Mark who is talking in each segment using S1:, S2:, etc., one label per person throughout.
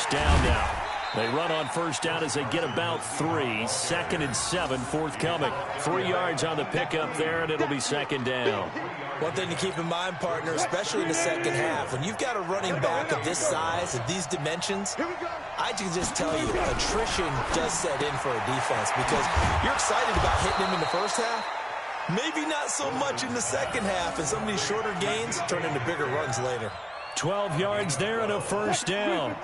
S1: first down now. They run on first down as they get about 3. 2nd and 7 forthcoming. 3 yards on the pickup there, and it'll be 2nd down.
S2: One thing to keep in mind, partner, especially in the second half, when you've got a running back of this size, of these dimensions, I can just tell you, attrition does set in for a defense because you're excited about hitting him in the first half. Maybe not so much in the second half, and some of these shorter gains turn into bigger runs later.
S1: 12 yards there and a first down.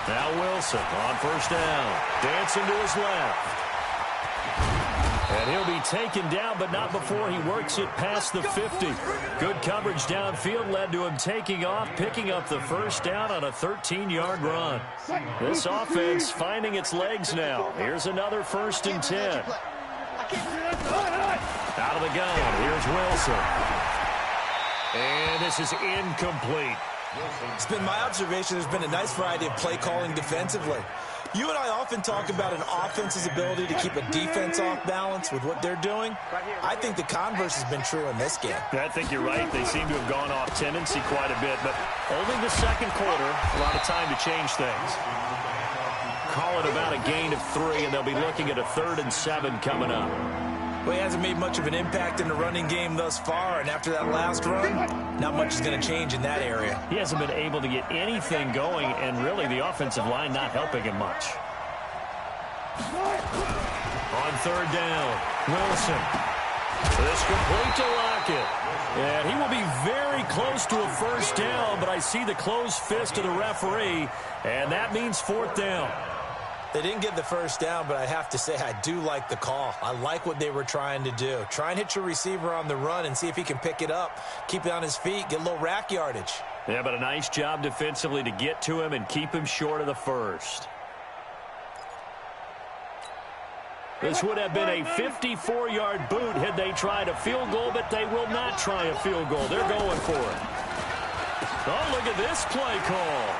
S1: Now Wilson on first down. Dancing to his left. And he'll be taken down, but not before he works it past the 50. Good coverage downfield led to him taking off, picking up the first down on a 13-yard run. This offense finding its legs now. Here's another 1st and 10. Out of the gun, here's Wilson. And this is incomplete.
S2: It's been my observation there's been a nice variety of play calling defensively. You and I often talk about an offense's ability to keep a defense off balance with what they're doing. I think the converse has been true in this game.
S1: I think you're right. They seem to have gone off tendency quite a bit, but only the second quarter, a lot of time to change things. Call it about a gain of 3, and they'll be looking at a 3rd and 7 coming up.
S2: Well, he hasn't made much of an impact in the running game thus far, and after that last run, not much is going to change in that area.
S1: He hasn't been able to get anything going, and really the offensive line not helping him much. On 3rd down, Wilson. This complete to Lockett. And he will be very close to a first down, but I see the closed fist of the referee, and that means 4th down.
S2: They didn't get the first down, but I have to say I do like the call. I like what they were trying to do. Try and hit your receiver on the run and see if he can pick it up, keep it on his feet, get a little rack yardage.
S1: Yeah, but a nice job defensively to get to him and keep him short of the first. This would have been a 54-yard boot had they tried a field goal, but they will not try a field goal. They're going for it. Oh, look at this play call.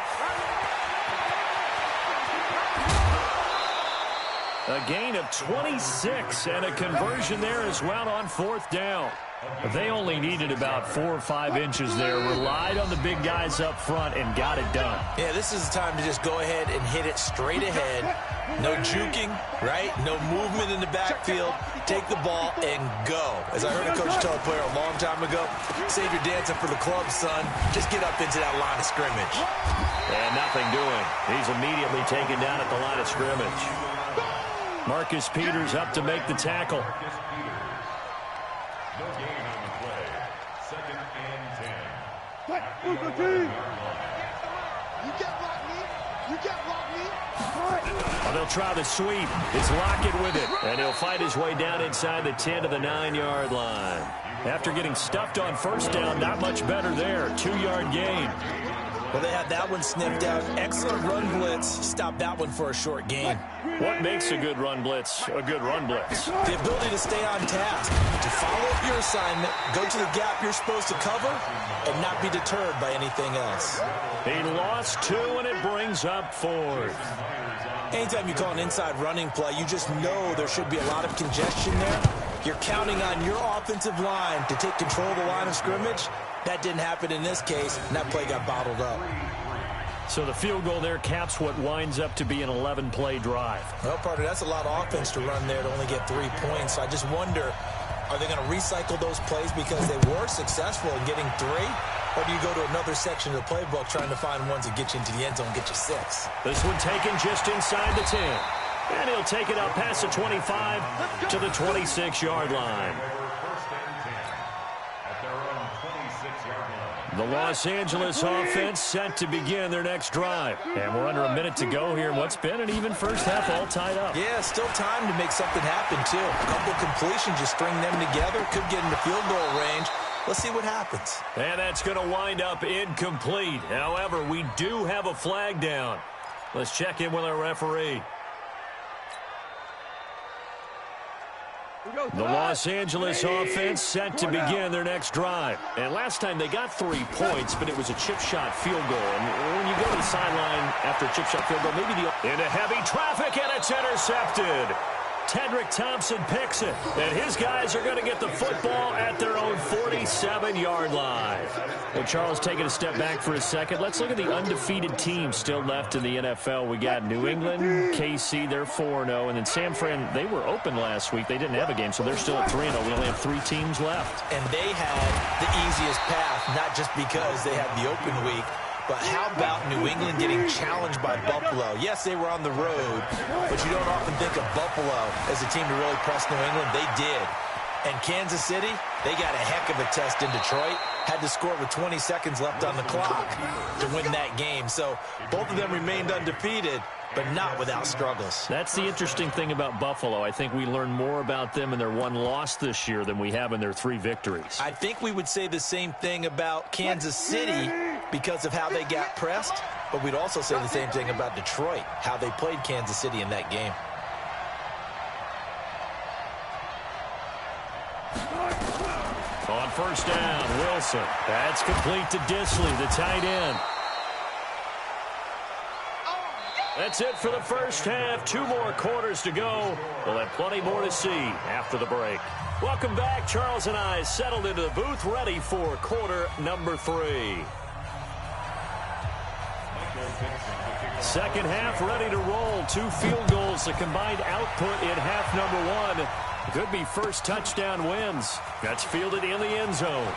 S1: A gain of 26 and a conversion there as well on 4th down. They only needed about 4 or 5 inches there, relied on the big guys up front, and got it done.
S2: Yeah, this is the time to just go ahead and hit it straight ahead. No juking, right? No movement in the backfield. Take the ball and go. As I heard a coach tell a player a long time ago, save your dancing for the club, son. Just get up into that line of scrimmage.
S1: And nothing doing. He's immediately taken down at the line of scrimmage. Marcus Peters up to make the tackle.
S3: No gain on the play. 2nd and 10.
S4: You can't block me. You can't block me.
S1: Well, they'll try the sweep. It's Lockett with it. And he'll fight his way down inside the 10 to the 9-yard line. After getting stuffed on first down, not much better there. 2-yard gain.
S2: Well, they had that one sniffed out. Excellent run blitz. Stop that one for a short gain.
S1: What makes a good run blitz a good run blitz?
S2: The ability to stay on task, to follow up your assignment, go to the gap you're supposed to cover, and not be deterred by anything else.
S1: He lost 2, and it brings up 4th.
S2: Anytime you call an inside running play, you just know there should be a lot of congestion there. You're counting on your offensive line to take control of the line of scrimmage. That didn't happen in this case, and that play got bottled up.
S1: So the field goal there caps what winds up to be an 11-play drive.
S2: Well, partner, that's a lot of offense to run there to only get 3 points. So I just wonder, are they going to recycle those plays because they were successful in getting 3? Or do you go to another section of the playbook trying to find ones that get you into the end zone and get you 6?
S1: This one taken just inside the 10. And he'll take it out past the 25 to the 26-yard line. The Los Angeles offense set to begin their next drive. And we're under a minute to go here in what's been an even first half all tied up.
S2: Yeah, still time to make something happen, too. A couple completions, just string them together. Could get into field goal range. Let's see what happens.
S1: And that's going to wind up incomplete. However, we do have a flag down. Let's check in with our referee. The Los Angeles offense set to begin their next drive. And last time they got 3 points, but it was a chip shot field goal. And when you go to the sideline after a chip shot field goal, maybe into heavy traffic, and it's intercepted. Tedrick Thompson picks it, and his guys are going to get the football at their own 47-yard line. Well, Charles, taking a step back for a second, let's look at the undefeated teams still left in the NFL. We got New England, KC, they're 4-0, and then San Fran, they were open last week. They didn't have a game, so they're still at 3-0. We only have 3 teams left.
S2: And they had the easiest path, not just because they had the open week, but how about New England getting challenged by Buffalo? Yes, they were on the road, but you don't often think of Buffalo as a team to really press New England. They did. And Kansas City, they got a heck of a test in Detroit. Had to score with 20 seconds left on the clock to win that game. So both of them remained undefeated, but not without struggles.
S1: That's the interesting thing about Buffalo. I think we learn more about them in their 1 loss this year than we have in their 3 victories.
S2: I think we would say the same thing about Kansas City because of how they got pressed, but we'd also say the same thing about Detroit, how they played Kansas City in that game.
S1: On first down, Wilson. That's complete to Disley, the tight end. That's it for the first half. 2 more quarters to go. We'll have plenty more to see after the break. Welcome back. Charles and I settled into the booth, ready for quarter number 3. Second half ready to roll. 2 field goals, the combined output in half number 1. Could be first touchdown wins. That's fielded in the end zone.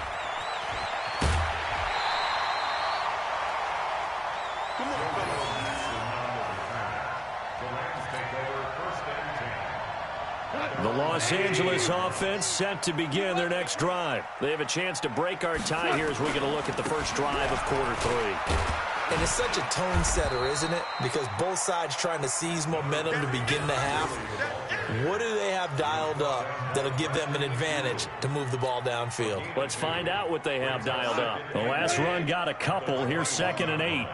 S1: The Los Angeles offense set to begin their next drive. They have a chance to break our tie here as we get a look at the first drive of quarter 3.
S2: And it's such a tone setter, isn't it? Because both sides trying to seize momentum to begin the half. What do they have dialed up that'll give them an advantage to move the ball downfield?
S1: Let's find out what they have dialed up. The last run got a couple. Here's 2nd and 8.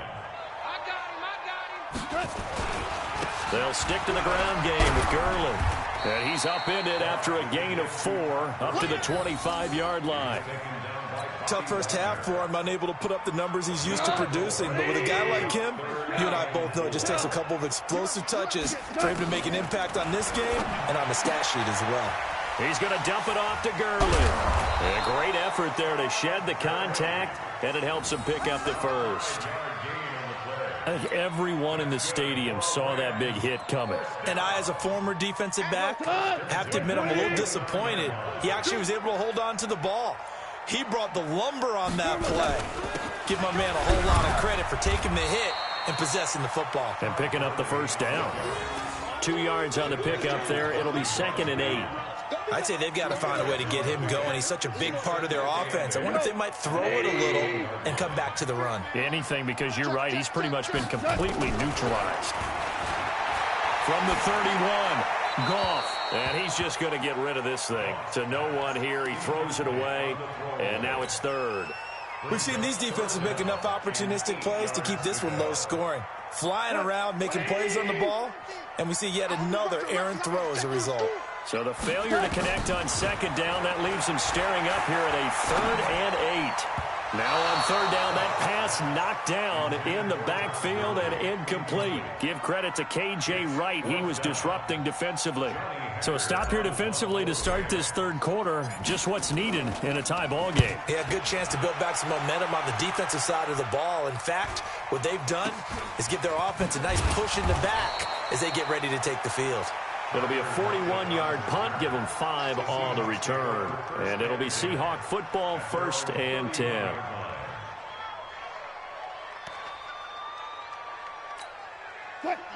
S1: They'll stick to the ground game with Gurley. And he's upended after a gain of 4 up to the 25-yard line.
S2: Tough first half for him, unable to put up the numbers he's used to producing. But with a guy like him, you and I both know it just takes a couple of explosive touches for him to make an impact on this game and on the stat sheet as well.
S1: He's going to dump it off to Gurley. And a great effort there to shed the contact, and it helps him pick up the first. I think everyone in the stadium saw that big hit coming.
S2: And I, as a former defensive back, have to admit I'm a little disappointed. He actually was able to hold on to the ball. He brought the lumber on that play. Give my man a whole lot of credit for taking the hit and possessing the football.
S1: And picking up the first down. 2 yards on the pickup there. It'll be 2nd and 8.
S2: I'd say they've got to find a way to get him going. He's such a big part of their offense. I wonder if they might throw it a little and come back to the run.
S1: Anything, because you're right. He's pretty much been completely neutralized. From the 31, Goff. And he's just going to get rid of this thing. To no one here. He throws it away, and now it's 3rd.
S2: We've seen these defenses make enough opportunistic plays to keep this one low scoring. Flying around, making plays on the ball, and we see yet another errant throw as a result.
S1: So the failure to connect on 2nd down, that leaves him staring up here at a 3rd and 8. Now on 3rd down, that pass knocked down in the backfield and incomplete. Give credit to K.J. Wright. He was disrupting defensively. So a stop here defensively to start this 3rd quarter. Just what's needed in a tie ball game.
S2: Yeah, good chance to build back some momentum on the defensive side of the ball. In fact, what they've done is give their offense a nice push in the back as they get ready to take the field.
S1: It'll be a 41-yard punt. Give them 5 on the return. And it'll be Seahawk football, 1st and 10.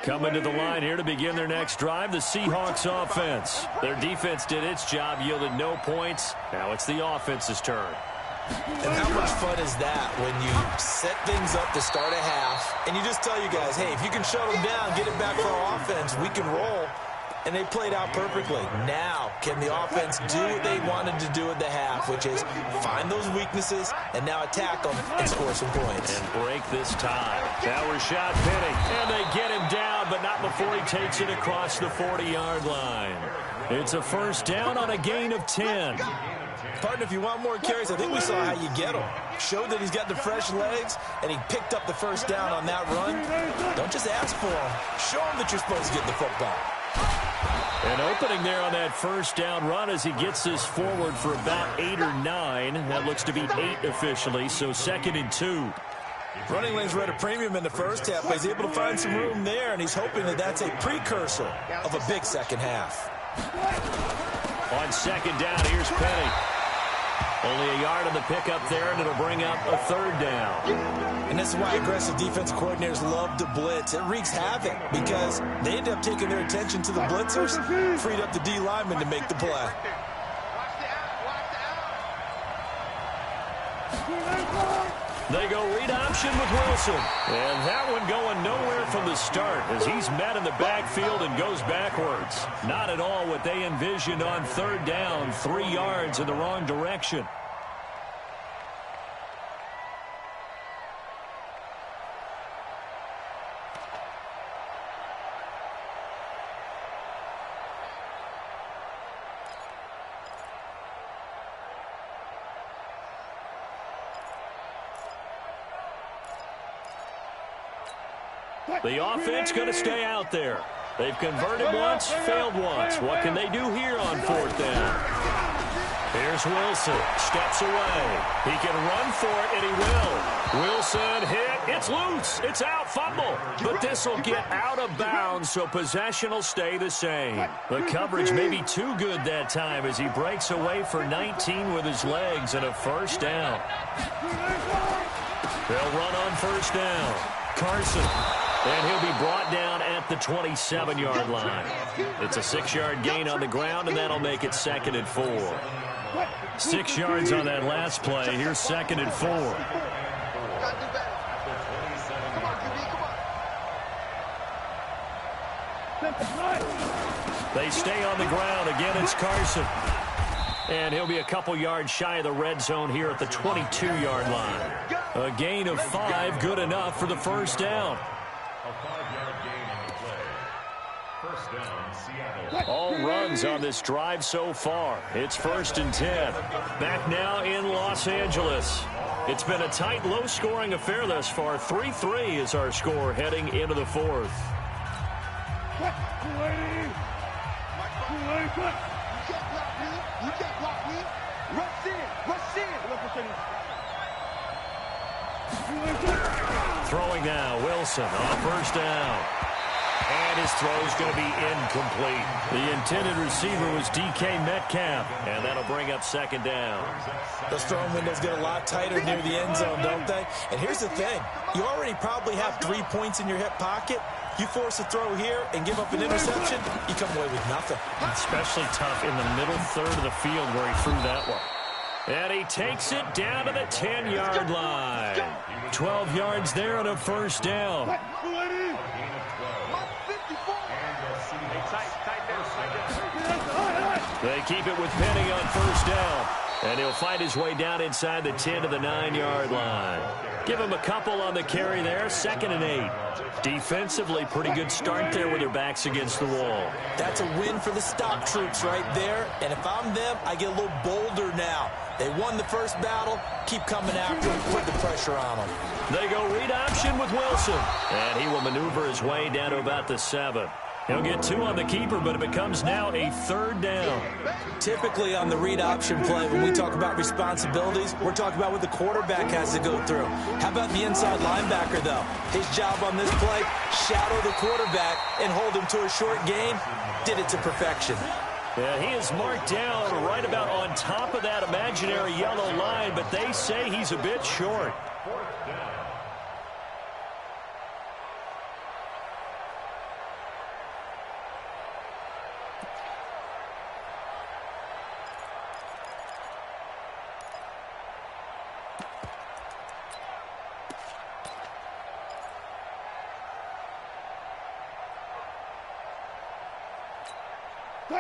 S1: Coming to the line here to begin their next drive, the Seahawks offense. Their defense did its job, yielded no points. Now it's the offense's turn.
S2: And how much fun is that when you set things up to start a half and you just tell you guys, hey, if you can shut them down, get it back for our offense, we can roll. And they played out perfectly. Now, can the offense do what they wanted to do at the half, which is find those weaknesses and now attack them and score some points.
S1: And break this tie. Now Rashad Penny. And they get him down, but not before he takes it across the 40-yard line. It's a first down on a gain of 10.
S2: Partner, if you want more carries, I think we saw how you get him. Showed that he's got the fresh legs, and he picked up the first down on that run. Don't just ask for him. Show him that you're supposed to get the football.
S1: An opening there on that first down run as he gets this forward for about 8 or 9. That looks to be 8 officially, so 2nd and 2.
S2: Running lanes were at a premium in the first half, but he's able to find some room there, and he's hoping that that's a precursor of a big second half.
S1: On 2nd down, here's Penny. Only a yard on the pickup there, and it'll bring up a 3rd down.
S2: And this is why aggressive defensive coordinators love to blitz. It wreaks havoc because they end up taking their attention to the blitzers, freed up the D lineman to make the play.
S1: They go read option with Wilson. And that one going nowhere from the start as he's met in the backfield and goes backwards. Not at all what they envisioned on 3rd down, 3 yards in the wrong direction. The offense going to stay out there. They've converted once, failed once. What can they do here on 4th down? Here's Wilson. Steps away. He can run for it, and he will. Wilson hit. It's loose. It's out. Fumble. But this will get out of bounds, so possession will stay the same. The coverage may be too good that time as he breaks away for 19 with his legs and a 1st down. They'll run on 1st down. Carson. And he'll be brought down at the 27-yard line. It's a 6-yard gain on the ground, and that'll make it 2nd and 4. 6 yards on that last play. Here's 2nd and 4. They stay on the ground. Again, it's Carson. And he'll be a couple yards shy of the red zone here at the 22-yard line. A gain of 5, good enough for the 1st down.
S3: A 5-yard gain on the play. 1st down, Seattle.
S1: All runs on this drive so far. It's 1st and 10. Back now in Los Angeles. It's been a tight, low-scoring affair thus far. 3-3 is our score heading into the 4th.
S4: You can't block me. Rush in. Rush in.
S1: Throwing now, Wilson on 1st down. And his throw is going to be incomplete. The intended receiver was DK Metcalf, and that'll bring up 2nd down.
S2: Those throwing windows get a lot tighter near the end zone, don't they? And here's the thing. You already probably have 3 points in your hip pocket. You force a throw here and give up an interception, you come away with nothing.
S1: Especially tough in the middle third of the field where he threw that one. And he takes it down to the 10-yard line. 12 yards there and a 1st down. They keep it with Penny on 1st down. And he'll find his way down inside the 10 to the 9-yard line. Give him a couple on the carry there, 2nd and 8. Defensively, pretty good start there with their backs against the wall.
S2: That's a win for the stop troops right there. And if I'm them, I get a little bolder now. They won the first battle. Keep coming after them. Put the pressure on them.
S1: They go read option with Wilson. And he will maneuver his way down to about the 7. He'll get 2 on the keeper, but it becomes now a 3rd down.
S2: Typically on the read option play, when we talk about responsibilities, we're talking about what the quarterback has to go through. How about the inside linebacker, though? His job on this play, shadow the quarterback and hold him to a short gain. Did it to perfection.
S1: Yeah, he is marked down right about on top of that imaginary yellow line, but they say he's a bit short.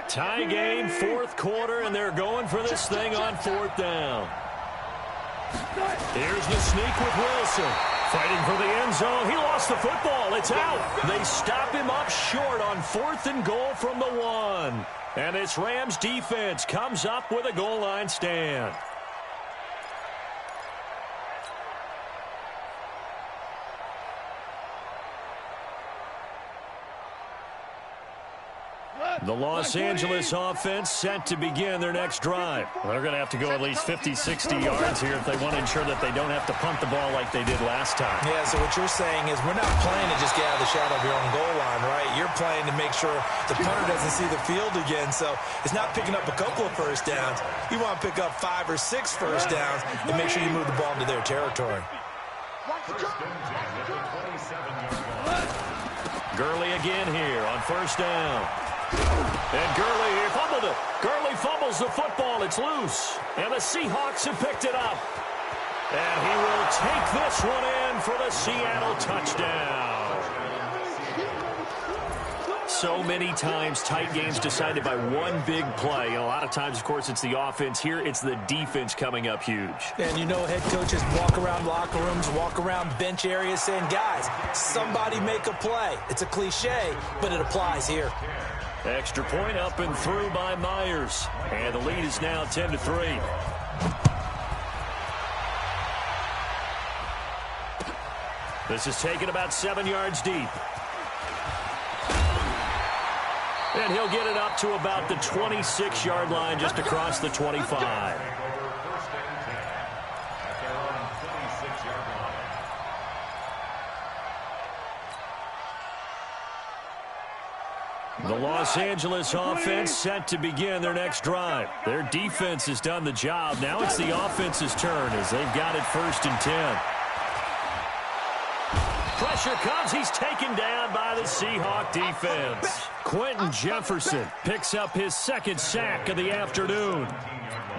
S1: Tie game, 4th quarter, and they're going for this thing on 4th down. Here's the sneak with Wilson. Fighting for the end zone. He lost the football. It's out. They stop him up short on 4th and goal from the 1. And this Rams defense comes up with a goal line stand. The Los Angeles offense set to begin their next drive. They're going to have to go at least 50, 60 yards here if they want to ensure that they don't have to punt the ball like they did last time.
S2: Yeah, so what you're saying is we're not playing to just get out of the shadow of your own goal line, right? You're playing to make sure the punter doesn't see the field again. So it's not picking up a couple of first downs. You want to pick up 5 or 6 first downs and make sure you move the ball into their territory.
S1: Gurley again here on first down. And Gurley here fumbled it. Gurley fumbles the football. It's loose. And the Seahawks have picked it up. And he will take this one in for the Seattle touchdown. So many times tight games decided by one big play. A lot of times, of course, it's the offense. Here, it's the defense coming up huge.
S2: And you know head coaches walk around locker rooms, walk around bench areas saying, guys, somebody make a play. It's a cliche, but it applies here.
S1: Extra point up and through by Myers. And the lead is now 10-3. This is taken about 7 yards deep. And he'll get it up to about the 26-yard line just across the 25. The Los Angeles offense set to begin their next drive. Their defense has done the job. Now it's the offense's turn as they've got it 1st and 10. Pressure comes. He's taken down by the Seahawk defense. Quentin Jefferson picks up his 2nd sack of the afternoon.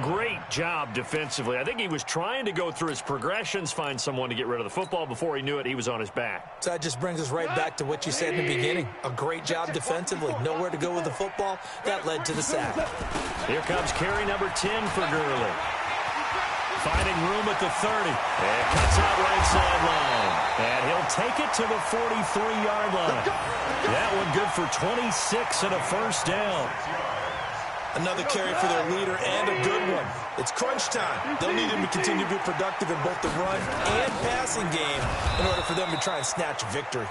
S1: Great job defensively. I think he was trying to go through his progressions, find someone to get rid of the football. Before he knew it, he was on his back.
S2: So that just brings us right back to what you said in the beginning. A great job defensively. Nowhere to go with the football. That led to the sack.
S1: Here comes carry number 10 for Gurley. Finding room at the 30. And cuts out right sideline. And he'll take it to the 43-yard line. That one good for 26 and a first down.
S2: Another carry for their leader and a good one. It's crunch time. They'll need him to continue to be productive in both the run and passing game in order for them to try and snatch a victory.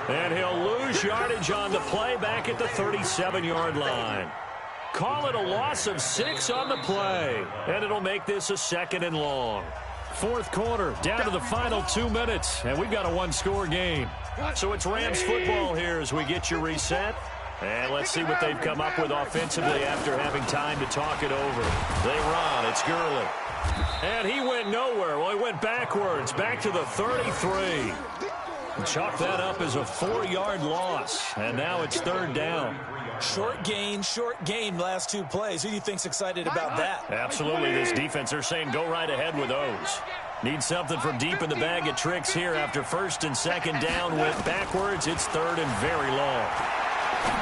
S1: And he'll lose yardage on the play back at the 37-yard line. Call it a loss of 6 on the play. And it'll make this a 2nd and long. 4th quarter, down to the final 2 minutes. And we've got a one-score game. So it's Rams football here as we get you reset. And let's see what they've come up with offensively after having time to talk it over. They run. It's Gurley. And he went nowhere. Well, he went backwards, back to the 33. Chalk that up as a 4-yard loss. And now it's 3rd down.
S2: Short gain last 2 plays. Who do you think's excited about that?
S1: Absolutely. This defense, they're saying go right ahead with those. Need something from deep in the bag of tricks here after 1st and 2nd down. Went backwards. It's 3rd and very long.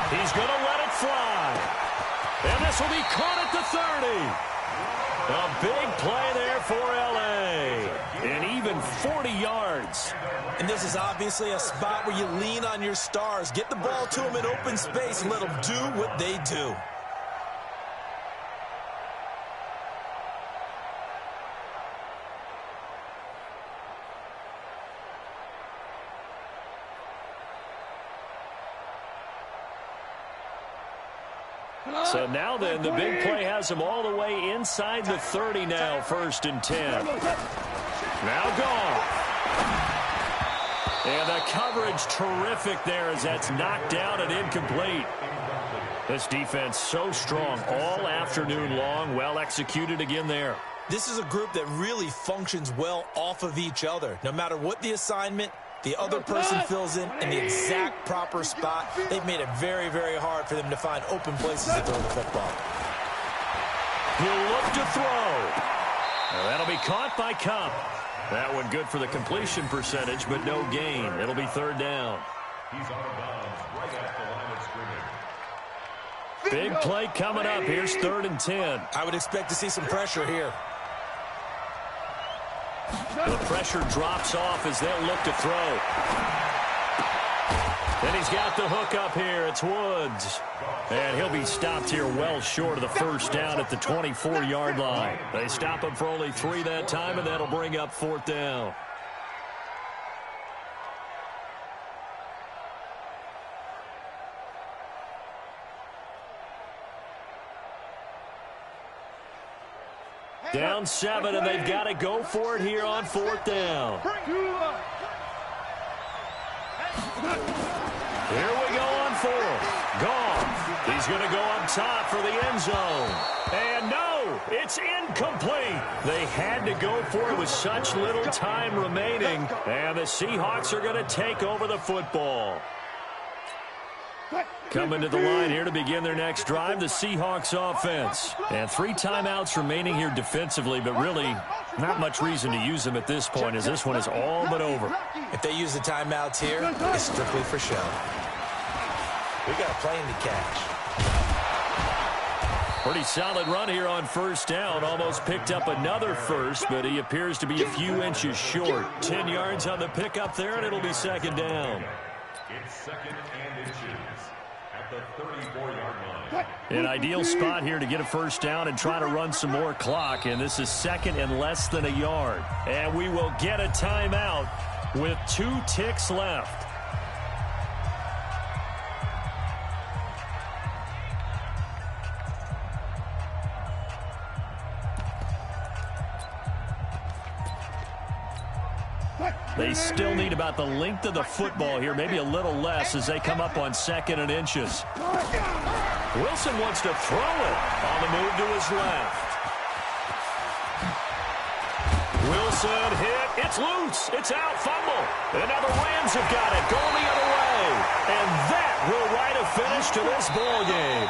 S1: He's going to let it fly. And this will be caught at the 30. A big play there for L.A. And even 40 yards.
S2: And this is obviously a spot where you lean on your stars. Get the ball to them in open space and let them do what they do.
S1: So now then, the big play has him all the way inside the 30 now, 1st and 10. Now gone. And the coverage terrific there as that's knocked down and incomplete. This defense so strong all afternoon long. Well executed again there.
S2: This is a group that really functions well off of each other. No matter what the assignment, the other person fills in the exact proper spot. They've made it very, very hard for them to find open places to throw the football.
S1: He'll look to throw. Now that'll be caught by Cup. That one good for the completion percentage, but no gain. It'll be 3rd down.
S3: He's out of bounds right at the line of scrimmage.
S1: Big play coming up. Here's 3rd and 10.
S2: I would expect to see some pressure here.
S1: The pressure drops off as they'll look to throw. And he's got the hook up here. It's Woods. And he'll be stopped here well short of the 1st down at the 24-yard line. They stop him for only 3 that time, and that'll bring up 4th down. Down 7, and they've got to go for it here on 4th down. Here we go on 4th. Goff. He's going to go up top for the end zone. And no, it's incomplete. They had to go for it with such little time remaining. And the Seahawks are going to take over the football. Coming to the line here to begin their next drive, the Seahawks offense. And 3 timeouts remaining here defensively, but really not much reason to use them at this point as this one is all but over.
S2: If they use the timeouts here, it's strictly for show. We got a plane to catch.
S1: Pretty solid run here on 1st down. Almost picked up another first, but he appears to be a few inches short. 10 yards on the pickup there, and it'll be 2nd down.
S3: It's 2nd and inches at the 34-yard line.
S1: An ideal spot here to get a 1st down and try to run some more clock, and this is 2nd and less than a yard. And we will get a timeout with 2 ticks left. They still need about the length of the football here, maybe a little less as they come up on 2nd and inches. Wilson wants to throw it on the move to his left. Wilson hit. It's loose. It's out. Fumble. And now the Rams have got it. Going the other way. And that will write a finish to this ball game.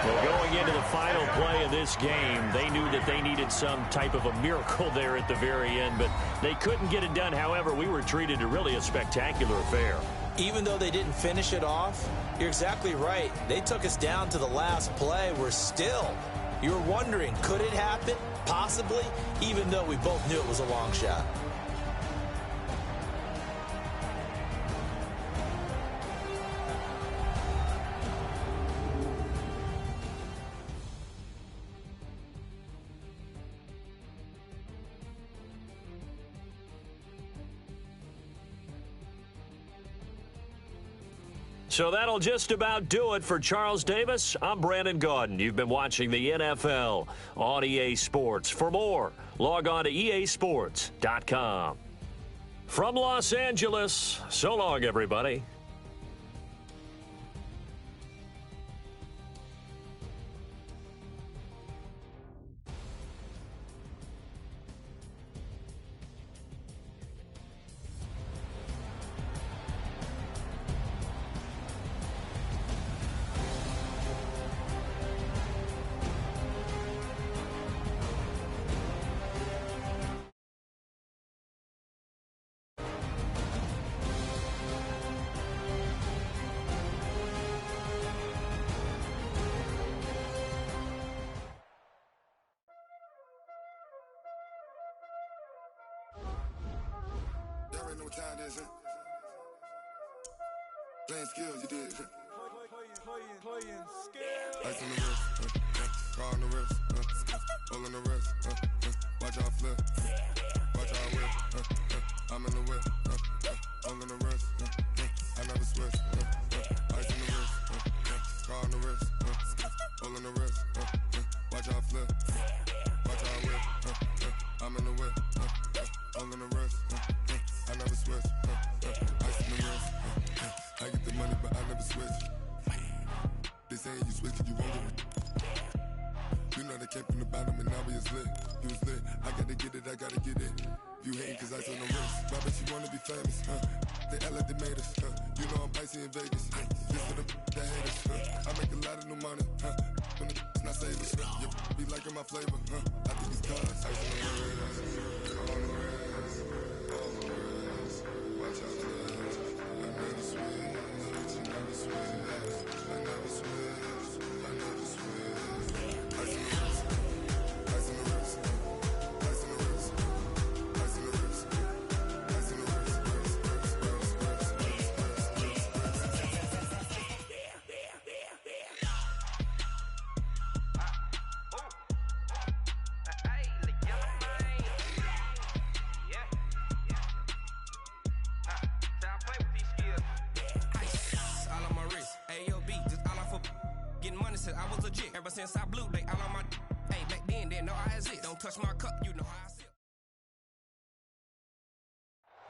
S1: Well, going into the final play of this game, they knew that they needed some type of a miracle there at the very end, but they couldn't get it done. However, we were treated to really a spectacular affair.
S2: Even though they didn't finish it off, you're exactly right. They took us down to the last play. We're still, you were wondering, could it happen? Possibly, even though we both knew it was a long shot.
S1: So that'll just about do it for Charles Davis. I'm Brandon Gaudin. You've been watching the NFL on EA Sports. For more, log on to easports.com. From Los Angeles, so long, everybody.
S5: Know what time it is, playing skills, you did. Playing skills. Ice on the wrist, car on the wrist, hole in the wrist, watch out flip, watch out whip, I'm in the whip, hole in the wrist, I never switch, ice on the wrist, car on the wrist, hole in the wrist, watch out flip, watch out whip, I'm in the whip, hole in the wrist, I never switch, ice in the wrist, I get the money but I never switch. They saying you switch it, you won't get it. You know they came from the bottom and now we is lit. You was lit, I gotta get it, I gotta get it. You hating cause ice on the wrist, but I bet you wanna be famous, They LA they made us, you know I'm icy in Vegas, this for the that hate us, I make a lot of new money, when the not save us, you be liking my flavor, I think it's cause ice on the wrist, on the wrist, on the wrist, watch out for this, I never switch, I never switch, I never switch, I never switch, ice on the wrist, ice on the wrist, ice on the wrist, ice on the wrist, ice on the wrist,
S6: Ever since I blew, they all on my. Hey, back then, man, know how is it. Don't touch my cup, you know how I feel.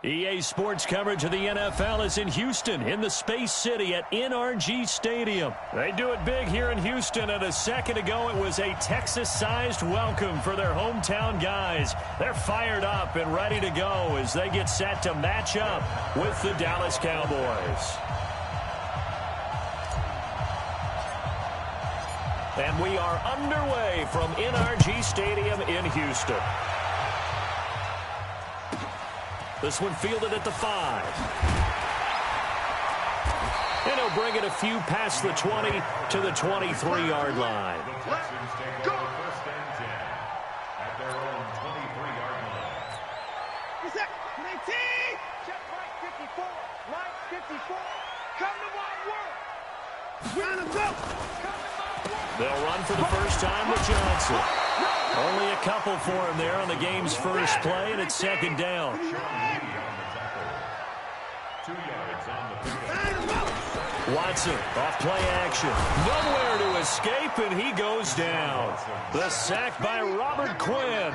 S1: EA Sports coverage of the NFL is in Houston, in the Space City at NRG Stadium. They do it big here in Houston, and a second ago it was a Texas-sized welcome for their hometown guys. They're fired up and ready to go as they get set to match up with the Dallas Cowboys. And we are underway from NRG Stadium in Houston. This one fielded at the 5. And he'll bring it a few past the 20 to the 23-yard line.
S3: The Texans take over first and 10 at their own 23-yard line.
S4: What's that? 19! Check right 54. Right 54. Come to my work. Round and go. Come to my work.
S1: They'll run for the first time with Johnson. Only a couple for him there on the game's first play, and it's second down.
S3: 2 yards on the pickup.
S1: Watson off play action. Nowhere to escape, and he goes down. The sack by Robert Quinn.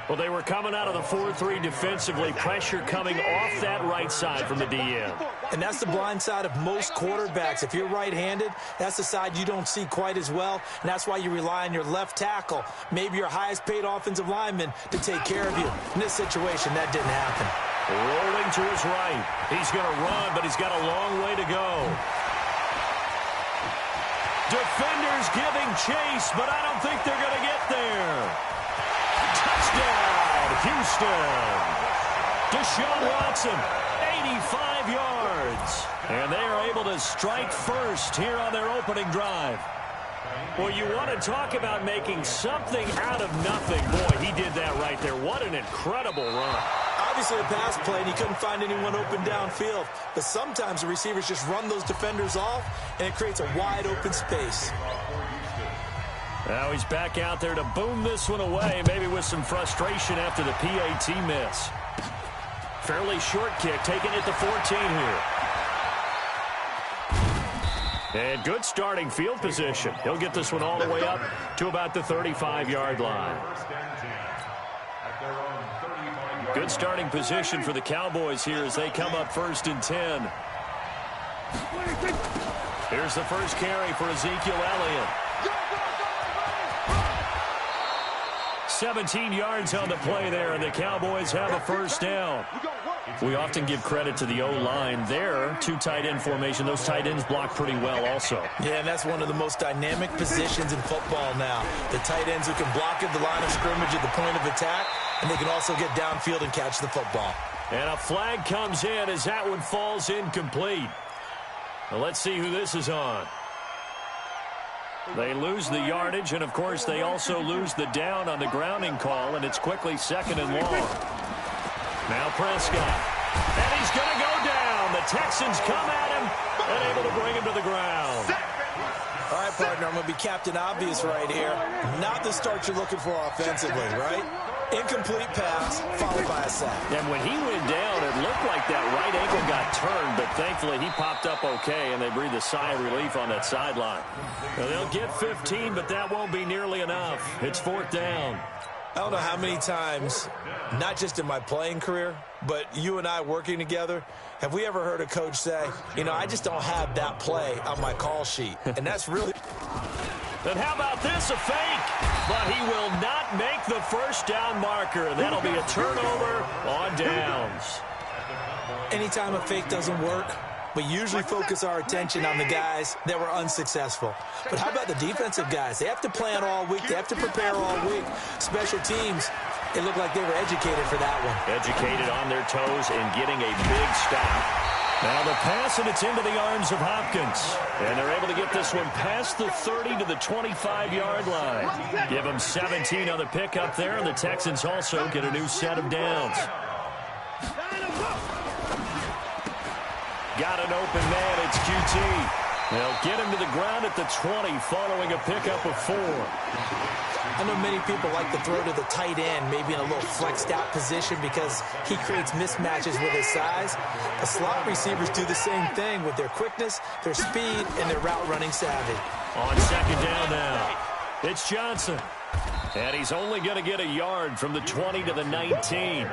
S1: Well, they were coming out of the 4-3 defensively. Pressure coming off that right side from the DM.
S2: And that's the blind side of most quarterbacks. If you're right-handed, that's the side you don't see quite as well, and that's why you rely on your left tackle, maybe your highest-paid offensive lineman, to take care of you. In this situation, that didn't happen.
S1: Rolling to his right. He's going to run, but he's got a long way to go. Defenders giving chase, but I don't think they're going to get there. Touchdown, Houston. Deshaun Watson, 85 yards. And they are able to strike first here on their opening drive. Well, you want to talk about making something out of nothing. Boy, he did that right there. What an incredible run.
S2: Obviously a pass play, and he couldn't find anyone open downfield. But sometimes the receivers just run those defenders off, and it creates a wide open space.
S1: Now he's back out there to boom this one away, maybe with some frustration after the PAT miss. Fairly short kick, taken at the 14 here. And good starting field position. He'll get this one all the way up to about the 35-yard line. Good starting position for the Cowboys here as they come up first and 10. Here's the first carry for Ezekiel Elliott. 17 yards on the play there, and the Cowboys have a first down. We often give credit to the O-line there. 2 tight end formation. Those tight ends block pretty well also.
S2: Yeah, and that's one of the most dynamic positions in football now. The tight ends who can block at the line of scrimmage at the point of attack, and they can also get downfield and catch the football.
S1: And a flag comes in as that one falls incomplete. Well, let's see who this is on. They lose the yardage, and, of course, they also lose the down on the grounding call, and it's quickly second and long. Now Prescott. And he's going to go down. The Texans come at him and able to bring him to the ground.
S2: All right, partner, I'm going to be Captain Obvious right here. Not the start you're looking for offensively, right? Incomplete pass, followed by a sack.
S1: And when he went down, it looked like that right ankle got turned, but thankfully he popped up okay, and they breathed a sigh of relief on that sideline. Now, they'll get 15, but that won't be nearly enough. It's fourth down.
S2: I don't know how many times, not just in my playing career, but you and I working together, have we ever heard a coach say, you know, I just don't have that play on my call sheet. And that's really...
S1: And how about this, a fake? But he will not make the first down marker. That'll be a turnover on downs.
S2: Anytime a fake doesn't work, we usually focus our attention on the guys that were unsuccessful. But how about the defensive guys? They have to plan all week. They have to prepare all week. Special teams, it looked like they were educated for that one.
S1: Educated on their toes and getting a big stop. Now the pass, and it's into the arms of Hopkins. And they're able to get this one past the 30 to the 25-yard line. Give them 17 on the pickup there, and the Texans also get a new set of downs. Got an open man, it's QT. They'll get him to the ground at the 20 following a pickup of 4.
S2: I know many people like to throw to the tight end, maybe in a little flexed out position because he creates mismatches with his size. The slot receivers do the same thing with their quickness, their speed, and their route running savvy.
S1: On second down now, it's Johnson. And he's only going to get a yard from the 20 to the 19.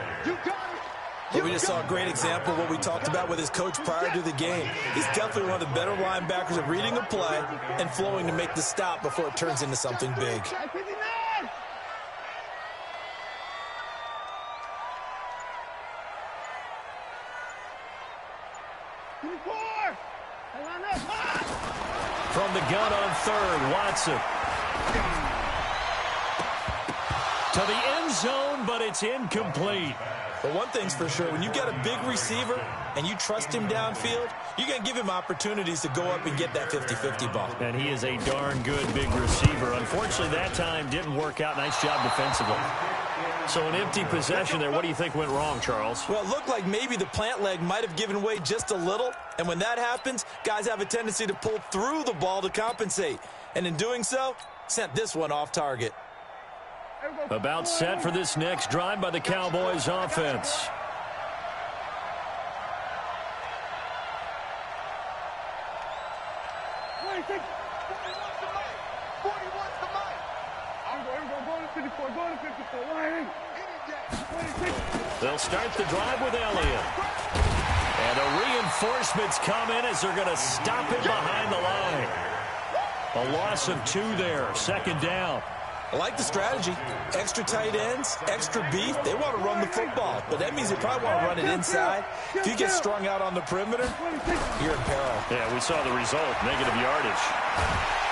S2: But we just saw a great example of what we talked about with his coach prior to the game. He's definitely one of the better linebackers at reading a play and flowing to make the stop before it turns into something big.
S1: From the gun on third, Watson. To the end zone, but it's incomplete.
S2: But one thing's for sure, when you got a big receiver and you trust him downfield, you're going to give him opportunities to go up and get that 50-50 ball.
S1: And he is a darn good big receiver. Unfortunately, that time didn't work out. Nice job defensively. So an empty possession there. What do you think went wrong, Charles?
S2: Well, it looked like maybe the plant leg might have given way just a little. And when that happens, guys have a tendency to pull through the ball to compensate. And in doing so, sent this one off target.
S1: About set for this next drive by the Cowboys offense. They'll start the drive with Elliott. And the reinforcements come in as they're going to stop it behind the line. A loss of 2 there, second down.
S2: I like the strategy. Extra tight ends, extra beef. They want to run the football, but that means they probably want to run it inside. If you get strung out on the perimeter, you're in peril.
S1: Yeah, we saw the result, negative yardage.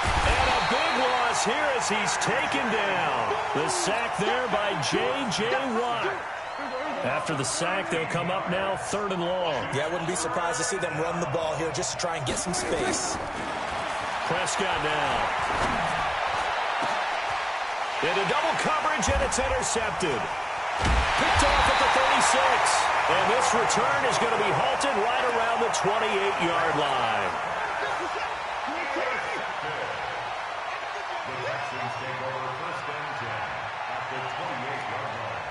S1: And a big loss here as he's taken down. The sack there by J.J. Watt. After the sack, they'll come up now 3rd and long.
S2: Yeah, I wouldn't be surprised to see them run the ball here just to try and get some space.
S1: Prescott now. Into double coverage, and it's intercepted. Picked off at the 36. And this return is going to be halted right around the 28-yard line.
S3: The Texans take over 1st and 10 at the 28-yard line.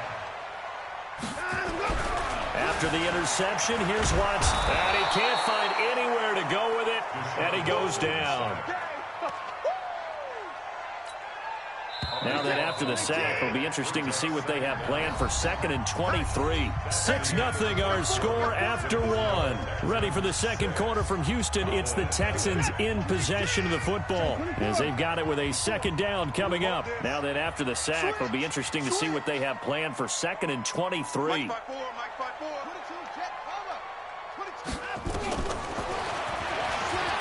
S1: After the interception, here's Watson. And he can't find anywhere to go with it, and he goes down. Now that after the sack, it'll be interesting to see what they have planned for 2nd and 23. 6-0 our score after 1. Ready for the second quarter from Houston. It's the Texans in possession of the football as they've got it with a 2nd down coming up. Now that after the sack, it'll be interesting to see what they have planned for 2nd and 23.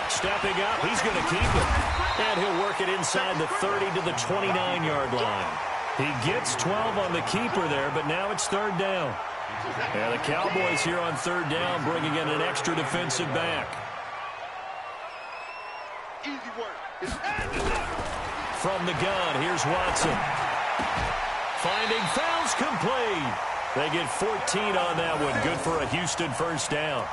S1: Stepping up, he's going to keep it. And he'll work it inside the 30 to the 29-yard line. He gets 12 on the keeper there, but now it's 3rd down. And the Cowboys here on 3rd down bringing in an extra defensive back. From the gun, here's Watson. Finding fouls complete. They get 14 on that one. Good for a Houston 1st down.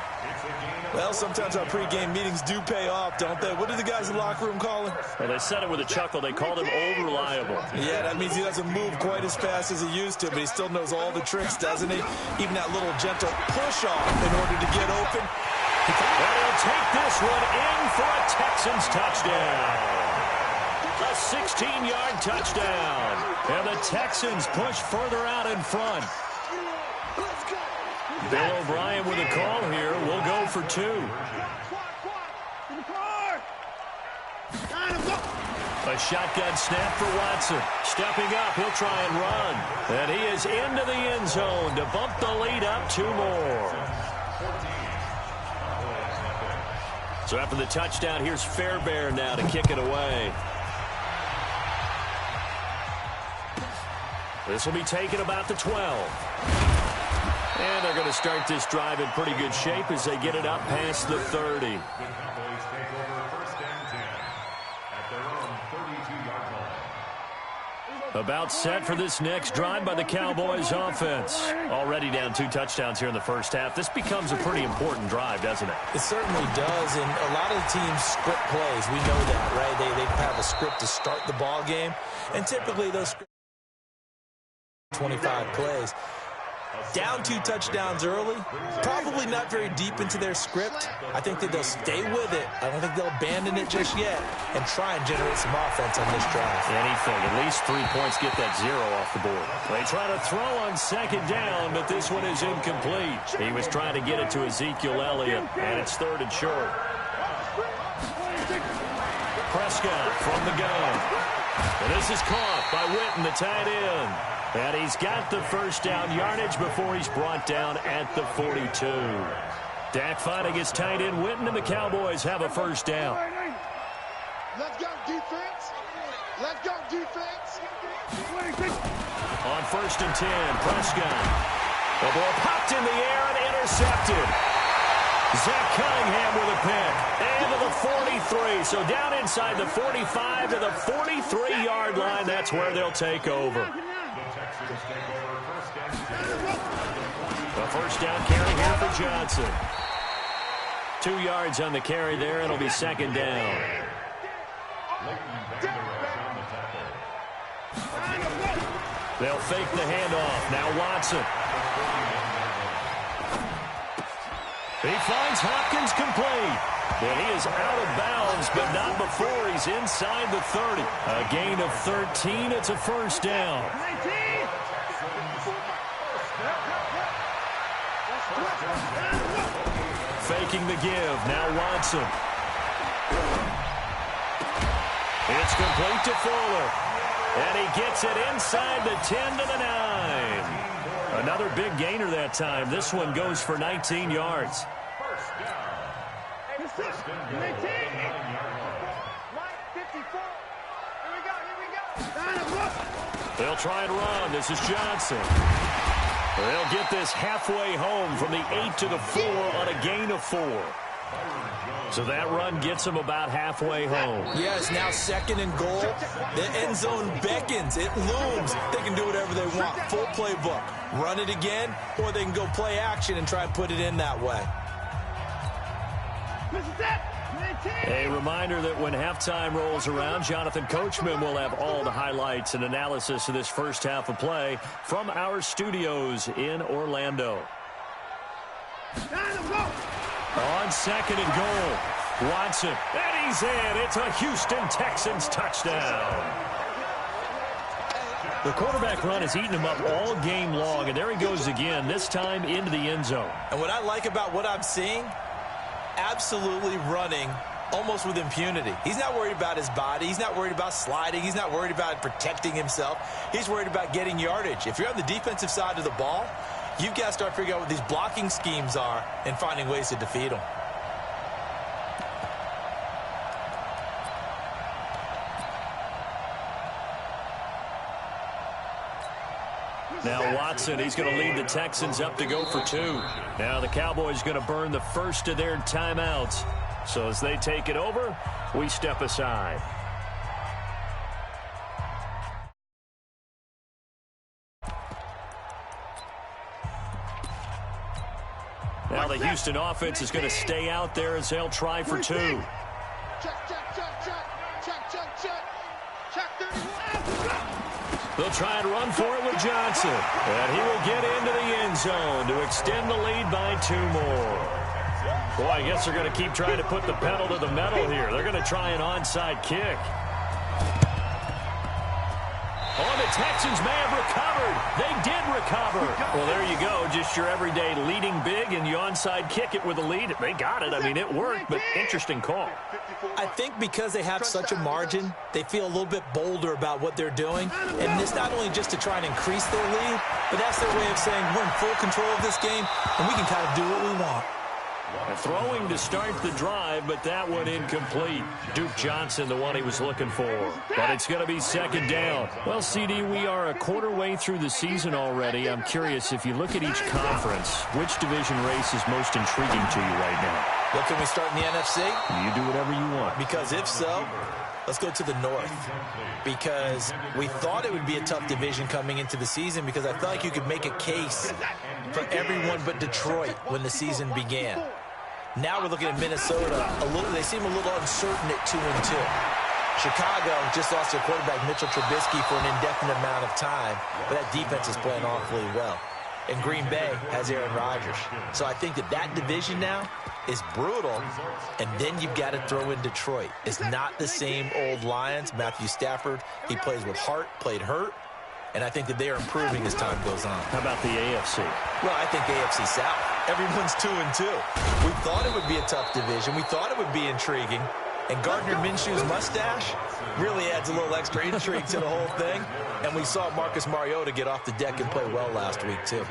S2: Well, sometimes our pregame meetings do pay off, don't they? What do the guys in the locker room call him?
S1: Well, they said it with a chuckle. They called him old reliable.
S2: Yeah, that means he doesn't move quite as fast as he used to, but he still knows all the tricks, doesn't he? Even that little gentle push-off in order to get open.
S1: And he'll take this one in for a Texans touchdown. A 16-yard touchdown. And the Texans push further out in front. Bill O'Brien with a call here. We'll go for 2. A shotgun snap for Watson. Stepping up, he'll try and run. And he is into the end zone to bump the lead up 2 more. So after the touchdown, here's Fairbairn now to kick it away. This will be taken about the 12. And they're going to start this drive in pretty good shape as they get it up past the 30.
S3: The Cowboys take over 1st and 10 at their own 32-yard line.
S1: About set for this next drive by the Cowboys offense. Already down 2 touchdowns here in the first half. This becomes a pretty important drive, doesn't it?
S2: It certainly does, and a lot of the teams script plays. We know that, right? They have a script to start the ball game, and typically those 25 plays. Down 2 touchdowns early, probably not very deep into their script. I think that they'll stay with it. I don't think they'll abandon it just yet and try and generate some offense on this drive.
S1: Anything, at least 3 points, get that 0 off the board. They try to throw on second down, but this one is incomplete. He was trying to get it to Ezekiel Elliott, and it's 3rd and short. Prescott from the gun. And this is caught by Witten, the tight end. And he's got the first down yardage before he's brought down at the 42. Dak finding his tight end Witten, and the Cowboys have a first down.
S4: Let's go, defense. Let's go, defense.
S1: On 1st and 10, Prescott. The ball popped in the air and intercepted. Zach Cunningham with a pick. And to the 43. So down inside the 45 to the 43-yard line. That's where they'll take over. The first down carry here for Johnson. 2 yards on the carry there. It'll be second down. They'll fake the handoff. Now Watson. He finds Hopkins complete. And he is out of bounds, but not before he's inside the 30. A gain of 13. It's a first down. Faking the give. Now Watson. It's complete to Fuller. And he gets it inside the 10 to the 9. Another big gainer that time. This one goes for 19 yards. They'll try and run. This is Johnson. They'll get this halfway home from the 8 to the 4 on a gain of 4. So that run gets them about halfway home.
S2: Yeah, it's now 2nd and goal. The end zone beckons. It looms. They can do whatever they want. Full playbook. Run it again, or they can go play action and try and put it in that way.
S1: A reminder that when halftime rolls around, Jonathan Coachman will have all the highlights and analysis of this first half of play from our studios in Orlando. On 2nd and goal, Watson, and he's in. It's a Houston Texans touchdown. The quarterback run has eaten him up all game long, and there he goes again, this time into the end zone.
S2: And what I like about what I'm seeing, absolutely running almost with impunity. He's not worried about his body. He's not worried about sliding. He's not worried about protecting himself. He's worried about getting yardage. If you're on the defensive side of the ball, you've got to start figuring out what these blocking schemes are and finding ways to defeat them.
S1: Now Watson, he's going to lead the Texans up to go for 2. Now the Cowboys going to burn the first of their timeouts. So as they take it over, we step aside. Now the Houston offense is going to stay out there as they'll try for 2.
S4: Check, check, check, check. Check, check, check. Check 31.
S1: They'll try and run for it with Johnson. And he will get into the end zone to extend the lead by 2 more. Boy, I guess they're going to keep trying to put the pedal to the metal here. They're going to try an onside kick. Oh, the Texans may have recovered. They did recover. Well, there you go. Just your everyday leading big, and you onside kick it with a lead. They got it. I mean, it worked, but interesting call.
S2: I think because they have such a margin, they feel a little bit bolder about what they're doing. And it's not only just to try and increase their lead, but that's their way of saying we're in full control of this game, and we can kind of do what we want.
S1: Throwing to start the drive, but that one incomplete. Duke Johnson, the one he was looking for. But it's going to be second down. Well, CD, we are a quarter way through the season already. I'm curious, if you look at each conference, which division race is most intriguing to you right now?
S2: Well, can we start in the NFC?
S1: You do whatever you want.
S2: Because if so, let's go to the North. Because we thought it would be a tough division coming into the season, because I felt like you could make a case for everyone but Detroit when the season began. Now we're looking at Minnesota. They seem a little uncertain at 2-2. Chicago just lost their quarterback, Mitchell Trubisky, for an indefinite amount of time. But that defense is playing awfully well. and Green Bay has Aaron Rodgers. So I think that division now is brutal, and then you've got to throw in Detroit. It's not the same old Lions. Matthew Stafford, he plays with heart, played hurt, and I think that they are improving as time goes on.
S1: How about the AFC?
S2: Well, I think AFC South. Everyone's 2-2. We thought it would be a tough division. We thought it would be intriguing. And Gardner Minshew's mustache really adds a little extra intrigue to the whole thing. And we saw Marcus Mariota get off the deck and play well last week, too.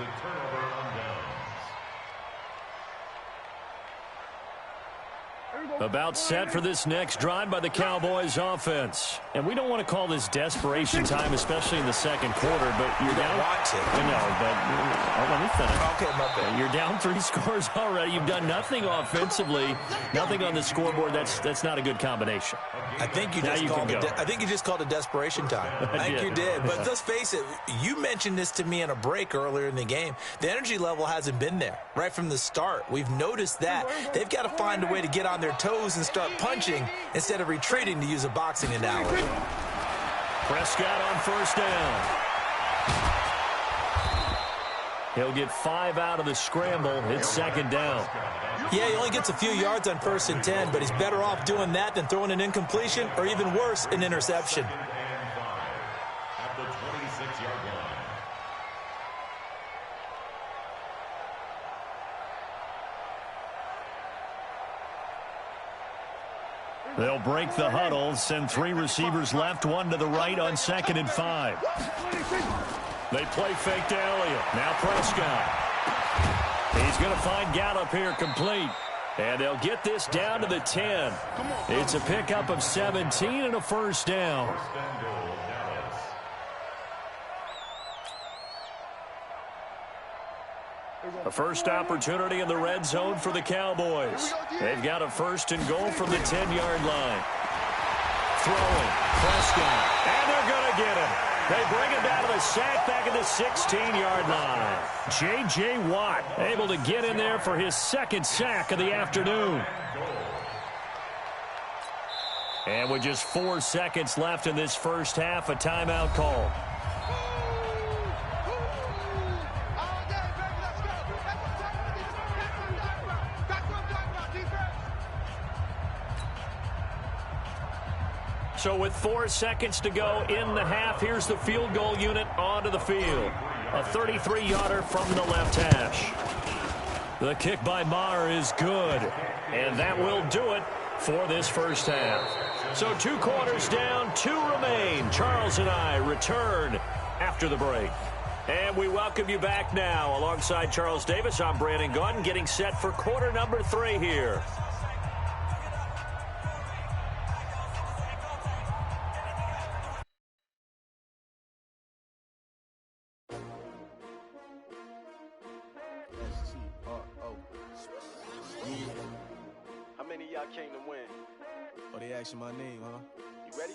S1: About set for this next drive by the Cowboys offense. And we don't want to call this desperation time, especially in the second quarter, but you're down.
S2: Want to.
S1: No, but let me finish.
S2: Okay, my bad.
S1: You're down 3 scores already. You've done nothing offensively, nothing on the scoreboard. That's not a good combination.
S2: I think you just called it desperation time. I think you did. But let's face it, you mentioned this to me in a break earlier in the game. The energy level hasn't been there right from the start. We've noticed that. They've got to find a way to get on their toes and start punching instead of retreating, to use a boxing analogy.
S1: Prescott on first down. He'll get 5 out of the scramble. It's second down.
S2: Yeah, he only gets a few yards on 1st and 10, but he's better off doing that than throwing an incompletion or, even worse, an interception.
S3: At the 26-yard line.
S1: They'll break the huddle, send 3 receivers left, 1 to the right on 2nd and 5. They play fake to Elliott. Now Prescott. He's going to find Gallup here complete. And they'll get this down to the 10. It's a pickup of 17 and a first down. A first opportunity in the red zone for the Cowboys. They've got a 1st and goal from the 10-yard line. Throwing, Prescott, and they're going to get him. They bring him down to the sack back at the 16-yard line. J.J. Watt able to get in there for his 2nd sack of the afternoon. And with just 4 seconds left in this first half, a timeout call. So with 4 seconds to go in the half, here's the field goal unit onto the field. A 33-yarder from the left hash. The kick by Maher is good. And that will do it for this first half. So 2 quarters down, 2 remain. Charles and I return after the break. And we welcome you back now. Alongside Charles Davis, I'm Brandon Gaudin, getting set for quarter number 3 here.
S7: How many of y'all came to win?
S8: Oh, they asking my name, huh?
S7: You ready?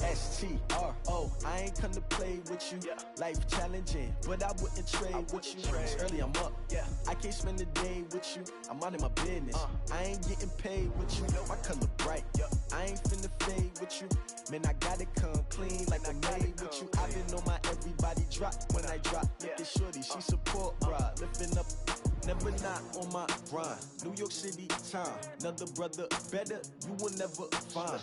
S8: S-T-R-O, I ain't come to play with you.
S7: Yeah.
S8: Life challenging, but I wouldn't trade with you. It's early, I'm up.
S7: Yeah.
S8: I can't spend the day with you. I'm minding my business. I ain't getting paid with you. My color bright.
S7: Yeah.
S8: I ain't finna fade with you. Man, I gotta come clean like I'm made with you. I've been on my everybody drop when I drop. Look at shorty, she support, bruh. Lifting up. Never not on my grind. New York City time. Another brother better, you will never find.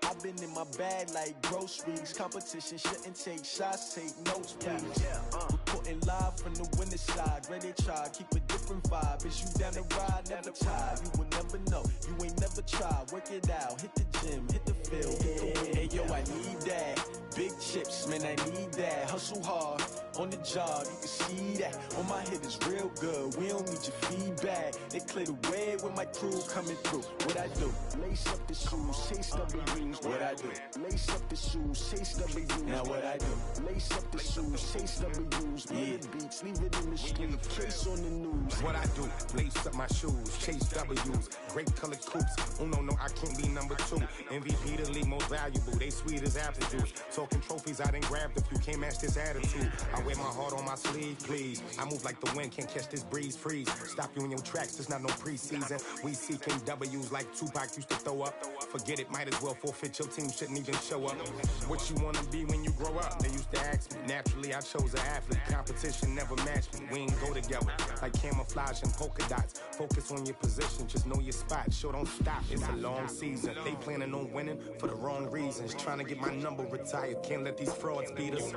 S8: I've been in my bag like groceries. Competition shouldn't take shots, take notes, please. Reporting live from the winning side. Ready to try, keep a different vibe. Is you down the ride, never tired. You will never know, you ain't never tried. Work it out, hit the gym, hit the field, hit the win. Hey yo, I need that. Big chips, man, I need that. Hustle hard, on the job, you can see that. On my head is real good, we don't need your feedback. They clear the way with my crew coming through. What I do? Lace up the shoes, chase W's. What I do? Lace up the shoes, chase W's. Now what I do? Lace up the shoes, chase W's. Yeah. Beats, leave it in the street, case on the news.
S9: What I do? Lace up my shoes, chase W's. Great color coops. Oh no, I can't be number 2. MVP the league most valuable. They sweet as apple juice. So talking trophies, I done grabbed a few. Can't match this attitude. I wear my heart on my sleeve, please. I move like the wind, can't catch this breeze, freeze. Stop you in your tracks, it's not no preseason. We seeking W's like Tupac used to throw up. Forget it, might as well forfeit. Your team shouldn't even show up. What you wanna be when you grow up? They used to ask me. Naturally, I chose an athlete. Competition never matched me. We ain't go together like camouflage and polka dots. Focus on your position, just know your spot. Sure, don't stop. It's a long season. They planning on winning for the wrong reasons. Trying to get my number retired. Can't let these frauds beat us.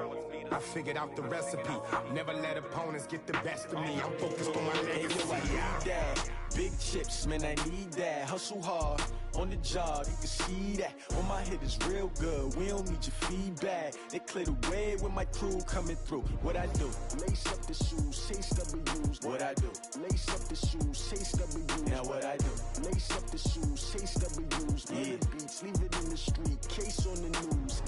S9: I figured out the recipe. Never let opponents get the best of me. I'm focused on my legacy.
S8: I need that. Big chips, man, I need that. Hustle hard on the job, you can see that. On my head is real good. We don't need your feedback. They clear the way with my crew coming through. What I do? Lace up the shoes, chase W's. What I do? Lace up the shoes, chase W's. Now what I do? Lace up the shoes, chase W's. Yeah. Beats, leave it in the street. Case on the news.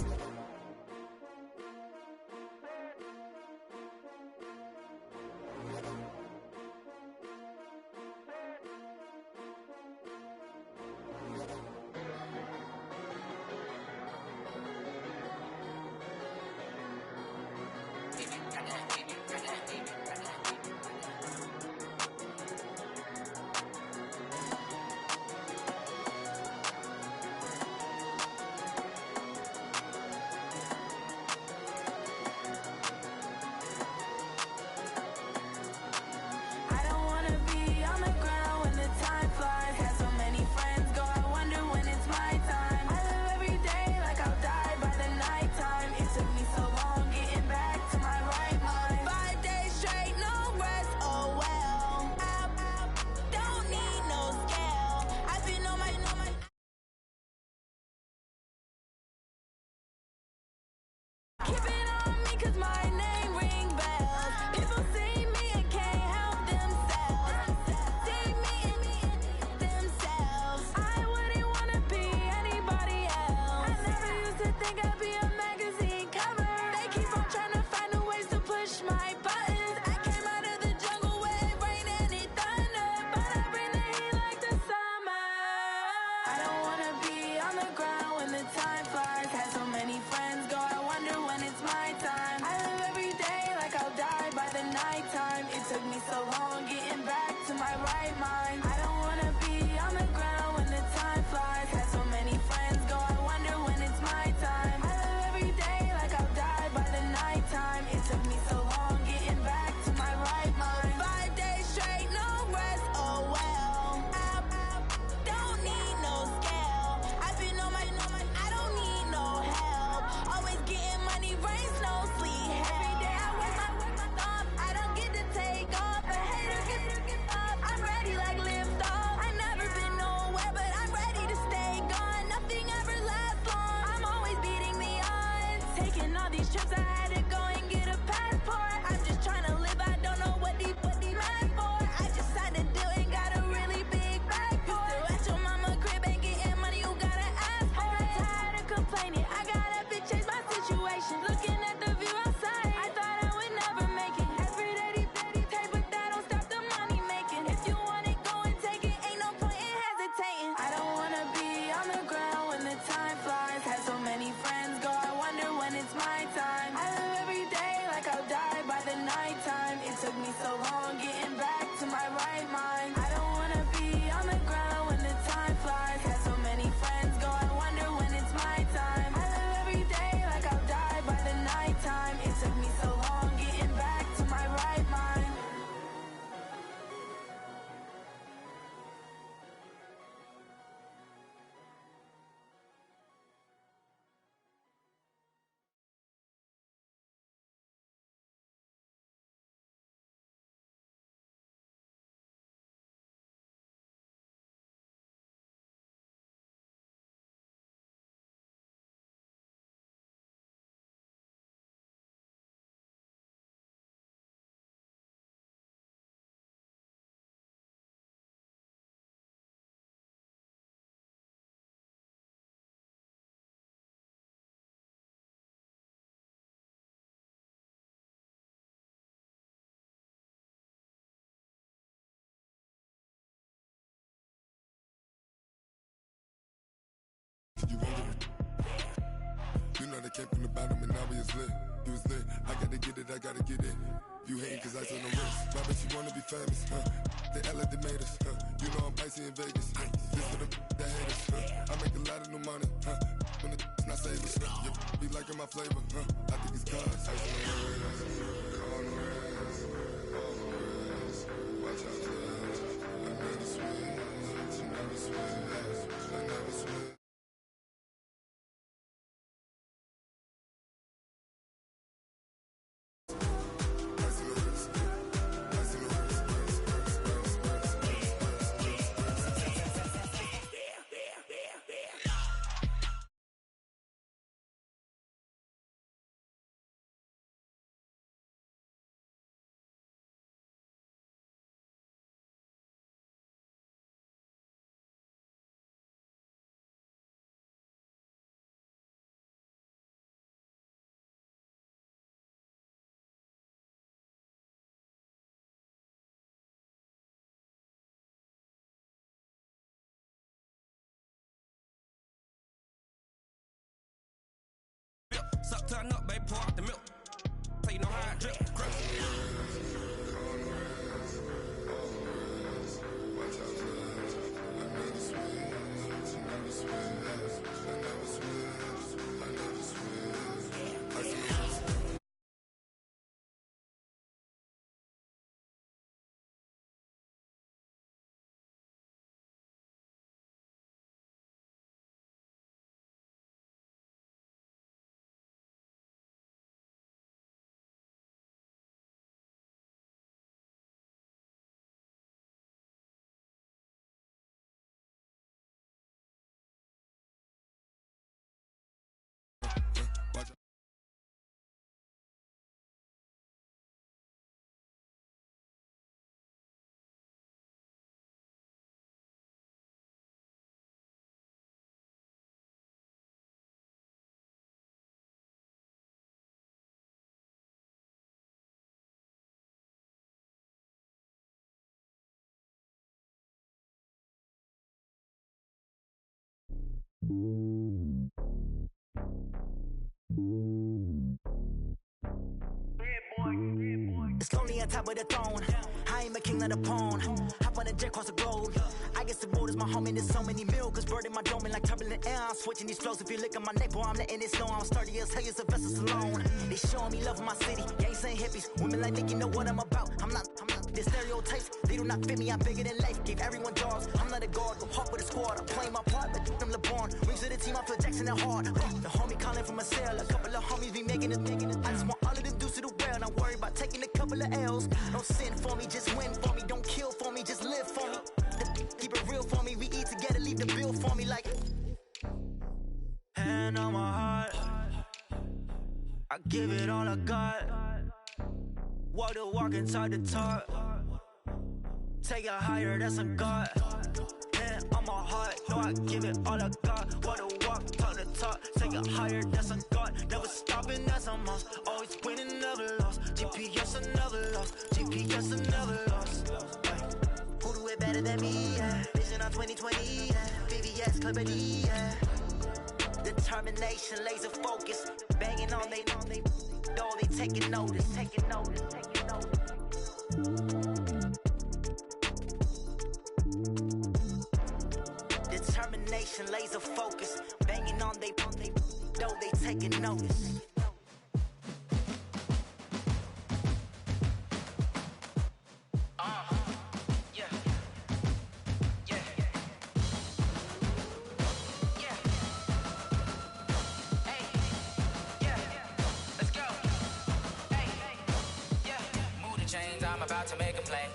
S5: You know they came from the bottom and now we is lit. You was lit. I gotta get it, I gotta get it. You hating cause I took no risk. Why bet you wanna be famous, huh? They act like they made us, huh? You know I'm icy in Vegas, huh? This for the that hate us, huh? I make a lot of new money, huh? When the not save us, huh? You be liking my flavor, huh? I think it's cause ice on the wrist, on the wrist, on the wrist. Watch out, cuz I never switch, I never switch, I never switch.
S6: Suck, turn up, baby, pour out the milk. So you know how I drip. Grip.
S10: It's lonely on top of the throne. I ain't a king of the pawn. Hop on a jet across the globe. I guess the road is my home and there's so many milk. Bird in my dome and like turbulent air. I'm switching these flows. If you look at my neck, boy, I'm letting it snow. I'm sturdy as hell as Sylvester Stallone. They showing me love in my city. Yeah, ain't saying hippies. Women like Nick, you know what I'm about. I'm not. The stereotypes, they do not fit me. I'm bigger than life. Gave everyone jobs. I'm not a guard. Go hard with a squad. I'm playing my part, but I'm LeBron. Rings to the team, I feel Jackson and hard. The homie calling from a cell. A couple of homies be making it. I just want all of them dudes to do well. Not worry about taking a couple of L's. Don't sin for me, just win for me. Don't kill for me, just live for me. Keep it real for me. We eat together, leave the bill for me like. Hand on my heart, I give it all I got. Walk the walk and talk the talk. Take it higher, that's a God. Hand on my heart, know I give it all I got. Walk the walk, talk the talk. Take it higher, that's a God. Never stopping, that's a must. Always winning, never lost. GPS, I never lost. GPS, I never lost. Who do it better than me? Yeah. Vision on 2020. Yeah. VVS, Clarity. Yeah. Determination, laser focus. Banging on they door, they taking notice. Taking notice, taking notice. Determination, laser focus. Banging on they door, they taking notice.
S6: I'm about to make a play.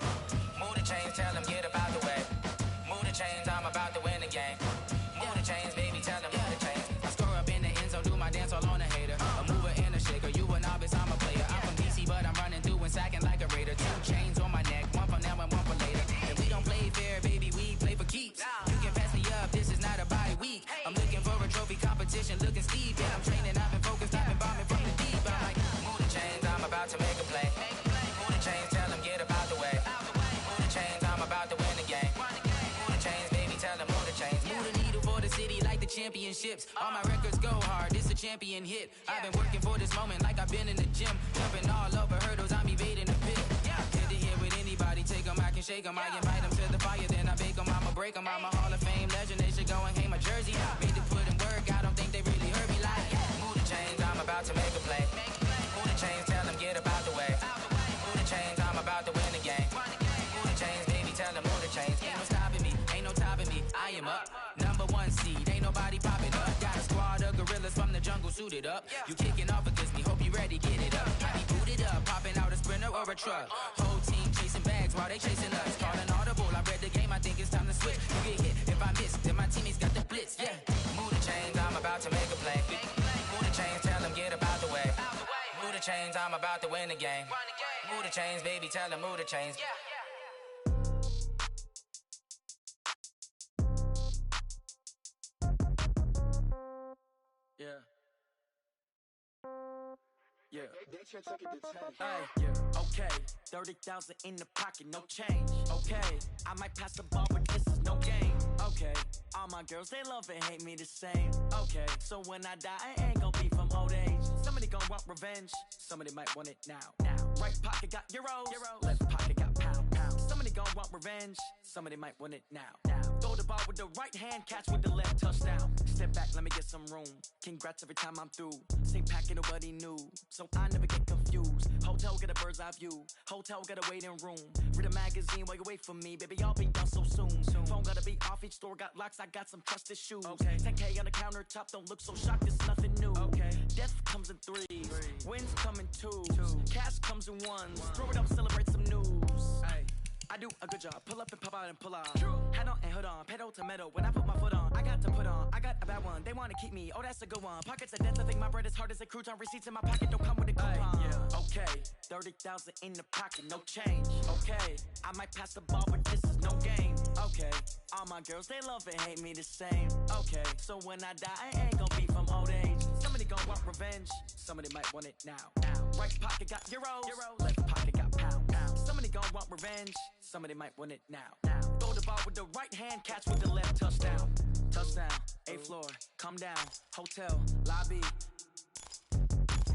S6: Move the chains, tell them get about the way. Move the chains, I'm about to win the game. Move the chains, baby, tell them move the chains. I score up in the end zone, do my dance all on a hater. A mover and a shaker, you a novice, I'm a player. I'm from DC, but I'm running through and sacking like a raider. 2 chains on my neck, one for now and one for later. And we don't play fair, baby, we play for keeps. You can pass me up, this is not a bye week. I'm looking for a trophy competition, looking steep. Yeah, I'm training, I've been focused, I've been bombing from the deep. I'm like, move the chains, I'm about to make a play. Move the chains, tell them get about the way. Move the chains, I'm about championships. All my records go hard, this a champion hit. I've been working for this moment like I've been in the gym. Jumping all over hurdles, I'm evading the pit. Head to head with anybody, take them, I can shake them. I invite them to the fire, then I bake them, I'ma break them. I'm a Hall of Fame legend, they should go and hang my jersey. Made to put in work, I don't think they really heard me like. Move the chains, I'm about to make a play. Move the chains, tell them get about the way. Move the chains, I'm about to win the game. Move the chains, baby, tell them move the chains. Ain't no stopping me, ain't no topping me. I am up, #1 seed, ain't nobody popping up. Got a squad of gorillas from the jungle suited up. You kicking off against me, hope you ready, get it up. I be booted up, popping out a Sprinter or a truck. Whole team chasing bags while they chasing us. Calling audible, I read the game, I think it's time to switch. You get hit, if I miss, then my teammates got the blitz, yeah. Move the chains, I'm about to make a play. Move the chains, tell them get about the way. Move the chains, I'm about to win the game. Move the chains, baby, tell them move the chains.
S11: Yeah. Yeah. Hey, yeah. Okay. 30,000 in the pocket, no change. Okay. I might pass the ball, but this is no game. Okay. All my girls, they love and hate me the same. Okay. So when I die, I ain't gonna be from old age. Somebody gon' want revenge. Somebody might want it now. Right pocket got euros. Left pocket got pound. Somebody gon' want revenge. Somebody might want it now. Throw the ball with the right hand, catch with the left, touchdown. Step back, let me get some room. Congrats every time I'm through. Same packet, nobody knew. So I never get confused. Hotel get a bird's eye view. Hotel get a waiting room. Read a magazine while you wait for me. Baby, I'll be done so soon. Phone gotta be off, each store got locks. I got some trusted shoes. Okay. 10K on the countertop, don't look so shocked, it's nothing new. Okay. Death comes in threes. Wins come in twos. Cash comes in ones. Throw it up, celebrate some news. Ay. I do a good job. Pull up and pop out and pull out. Head on and hood on. Pedal to metal. When I put my foot on, I got to put on. I got a bad one. They want to keep me. Oh, that's a good one. Pockets of death. I think my bread is hard as a crouton. Receipts in my pocket don't come with a coupon. Yeah. Okay. 30,000 in the pocket. No change. Okay. I might pass the ball, but this is no game. Okay. All my girls, they love and hate me the same. Okay. So when I die, I ain't gonna be from old age. Somebody gon' want revenge. Somebody might want it now. Right pocket got euros. Left pocket got pound. Somebody gon' want revenge. Somebody might want it now. Throw the ball with the right hand, catch with the left, touchdown. Touchdown, 8th floor, come down, hotel, lobby.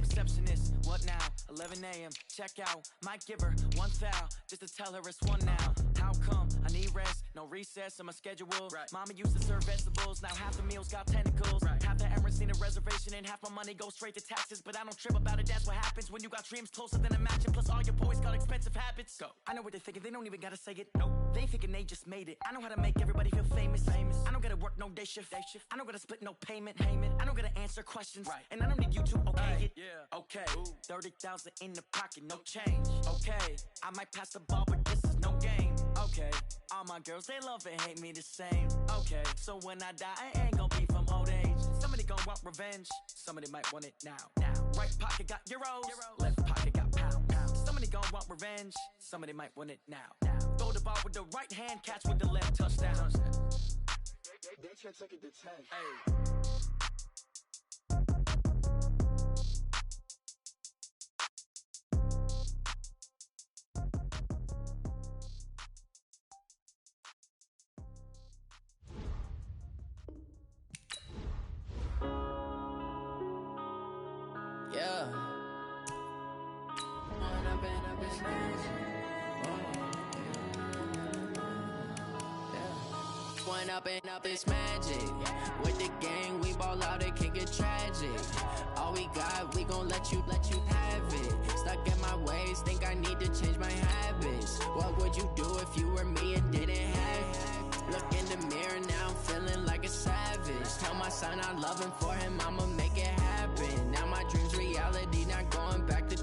S11: Receptionist, what now? 11 a.m., check out. Might give her one foul, just to tell her it's one now. How come? I need rest, no recess in my schedule. Right. Mama used to serve vegetables, now half the meals got tentacles. Right. Half the errands need a reservation and half my money goes straight to taxes. But I don't trip about it, that's what happens when you got dreams closer than a mansion. Plus all your boys got expensive habits. Go. I know what they're thinking, they don't even gotta say it. Nope. They thinking they just made it. I know how to make everybody feel famous. I don't gotta work no day shift. I don't gotta split no payment. I don't gotta answer questions. Right. And I don't need you to okay it. Yeah. Okay. 30,000 in the pocket, no change. Okay. I might pass the ball, but this is no game. Okay. All my girls, they love and hate me the same. Okay. So when I die, I ain't gonna be from old age. Somebody gon' want revenge. Somebody might want it now. Right pocket got euros. Left pocket got pound. Somebody gon' want revenge. Somebody might want it now. Throw the ball with the right hand, catch with the left, touchdown.
S7: They can't take it to 10.
S11: Hey.
S12: Up it's magic. With the gang, we ball out, it can get tragic. All we got, we gon' let you have it. Stuck in my ways, think I need to change my habits. What would you do if you were me and didn't have it? Look in the mirror now, I'm feeling like a savage. Tell my son I love him, for him I'ma make it happen. Now my dream's reality, not going back to.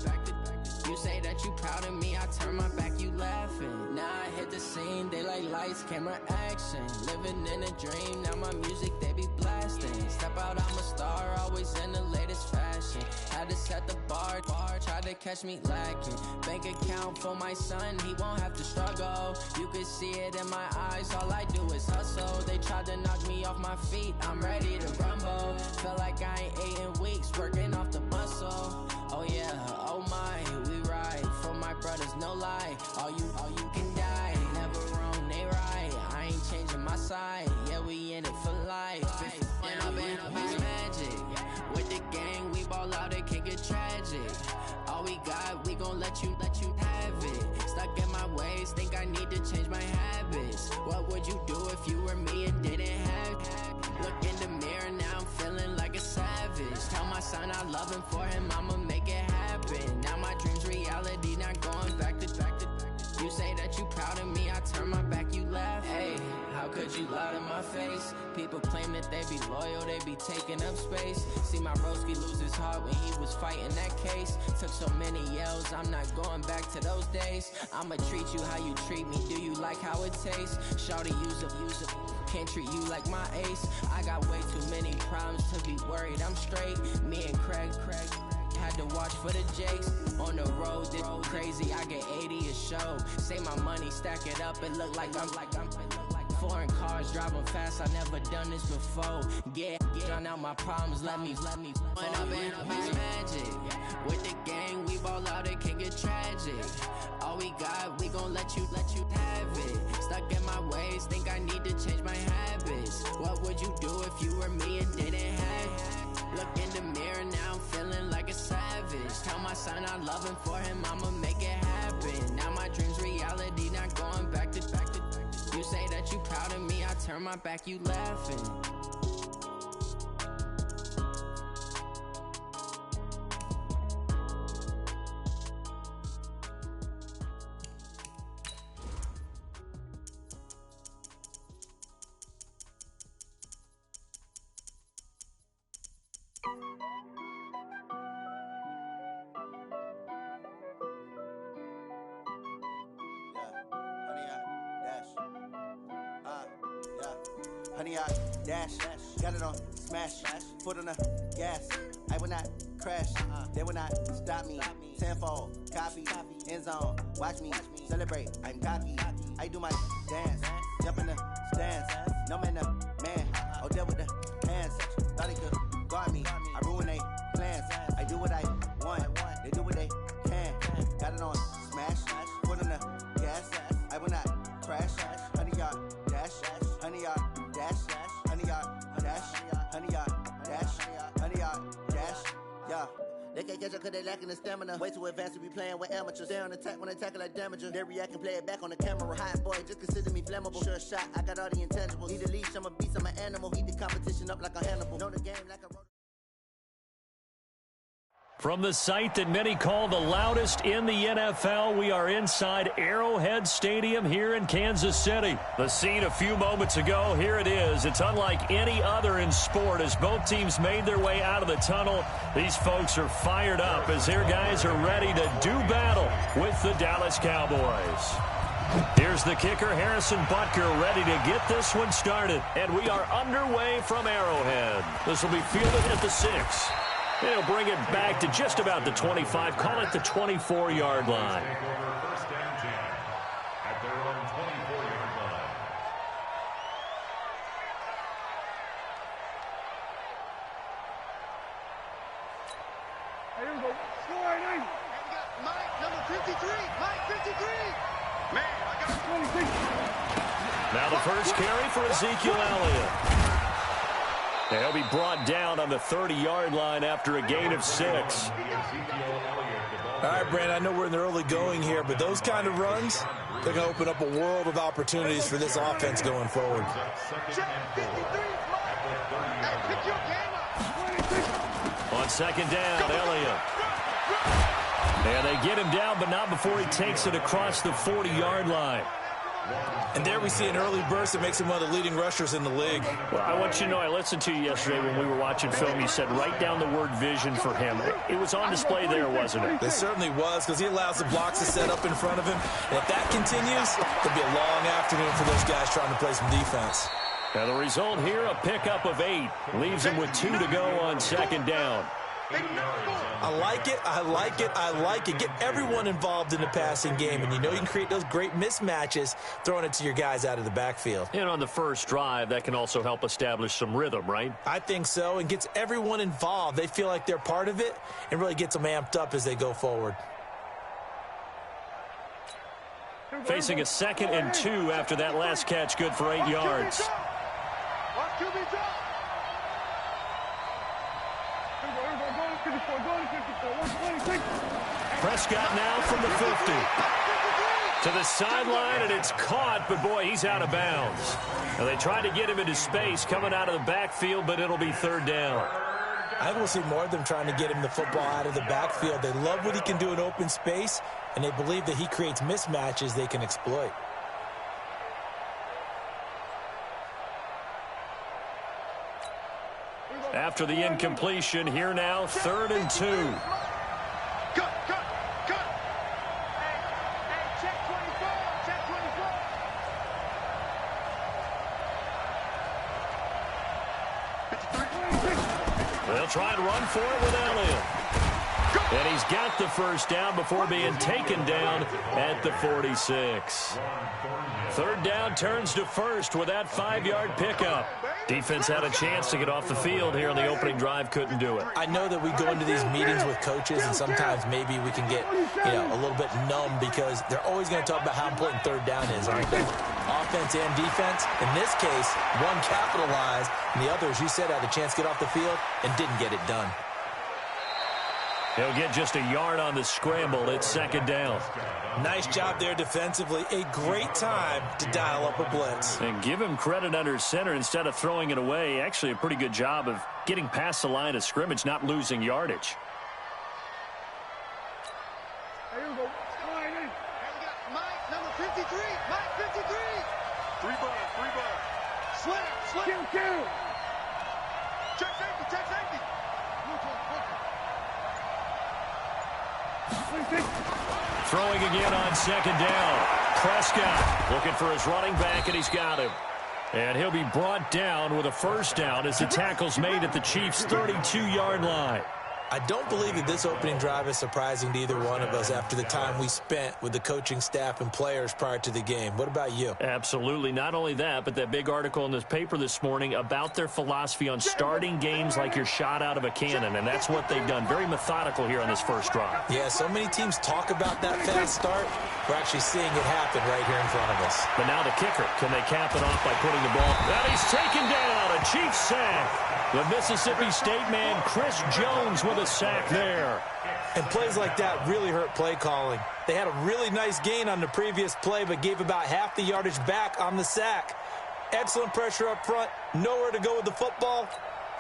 S12: You say that you proud of me, I turn my back, you laughing. Now I hit the scene, they like lights, camera, action. Living in a dream, now my music, they be blasting. Step out, I'm a star, always in the latest fashion. Had to set the bar, try to catch me lacking. Bank account for my son, he won't have to struggle. You can see it in my eyes, all I do is hustle. They tried to knock me off my feet, I'm ready to rumble. Felt like I ain't ate in weeks, working off the muscle. Oh yeah, oh my, we ride for my brothers, no lie. All you can die, never wrong, they right. I ain't changing my side, yeah, we in it for life. When I've been ways, think I need to change my habits. What would you do if you were me and didn't have it? Look in the mirror, now I'm feeling like a savage. Tell my son I love him, for him I'ma make it happen. Now my dream's reality, not going back to. You say that you proud of me, I turn my back, you laugh. Hey, how could you lie to my face? People claim that they be loyal, they be taking up space. See my broski lose his heart when he was fighting that case. Took so many yells, I'm not going back to those days. I'ma treat you how you treat me, do you like how it tastes? Shawty, use up, can't treat you like my ace. I got way too many problems to be worried, I'm straight. Me and Craig had to watch for the Jakes. On the road, this crazy, I get 80 a show. Say my money, stack it up, it look like I'm foreign cars, driving fast, I never done this before. Get on out my problems, let me When up and magic. With the gang, we ball out, it can get tragic. All we got, we gon' let you have it. Stuck in my ways, think I need to change my habits. What would you do if you were me and didn't have it? Look in the mirror, now I'm feeling like a savage. Tell my son I love him, for him I'ma make it happen. Now my dream's reality, not going back to. You say that you proud of me, I turn my back, you laughing.
S13: Honey, I dash, got it on smash, foot on the gas. I will not crash, they will not stop me. Tenfold, copy, end zone, watch me celebrate. I'm cocky, I do my dance, jump in the stands. No man, man, oh there with the hands. Thought he could guard me, I ruin they plans. I do what I want, they do what they can. Got it on smash, foot on the gas. I will not crash, honey, y'all dash, honey, y'all dash, honey, y'all dash, honey, y'all dash, honey, y'all dash, yeah. They can't catch up cause they lacking the stamina. Way too advanced to be playing with amateurs. They on attack when they tackle like damager. They react and play it back on the camera. Hot boy, just consider me flammable. Sure shot, I got all the intangibles. Need a leash, I'm a beast, I'm an animal. Eat the competition up like a Hannibal. Know the game like a...
S1: From the site that many call the loudest in the NFL, we are inside Arrowhead Stadium here in Kansas City. The scene a few moments ago, here it is. It's unlike any other in sport as both teams made their way out of the tunnel. These folks are fired up as their guys are ready to do battle with the Dallas Cowboys. Here's the kicker, Harrison Butker, ready to get this one started. And we are underway from Arrowhead. This will be fielded at the 6. They'll bring it back to just about the 25, call it the 24-yard line.
S3: Take over first and 10 at their own 24-yard line.
S4: Here we go. Score, Nate. We got Mike, number 53. Mike, 53. Man, I got 26.
S1: Now the first carry for Ezekiel Elliott. And he'll be brought down on the 30-yard line after a gain of 6.
S2: All right, Brandon, I know we're in the early going here, but those kind of runs, they're going to open up a world of opportunities for this offense going forward.
S1: On second down, Elliott. And they get him down, but not before he takes it across the 40-yard line.
S2: And there we see an early burst that makes him one of the leading rushers in the league.
S1: Well, I want you to know, I listened to you yesterday when we were watching film. You said write down the word vision for him. It was on display there, wasn't it?
S2: It certainly was, because he allows the blocks to set up in front of him. And if that continues, it'll be a long afternoon for those guys trying to play some defense.
S1: Now the result here, a pickup of 8. Leaves him with 2 to go on second down.
S2: I like it, I like it, I like it. Get everyone involved in the passing game, and you know you can create those great mismatches throwing it to your guys out of the backfield.
S1: And on the first drive, that can also help establish some rhythm, right?
S2: I think so, and gets everyone involved. They feel like they're part of it and really gets them amped up as they go forward.
S1: Facing a 2nd and 2 after that last catch, good for 8 yards. Prescott now from the 50. To the sideline, and it's caught, but boy, he's out of bounds. Now they tried to get him into space coming out of the backfield, but it'll be third down.
S2: I think we'll see more of them trying to get him the football out of the backfield. They love what he can do in open space, and they believe that he creates mismatches they can exploit.
S1: After the incompletion, here now, 3rd and 2. They'll try and run for it without him. And he's got the first down before being taken down at the 46. 3rd down turns to 1st with that 5-yard pickup. Defense had a chance to get off the field here on the opening drive, couldn't do it.
S2: I know that we go into these meetings with coaches, and sometimes maybe we can get a little bit numb because they're always going to talk about how important 3rd down is, aren't they? Offense and defense. In this case, one capitalized, and the other, as you said, had a chance to get off the field and didn't get it done.
S1: He'll get just a yard on the scramble. It's 2nd down.
S2: Nice job there defensively. A great time to dial up a blitz.
S1: And give him credit under center instead of throwing it away. Actually, a pretty good job of getting past the line of scrimmage, not losing yardage.
S4: Here we go. Mike, number 53. Mike, 53. 3 ball. Slam. Kill. Check safety.
S1: Throwing again on 2nd down. Prescott looking for his running back, and he's got him. And he'll be brought down with a first down as the tackle's made at the Chiefs' 32-yard line.
S2: I don't believe that this opening drive is surprising to either one of us after the time we spent with the coaching staff and players prior to the game. What about you?
S1: Absolutely. Not only that, but that big article in this paper this morning about their philosophy on starting games like you're shot out of a cannon, and that's what they've done. Very methodical here on this first drive.
S2: Yeah, so many teams talk about that fast start. We're actually seeing it happen right here in front of us.
S1: But now the kicker. Can they cap it off by putting the ball? And he's taken down. A Chiefs sack. The Mississippi State man, Chris Jones, with a sack there.
S2: And plays like that really hurt play calling. They had a really nice gain on the previous play, but gave about half the yardage back on the sack. Excellent pressure up front. Nowhere to go with the football.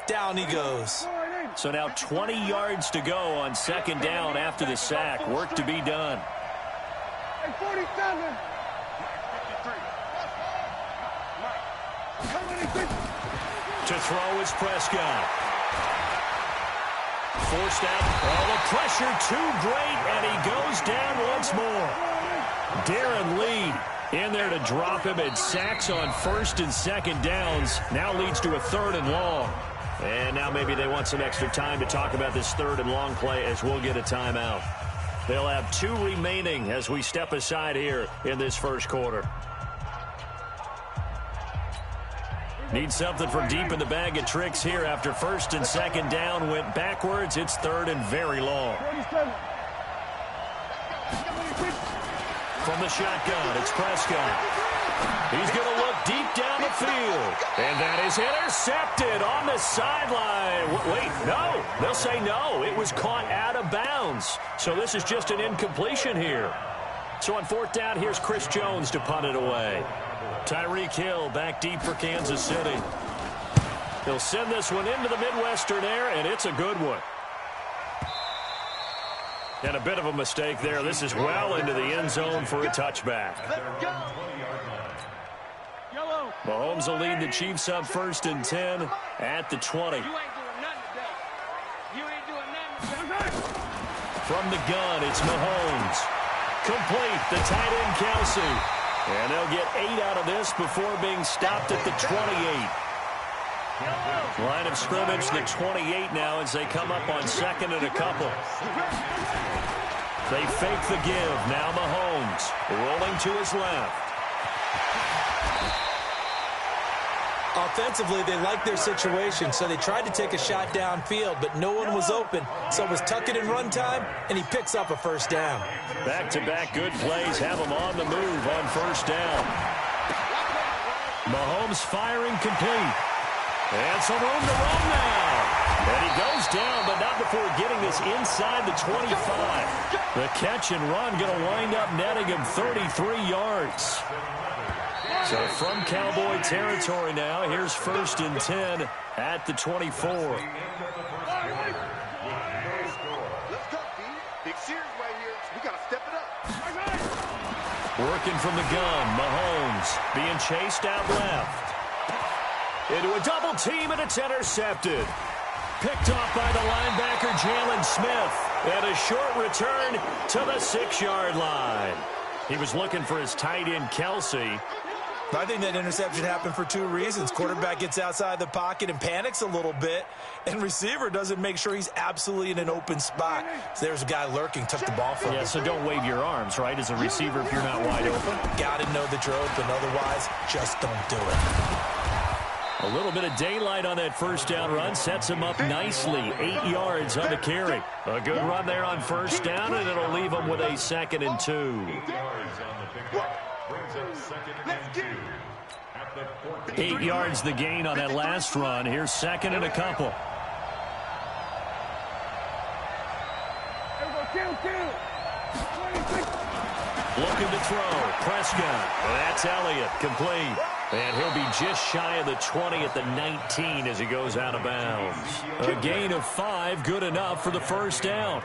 S2: Down he goes.
S1: So now 20 yards to go on 2nd down after the sack. Work to be done.
S4: 47.
S1: To throw is Prescott. Forced out. Oh, the pressure too great, and he goes down once more. Darren Lee in there to drop him, and sacks on 1st and 2nd downs. Now leads to a 3rd and long. And now maybe they want some extra time to talk about this 3rd and long play as we'll get a timeout. They'll have 2 remaining as we step aside here in this first quarter. Need something from deep in the bag of tricks here after 1st and 2nd down went backwards. It's 3rd and very long. From the shotgun, it's Prescott. He's going to look deep down the field. And that is intercepted on the sideline. Wait, no. They'll say no. It was caught out of bounds. So this is just an incompletion here. So on 4th down, here's Chris Jones to punt it away. Tyreek Hill back deep for Kansas City. He'll send this one into the Midwestern air, and it's a good one. And a bit of a mistake there. This is well into the end zone for a touchback. Mahomes will lead the Chiefs up 1st and 10 at the 20. From the gun, it's Mahomes. Complete, the tight end Kelsey. And they'll get 8 out of this before being stopped at the 28. Line of scrimmage, the 28 now as they come up on 2nd and a couple. They fake the give. Now Mahomes rolling to his left.
S2: Offensively, they like their situation, so they tried to take a shot downfield, but no one was open. So it was tuck it in run time, and he picks up a 1st down.
S1: Back-to-back good plays have him on the move on 1st down. Mahomes firing complete. And some room to run now. And he goes down, but not before getting this inside the 25. The catch and run going to wind up netting him 33 yards. So from Cowboy territory now, here's 1st and 10 at the 24.
S4: Let's go, D. Big series right here. We got to step it up.
S1: Working from the gun, Mahomes being chased out left. Into a double team, and it's intercepted. Picked off by the linebacker, Jalen Smith. And a short return to the 6-yard line. He was looking for his tight end, Kelsey.
S2: I think that interception happened for 2 reasons. Quarterback gets outside the pocket and panics a little bit, and receiver doesn't make sure he's absolutely in an open spot. So there's a guy lurking, took the ball from him.
S1: Yeah, so don't wave your arms, right, as a receiver if you're not wide open.
S2: Got to know that you're open. Otherwise, just don't do it.
S1: A little bit of daylight on that 1st down run sets him up nicely. 8 yards on the carry. A good run there on 1st down, and it'll leave him with a 2nd and 2. 8 yards the gain on that last run. Here's 2nd and a couple. Looking to throw. Prescott. That's Elliott. Complete. And he'll be just shy of the 20 at the 19 as he goes out of bounds. A gain of 5, good enough for the 1st down.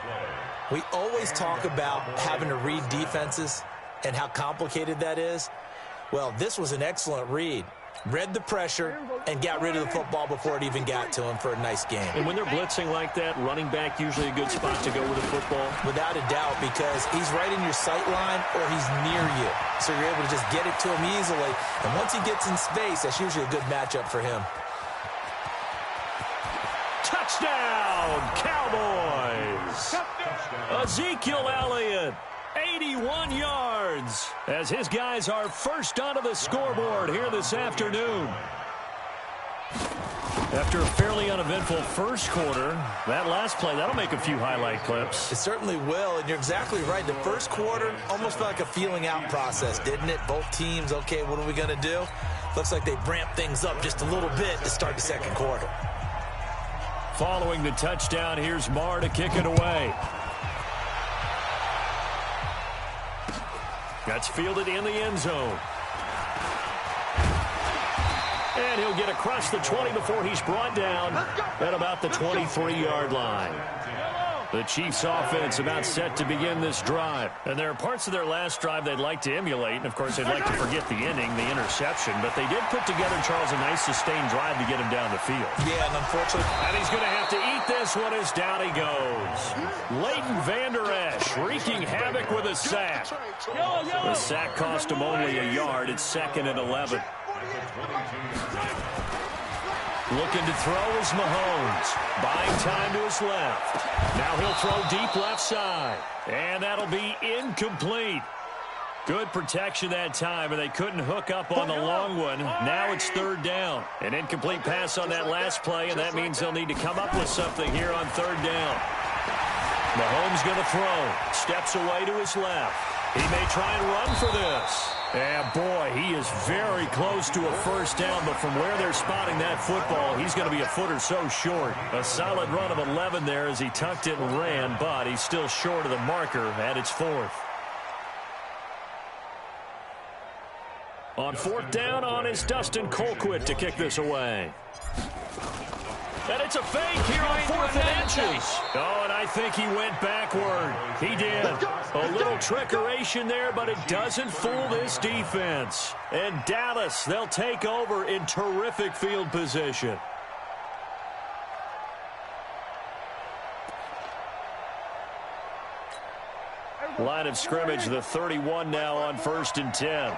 S2: We always talk about having to read defenses and how complicated that is. Well, this was an excellent read. Read the pressure and got rid of the football before it even got to him for a nice game.
S1: And when they're blitzing like that, running back usually a good spot to go with the football?
S2: Without a doubt, because he's right in your sight line or he's near you. So you're able to just get it to him easily. And once he gets in space, that's usually a good matchup for him.
S1: Touchdown, Cowboys! Ezekiel Elliott. 81 yards as his guys are first onto the scoreboard here this afternoon. After a fairly uneventful first quarter, that last play, that'll make a few highlight clips.
S2: It certainly will, and you're exactly right. The first quarter almost felt like a feeling out process, didn't it? Both teams, okay, what are we going to do? Looks like they ramped things up just a little bit to start the second quarter.
S1: Following the touchdown, here's Marr to kick it away. That's fielded in the end zone. And he'll get across the 20 before he's brought down at about the 23-yard line. The Chiefs' offense about set to begin this drive. And there are parts of their last drive they'd like to emulate. And, of course, they'd like to forget the ending, the interception. But they did put together, Charles, a nice sustained drive to get him down the field.
S2: Yeah, and unfortunately.
S1: And he's going to have to eat this one as down he goes. Leighton Vander Esch wreaking havoc with a sack. The sack cost him only a yard. It's 2nd and 11. Looking to throw is Mahomes. Buying time to his left. Now he'll throw deep left side. And that'll be incomplete. Good protection that time, and they couldn't hook up on the long one. Now it's 3rd down. An incomplete pass on that last play, and that means they'll need to come up with something here on 3rd down. Mahomes going to throw. Steps away to his left. He may try and run for this. And, boy, he is very close to a 1st down, but from where they're spotting that football, he's going to be a foot or so short. A solid run of 11 there as he tucked it and ran, but he's still short of the marker at its 4th. On 4th down, on is Dustin Colquitt to kick this away. And it's a fake here on 4th and inches. Oh, and I think he went backward. He did. A little trickeration there, but it doesn't fool this defense. And Dallas, they'll take over in terrific field position. Line of scrimmage, the 31 now on 1st and 10.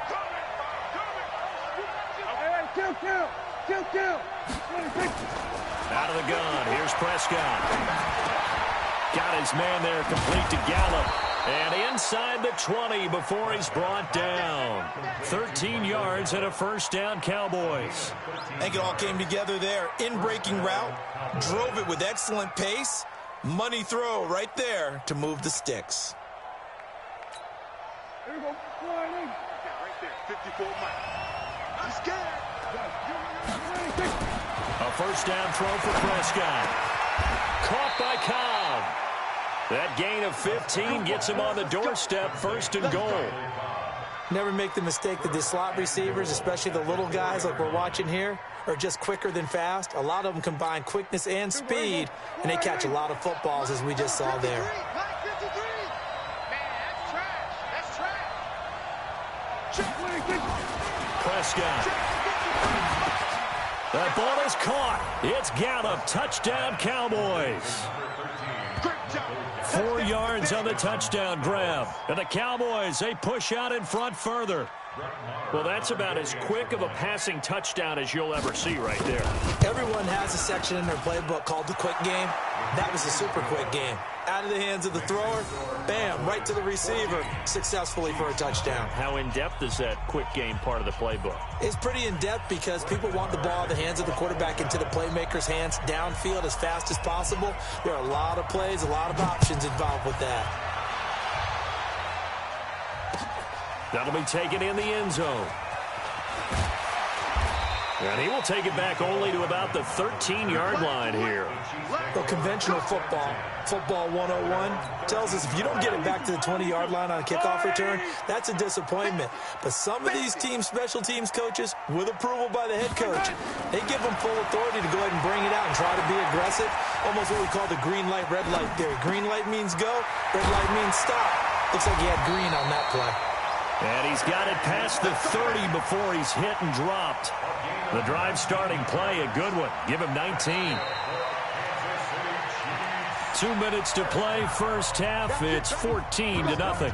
S1: Out of the gun. Here's Prescott. Got his man there, complete to Gallup. And inside the 20 before he's brought down. 13 yards and a 1st down, Cowboys.
S2: I think it all came together there. In-breaking route. Drove it with excellent pace. Money throw right there to move the sticks.
S4: Here we go. Right there. 54 miles. He's scared.
S1: A 1st down throw for Prescott. Caught by Cobb. That gain of 15 gets him on the doorstep, 1st and goal.
S2: Never make the mistake that the slot receivers, especially the little guys like we're watching here, are just quicker than fast. A lot of them combine quickness and speed, and they catch a lot of footballs, as we just saw there.
S1: Prescott. That ball is caught. It's Gallup. Touchdown, Cowboys. 4 yards on the touchdown grab. And the Cowboys, they push out in front further. Well, that's about as quick of a passing touchdown as you'll ever see right there.
S2: Everyone has a section in their playbook called the quick game. That was a super quick game. Out of the hands of the thrower, bam, right to the receiver, successfully for a touchdown.
S1: How in-depth is that quick game part of the playbook?
S2: It's pretty in-depth because people want the ball out of the hands of the quarterback into the playmaker's hands downfield as fast as possible. There are a lot of plays, a lot of options involved with that.
S1: That'll be taken in the end zone. And he will take it back only to about the 13-yard line here.
S2: Well, conventional football 101, tells us if you don't get it back to the 20-yard line on a kickoff return, that's a disappointment. But some of these teams, special teams coaches, with approval by the head coach, they give them full authority to go ahead and bring it out and try to be aggressive. Almost what we call the green light, red light theory. Green light means go, red light means stop. Looks like he had green on that play.
S1: And he's got it past the 30 before he's hit and dropped. The drive starting play, a good one. Give him 19. 2 minutes to play, first half. It's 14-0.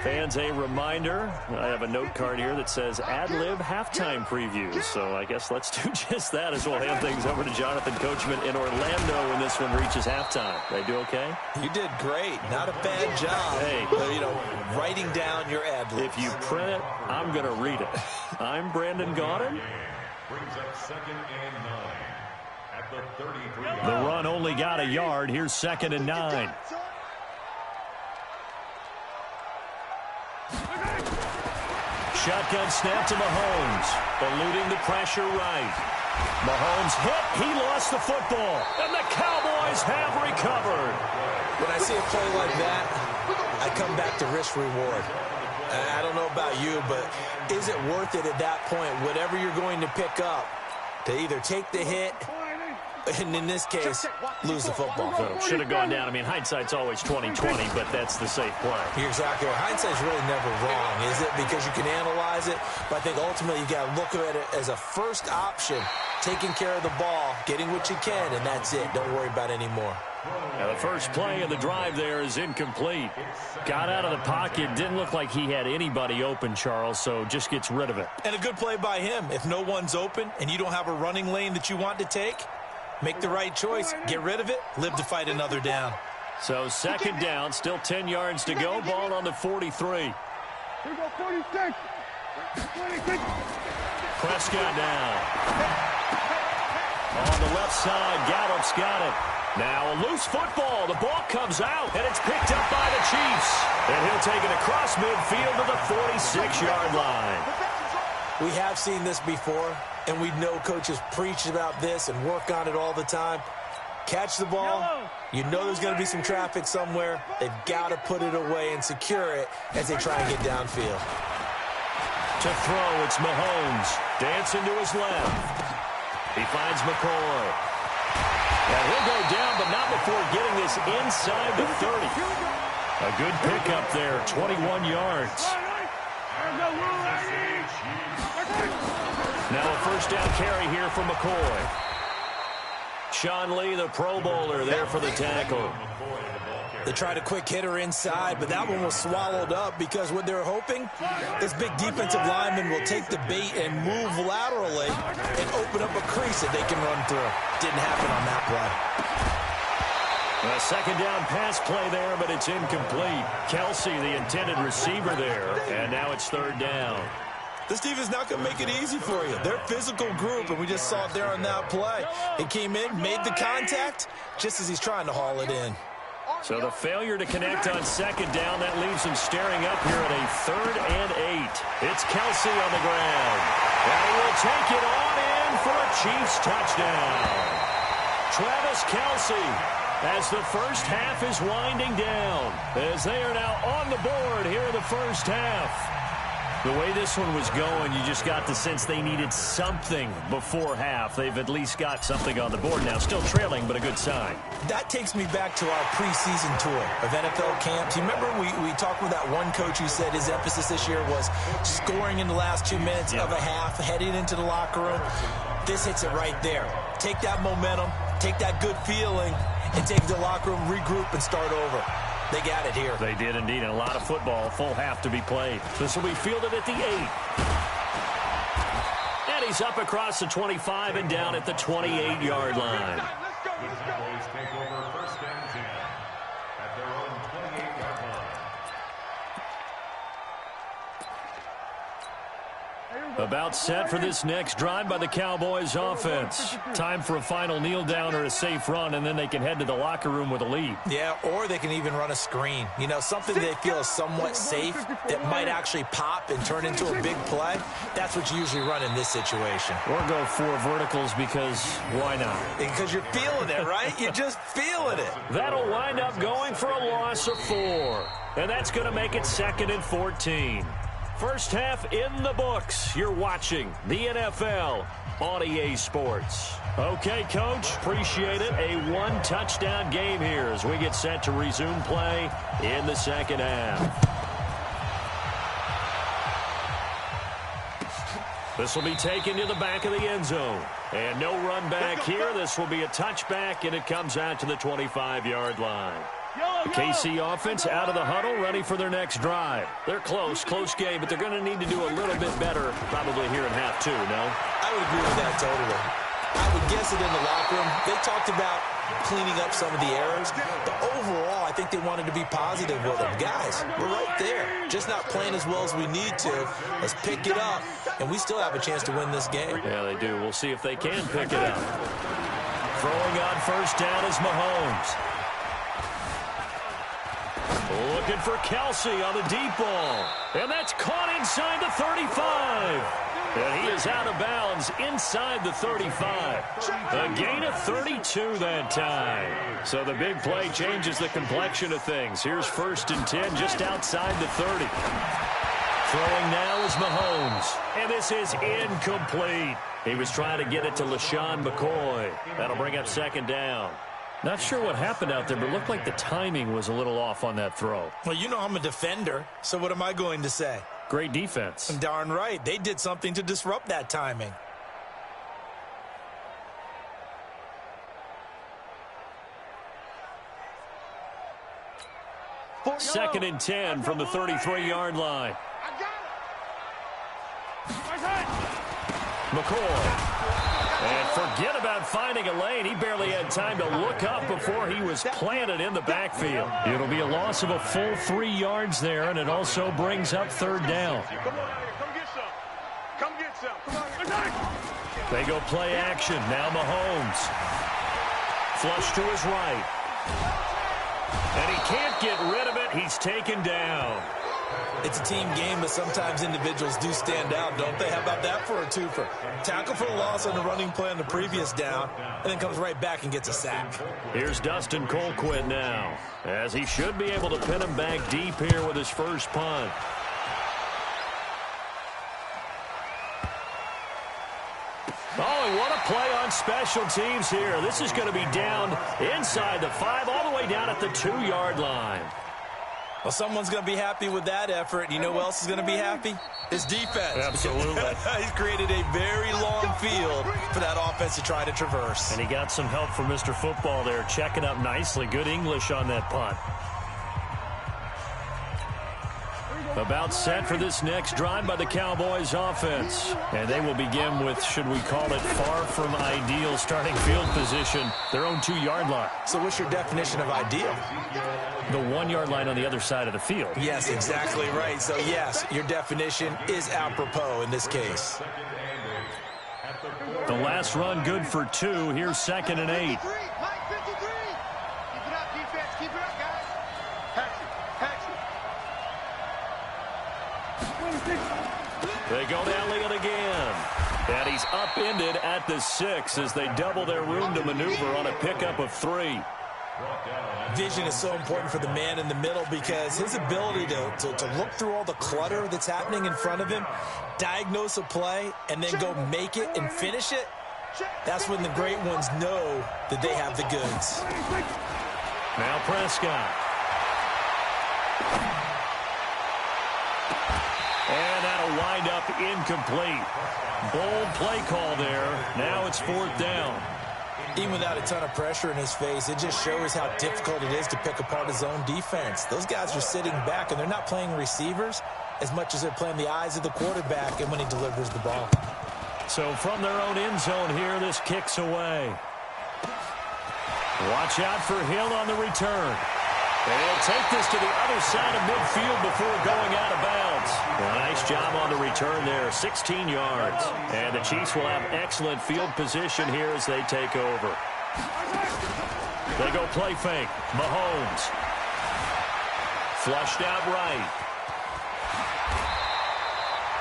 S1: Fans, a reminder, I have a note card here that says ad-lib halftime previews. So I guess let's do just that as we'll hand things over to Jonathan Coachman in Orlando when this one reaches halftime. They do okay?
S2: You did great. Not a bad job.
S1: Hey,
S2: writing down your ad-libs.
S1: If you print it, I'm going to read it. I'm Brandon Gaudin.
S3: Brings up 2nd and 9 at the 33.
S1: The run only got a yard. Here's 2nd and 9. Shotgun snap to Mahomes, eluding the pressure right. Mahomes hit, he lost the football, and the Cowboys have recovered.
S2: When I see a play like that, I come back to risk-reward. I don't know about you, but is it worth it at that point, whatever you're going to pick up, to either take the hit, and in this case, lose the football?
S1: So should have gone down. I mean, hindsight's always 20/20, but that's the safe play.
S2: You're exactly right. Hindsight's really never wrong, is it? Because you can analyze it, but I think ultimately you got to look at it as a first option, taking care of the ball, getting what you can, and that's it. Don't worry about any more.
S1: Now the first play of the drive there is incomplete. Got out of the pocket. Didn't look like he had anybody open, Charles, so just gets rid of it.
S2: And a good play by him. If no one's open and you don't have a running lane that you want to take, make the right choice. Get rid of it. Live to fight another down.
S1: So 2nd down, still 10 yards to go. Ball on the 43.
S4: Here we go, 46. 26.
S1: Prescott down. On the left side, Gallup's got it. Now a loose football. The ball comes out, and it's picked up by the Chiefs. And he'll take it across midfield to the 46-yard line.
S2: We have seen this before, and we know coaches preach about this and work on it all the time. Catch the ball. You know there's going to be some traffic somewhere. They've got to put it away and secure it as they try and get downfield.
S1: To throw, it's Mahomes. Dancing to his left. He finds McCoy. And he'll go down, but not before getting this inside the 30. A good pickup there, 21 yards. Now a first down carry here for McCoy. Sean Lee, the Pro Bowler, there for the tackle.
S2: They tried a quick hitter inside, but that one was swallowed up because what they're hoping, this big defensive lineman will take the bait and move laterally and open up a crease that they can run through. Didn't happen on that play.
S1: A 2nd down pass play there, but it's incomplete. Kelsey, the intended receiver there, and now it's 3rd down.
S2: This defense not going to make it easy for you. They're a physical group, and we just saw it there on that play. He came in, made the contact, just as he's trying to haul it in.
S1: So the failure to connect on second down, that leaves him staring up here at a 3rd and 8. It's Kelsey on the ground. And he will take it on in for a Chiefs touchdown. Travis Kelsey, as the first half is winding down, as they are now on the board here in the first half. The way this one was going, you just got the sense they needed something before half. They've at least got something on the board now. Still trailing, but a good sign.
S2: That takes me back to our preseason tour of NFL camps. You remember we talked with that one coach who said his emphasis this year was scoring in the last 2 minutes of a half, heading into the locker room. This hits it right there. Take that momentum, take that good feeling, and take the locker room, regroup, and start over. They got it here.
S1: They did indeed, and a lot of football, full half to be played. This will be fielded at the 8. And he's up across the 25 and down at the 28-yard line.
S3: The Cowboys take over 1st and 10 at their own 28-yard line.
S1: About set for this next drive by the Cowboys offense. Time for a final kneel down or a safe run, and then they can head to the locker room with a lead.
S2: Yeah, or they can even run a screen. You know, something they feel is somewhat safe that might actually pop and turn into a big play. That's what you usually run in this situation.
S1: Or go 4 verticals because why not?
S2: Because you're feeling it, right? You're just feeling it.
S1: That'll wind up going for a loss of 4. And that's going to make it 2nd and 14. First half in the books. You're watching the NFL on EA Sports. Okay, Coach, appreciate it. A 1-touchdown game here as we get set to resume play in the second half. This will be taken to the back of the end zone. And no run back here. This will be a touchback, and it comes out to the 25-yard line. The KC offense out of the huddle, ready for their next drive. They're close game, but they're going to need to do a little bit better probably here in half 2, no?
S2: I would agree with that totally. I would guess it in the locker room. They talked about cleaning up some of the errors, but overall, I think they wanted to be positive with them. Guys, we're right there. Just not playing as well as we need to. Let's pick it up, and we still have a chance to win this game.
S1: Yeah, they do. We'll see if they can pick it up. Throwing on first down is Mahomes. Looking for Kelsey on the deep ball. And that's caught inside the 35. And he is out of bounds inside the 35. A gain of 32 that time. So the big play changes the complexion of things. Here's 1st and 10 just outside the 30. Throwing now is Mahomes. And this is incomplete. He was trying to get it to LaShawn McCoy. That'll bring up 2nd down. Not sure what happened out there, but it looked like the timing was a little off on that throw.
S2: Well, you know I'm a defender, so what am I going to say?
S1: Great defense.
S2: Darn right. They did something to disrupt that timing.
S1: Second and 10 from the 33-yard line. McCoy. And forget about finding a lane. He barely had time to look up before he was planted in the backfield. It'll be a loss of a full 3 yards there, and it also brings up 3rd down.
S4: Come on, come get some. Come get some. Come on.
S1: They go play action. Now Mahomes. Flush to his right. And he can't get rid of it. He's taken down.
S2: It's a team game, but sometimes individuals do stand out, don't they? How about that for a twofer? Tackle for a loss on the running play on the previous down, and then comes right back and gets a sack.
S1: Here's Dustin Colquitt now, as he should be able to pin him back deep here with his first punt. Oh, and what a play on special teams here. This is going to be down inside the 5, all the way down at the 2-yard line.
S2: Well, someone's going to be happy with that effort. You know who else is going to be happy? His defense.
S1: Absolutely.
S2: He's created a very long field for that offense to try to traverse.
S1: And he got some help from Mr. Football there, checking up nicely. Good English on that punt. About set for this next drive by the Cowboys offense. And they will begin with, should we call it, far from ideal starting field position, their own 2-yard line.
S2: So what's your definition of ideal?
S1: The 1-yard line on the other side of the field.
S2: Yes, exactly right. So, yes, your definition is apropos in this case.
S1: The last run good for 2. Here's 2nd and 8.
S4: Keep it up, defense. Keep it up, guys.
S1: They go to Elliott again. And he's upended at the 6 as they double their room to maneuver on a pickup of 3.
S2: Vision is so important for the man in the middle because his ability to look through all the clutter that's happening in front of him, diagnose a play, and then go make it and finish it, that's when the great ones know that they have the goods.
S1: Now Prescott. And that'll wind up incomplete. Bold play call there. Now it's 4th down.
S2: Even without a ton of pressure in his face, it just shows how difficult it is to pick apart his own defense. Those guys are sitting back, and they're not playing receivers as much as they're playing the eyes of the quarterback and when he delivers the ball.
S1: So from their own end zone here, this kicks away. Watch out for Hill on the return. And he'll take this to the other side of midfield before going out of bounds. Nice job on the return there, 16 yards. And the Chiefs will have excellent field position here as they take over. They go play fake. Mahomes. Flushed out right.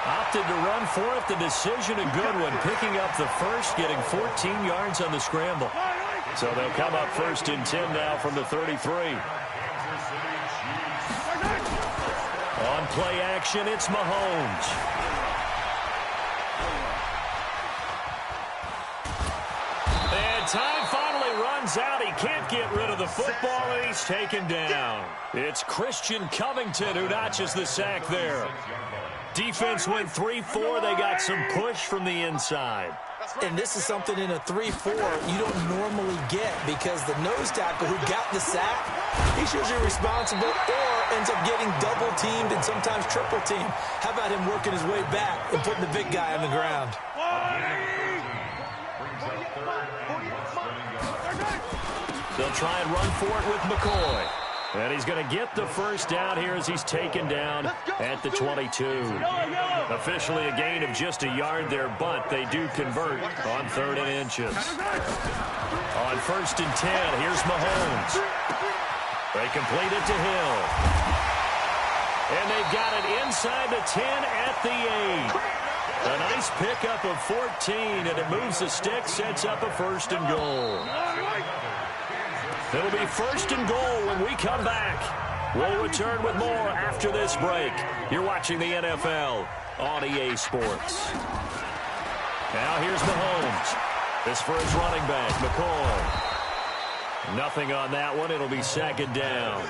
S1: Opted to run for it. The decision a good one. Picking up the first, getting 14 yards on the scramble. So they'll come up 1st and 10 now from the 33. On play action, it's Mahomes. And time finally runs out. He can't get rid of the football, and he's taken down. It's Christian Covington who notches the sack there. Defense went 3-4. They got some push from the inside.
S2: And this is something in a 3-4 you don't normally get because the nose tackle who got the sack, he's usually responsible or ends up getting double-teamed and sometimes triple-teamed. How about him working his way back and putting the big guy on the ground?
S1: They'll try and run for it with McCoy. And he's going to get the first down here as he's taken down at the 22. Officially a gain of just a yard there, but they do convert on 3rd and inches. On 1st and 10, here's Mahomes. They complete it to Hill. And they've got it inside the 10 at the 8. A nice pickup of 14, and it moves the stick, sets up a 1st and goal. It'll be 1st and goal when we come back. We'll return with more after this break. You're watching the NFL on EA Sports. Now here's Mahomes. This for his running back, McCoy. Nothing on that one. It'll be 2nd down.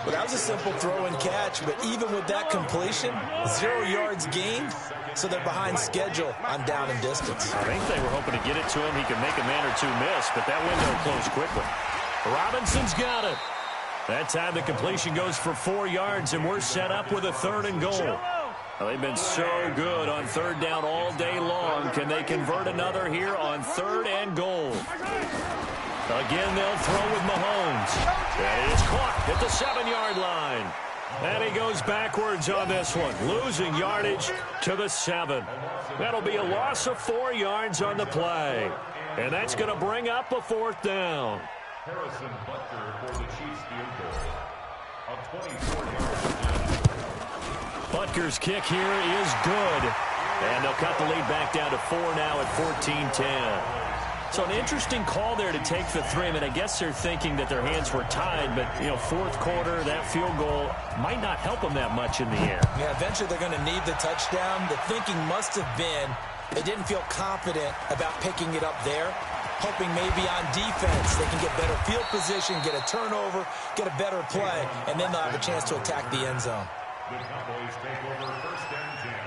S2: Well, that was a simple throw and catch, but even with that completion, 0 yards gained, so they're behind schedule on down and distance.
S1: I think they were hoping to get it to him. He could make a man or two miss, but that window closed quickly. Robinson's got it. That time the completion goes for 4 yards, and we're set up with a 3rd and goal. Well, they've been so good on 3rd down all day long. Can they convert another here on 3rd and goal? Again, they'll throw with Mahomes. And he is caught at the 7-yard line. And he goes backwards on this one, losing yardage to the 7. That'll be a loss of 4 yards on the play. And that's going to bring up a 4th down.
S3: Harrison Butker for the Chiefs field goal. A 24-yard.
S1: Butker's kick here is good. And they'll cut the lead back down to 4 now at 14-10. So an interesting call there to take the 3. I mean, I guess they're thinking that their hands were tied, but, 4th quarter, that field goal might not help them that much in the air.
S2: Yeah, eventually they're going to need the touchdown. The thinking must have been they didn't feel confident about picking it up there, hoping maybe on defense they can get better field position, get a turnover, get a better play, and then they'll have a chance to attack the end zone.
S3: The Cowboys take over 1st and 10.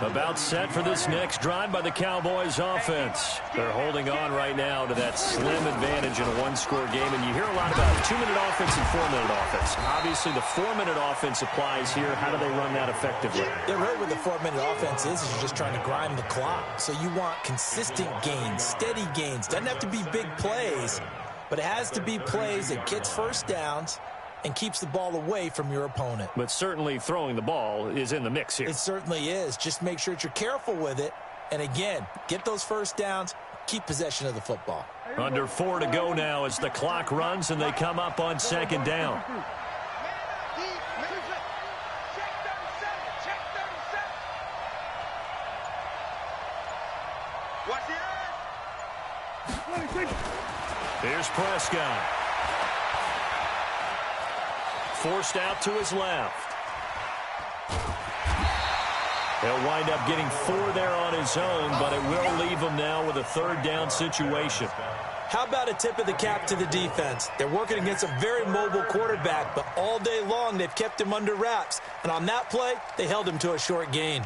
S1: About set for this next drive by the Cowboys offense. They're holding on right now to that slim advantage in a 1-score game, and you hear a lot about 2-minute offense and 4-minute offense. Obviously, the 4-minute offense applies here. How do they run that effectively?
S2: Yeah, really what the 4-minute offense is you're just trying to grind the clock. So you want consistent gains, steady gains. Doesn't have to be big plays, but it has to be plays that gets first downs and keeps the ball away from your opponent.
S1: But certainly throwing the ball is in the mix here.
S2: It certainly is. Just make sure that you're careful with it. And again, get those first downs, keep possession of the football.
S1: Under 4 to go now as the clock runs and they come up on 2nd down. Here's Prescott. Forced out to his left. He'll wind up getting 4 there on his own, but it will leave him now with a 3rd down situation.
S2: How about a tip of the cap to the defense? They're working against a very mobile quarterback, but all day long they've kept him under wraps. And on that play, they held him to a short gain.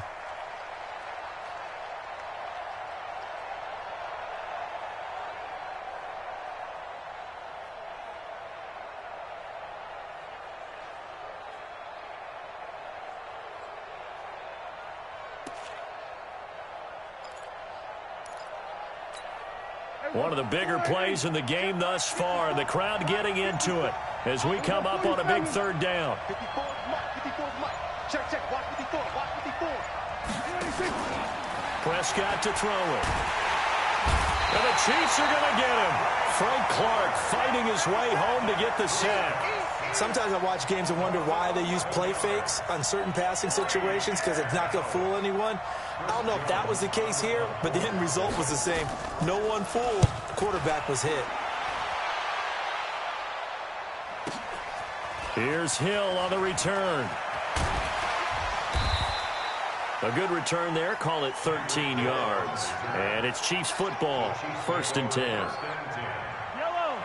S1: One of the bigger plays in the game thus far. The crowd getting into it as we come up on a big 3rd down.
S4: 54, check, watch 54, watch 54.
S1: Prescott to throw it. And the Chiefs are going to get him. Frank Clark fighting his way home to get the sack.
S2: Sometimes I watch games and wonder why they use play fakes on certain passing situations because it's not going to fool anyone. I don't know if that was the case here, but the end result was the same. No one fooled. The quarterback was hit.
S1: Here's Hill on the return. A good return there. Call it 13 yards. And it's Chiefs football. 1st and 10.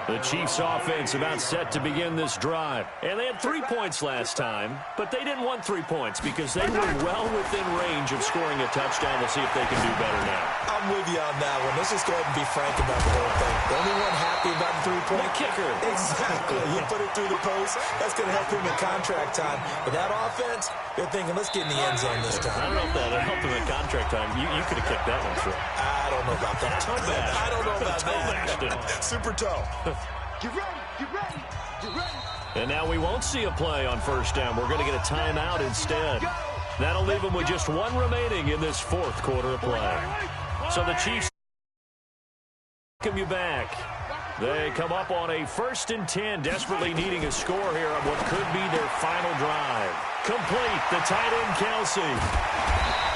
S1: The Chiefs offense about set to begin this drive. And they had 3 points last time, but they didn't want 3 points because they were well within range of scoring a touchdown. We'll see if they can do better now.
S2: I'm with you on that one. Let's just go ahead and be frank about the whole thing. The only one happy about the 3-point
S1: kicker.
S2: Exactly. You put it through the post. That's going to help him in contract time. But that offense, they're thinking, let's get in the end zone this time.
S1: I don't know if that helped him in contract time. You could have kicked that one through.
S2: I don't know about that. I don't know about that. Super toe.
S4: Get ready.
S1: And now we won't see a play on 1st down. We're going to get a timeout instead. That'll leave them with just 1 remaining in this 4th quarter of play. So the Chiefs welcome you back. They come up on a 1st and 10, desperately needing a score here on what could be their final drive. Complete, the tight end Kelsey.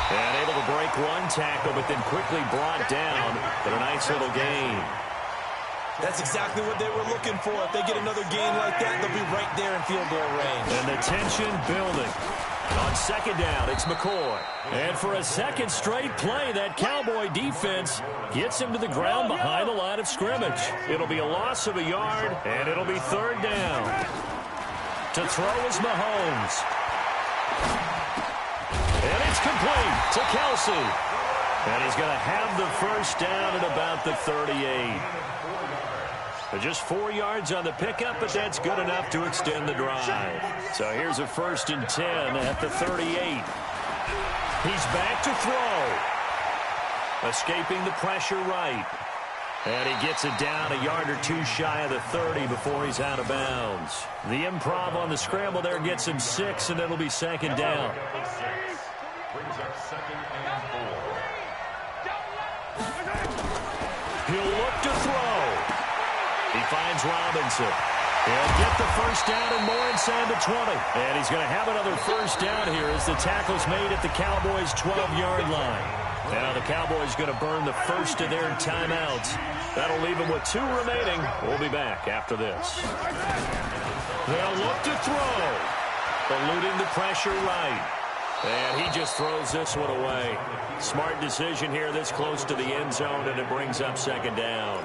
S1: And able to break 1 tackle, but then quickly brought down. But a nice little gain.
S2: That's exactly what they were looking for. If they get another gain like that, they'll be right there in field goal range.
S1: And the tension building. On 2nd down, it's McCoy. And for a 2nd straight play, that Cowboy defense gets him to the ground behind the line of scrimmage. It'll be a loss of a yard, and it'll be 3rd down. To throw is Mahomes. And it's complete to Kelsey. And he's going to have the 1st down at about the 38. Just 4 yards on the pickup, but that's good enough to extend the drive. So here's a 1st and 10 at the 38. He's back to throw. Escaping the pressure right. And he gets it down a yard or 2 shy of the 30 before he's out of bounds. The improv on the scramble there gets him 6, and it'll be 2nd down.
S3: Brings up 2nd and 4.
S1: He'll look to throw. He finds Robinson. He'll get the 1st down and more inside the 20. And he's going to have another 1st down here as the tackle's made at the Cowboys' 12-yard line. Now the Cowboys going to burn the 1st of their timeouts. That'll leave them with 2 remaining. We'll be back after this. They'll look to throw. Eluding the pressure right. And he just throws this one away. Smart decision here this close to the end zone, and it brings up 2nd down.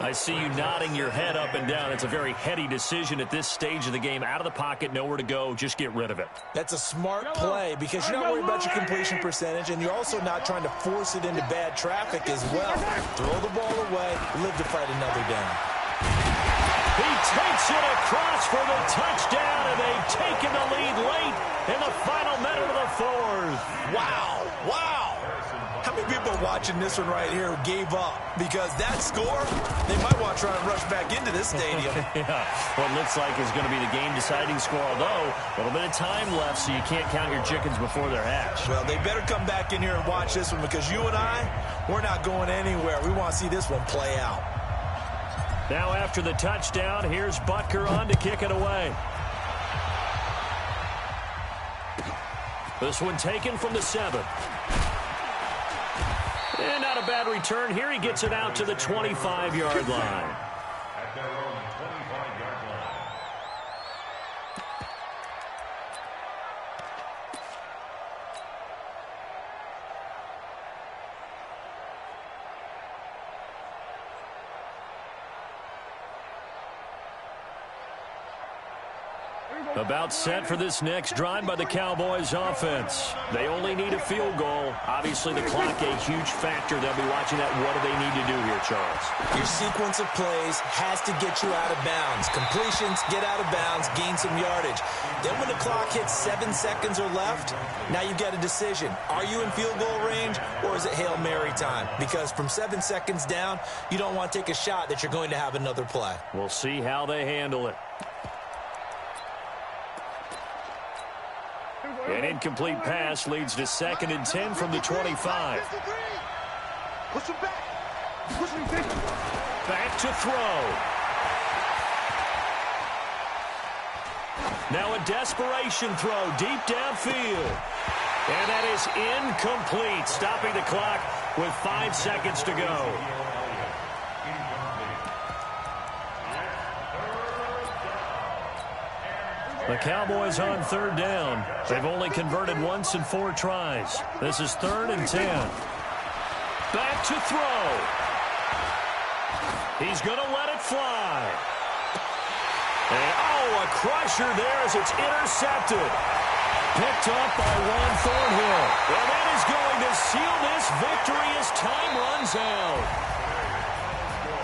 S1: I see you nodding your head up and down. It's a very heady decision at this stage of the game. Out of the pocket, nowhere to go. Just get rid of it.
S2: That's a smart play because you're not worried about your completion percentage, and you're also not trying to force it into bad traffic as well. Throw the ball away, live to fight another down.
S1: He takes it across for the touchdown, and they've taken the lead late in the final minute of the 4th.
S2: Wow. How many people are watching this one right here who gave up? Because that score, they might want to try and rush back into this stadium.
S1: Yeah, what looks like is going to be the game-deciding score, although a little bit of time left, so you can't count your chickens before they're hatched.
S2: Well, they better come back in here and watch this one because you and I, we're not going anywhere. We want to see this one play out.
S1: Now after the touchdown, here's Butker on to kick it away. This one taken from the 7. And not a bad return here. He gets it out to the 25-yard line. About set for this next drive by the Cowboys offense. They only need a field goal. Obviously, the clock a huge factor. They'll be watching that. What do they need to do here, Charles?
S2: Your sequence of plays has to get you out of bounds. Completions, get out of bounds, gain some yardage. Then when the clock hits 7 seconds or left, now you've got a decision. Are you in field goal range or is it Hail Mary time? Because from 7 seconds down, you don't want to take a shot that you're going to have another play.
S1: We'll see how they handle it. An incomplete pass leads to 2nd and 10 from the 25.
S4: Push him back. Push him back.
S1: Back to throw. Now a desperation throw deep downfield. And that is incomplete, stopping the clock with 5 seconds to go. The Cowboys on 3rd down. They've only converted once in 4 tries. This is 3rd and 10. Back to throw. He's going to let it fly. And, a crusher there as it's intercepted. Picked up by Juan Thornhill. And that is going to seal this victory as time runs out.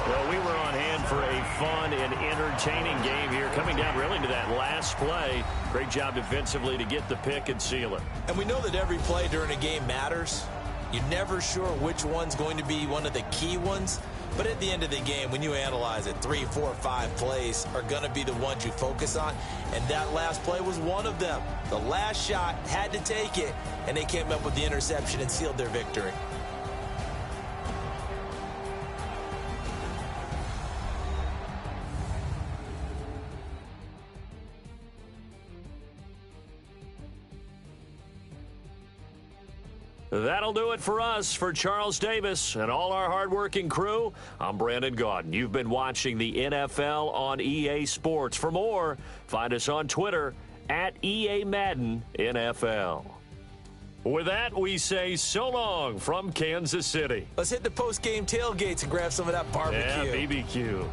S1: Well, we were on hand for a fun and entertaining game here, coming down really to that last play. Great job defensively to get the pick and seal it.
S2: And we know that every play during a game matters. You're never sure which one's going to be one of the key ones. But at the end of the game, when you analyze it, 3, 4, 5 plays are going to be the ones you focus on. And that last play was one of them. The last shot had to take it, and they came up with the interception and sealed their victory.
S1: That'll do it for us. For Charles Davis and all our hardworking crew, I'm Brandon Gaudin. You've been watching the NFL on EA Sports. For more, find us on Twitter at EA Madden NFL. With that, we say so long from Kansas City.
S2: Let's hit the post-game tailgates and grab some of that barbecue.
S1: Yeah, BBQ.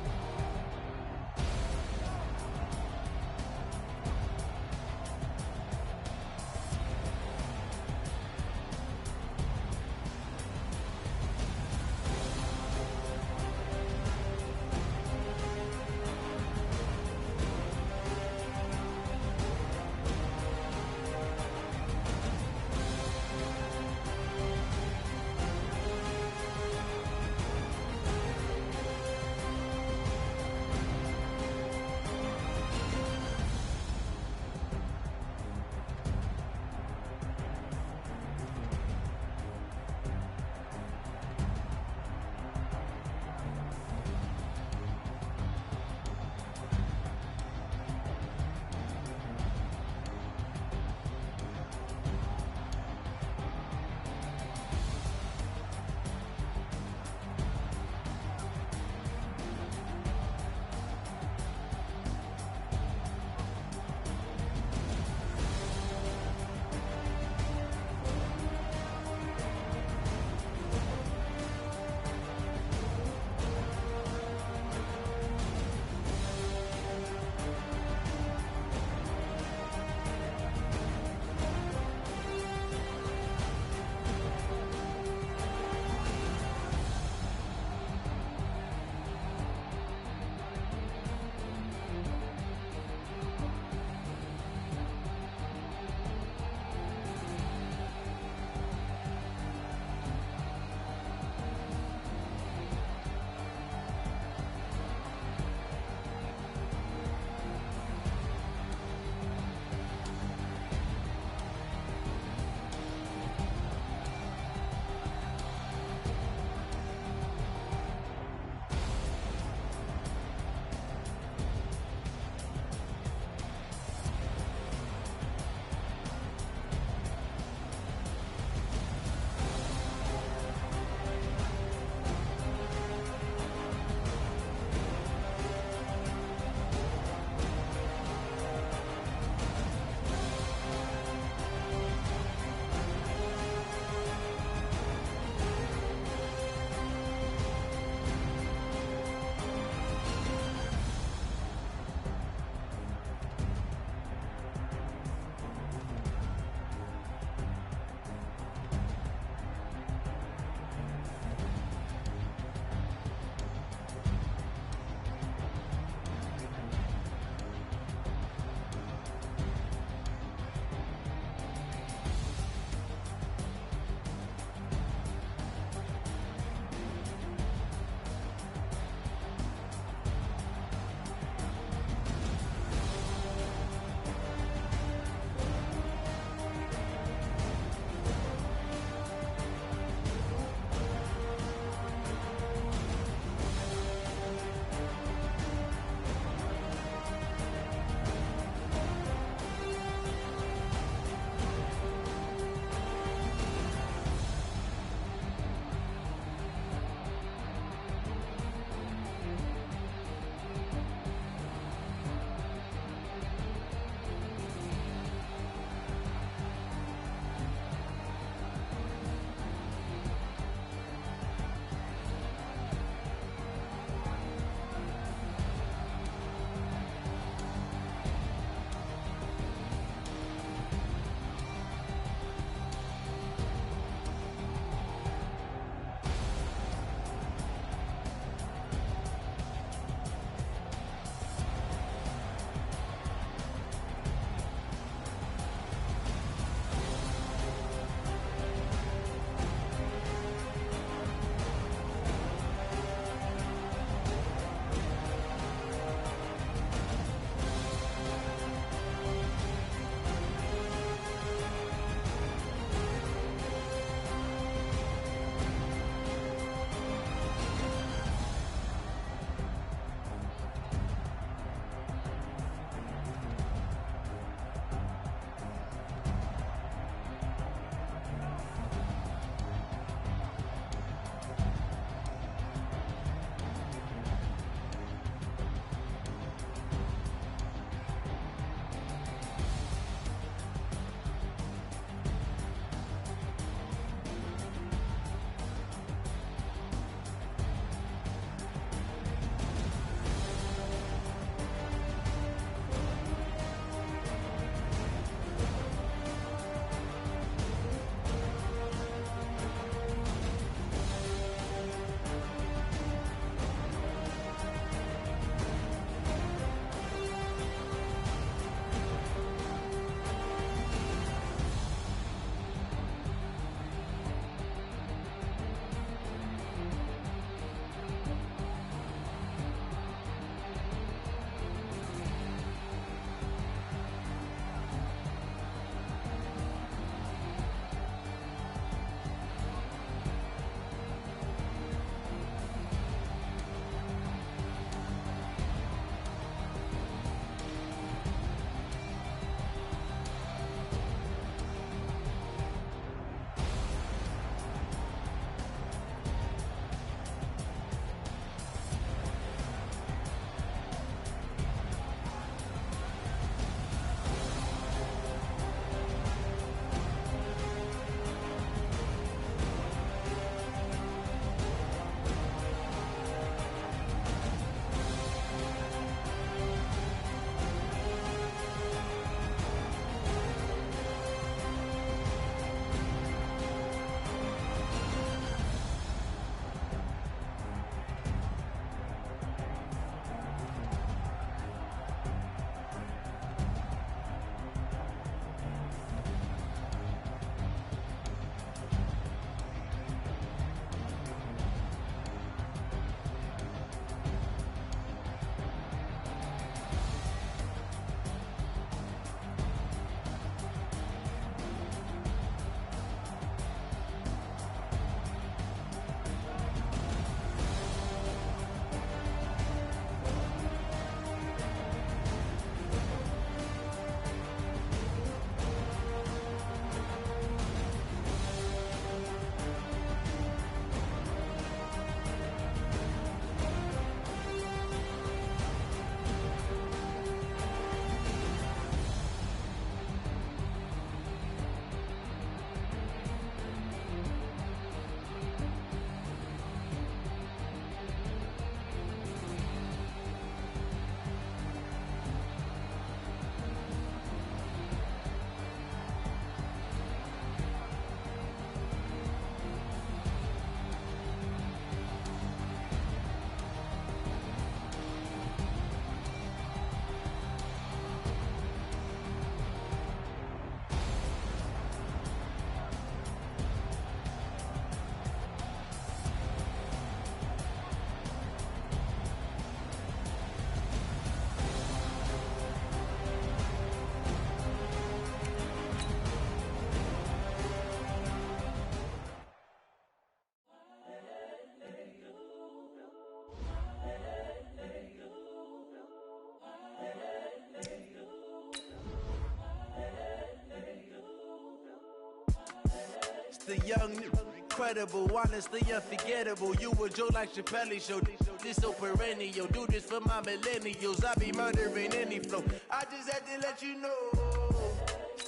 S8: The young, incredible, honestly unforgettable. You a Joe like Chappelle show. This so perennial. Do this for my millennials. I be murdering any flow. I just had to let you know.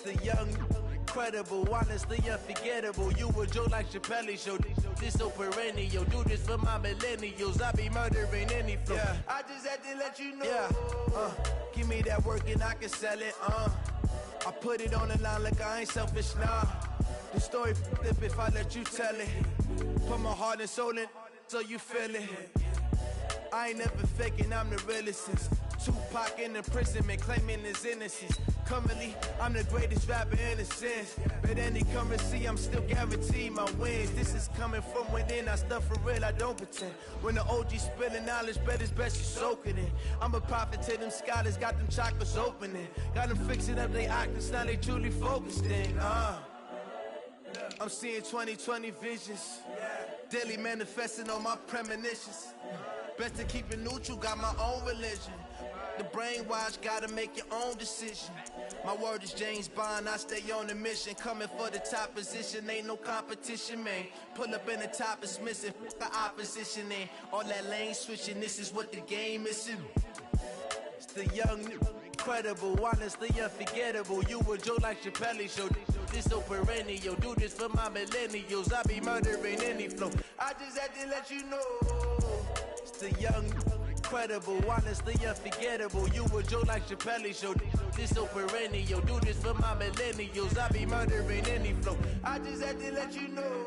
S8: The young, incredible, honestly unforgettable. You a Joe like Chappelle show. This so perennial. Do this for my millennials. I be murdering any flow. Yeah. I just had to let you know. Yeah. Give me that work and I can sell it. I put it on the line like I ain't selfish, nah. The story flip if I let you tell it. Put my heart and soul in so you feel it. I ain't never faking, I'm the realest since Tupac in imprisonment, claiming his innocence. Currently, I'm the greatest rapper in a sense. But any currency, I'm still guaranteed my wins. This is coming from within, I stuff for real, I don't pretend. When the OG spilling knowledge, bet it's best you soak it in. I'm a prophet to them scholars, got them chakras opening. Got them fixing up they octaves, now they truly focused in. I'm seeing 2020 visions. Daily manifesting on my premonitions. Best to keep it neutral, got my own religion. The brainwash, gotta make your own decision. My word is James Bond, I stay on the mission. Coming for the top position, ain't no competition, man. Pull up in the top, it's missing, the opposition ain't. All that lane switching, this is what the game is. It's the young, incredible, honestly unforgettable. You a Joe like Chappelle show. This so perennial. Do this for my millennials. I be murdering any flow. I just had to let you know. It's the young, incredible, honestly unforgettable. You a Joe like Chappelle show. This so perennial. Do this for my millennials. I be murdering any flow. I just had to let you know.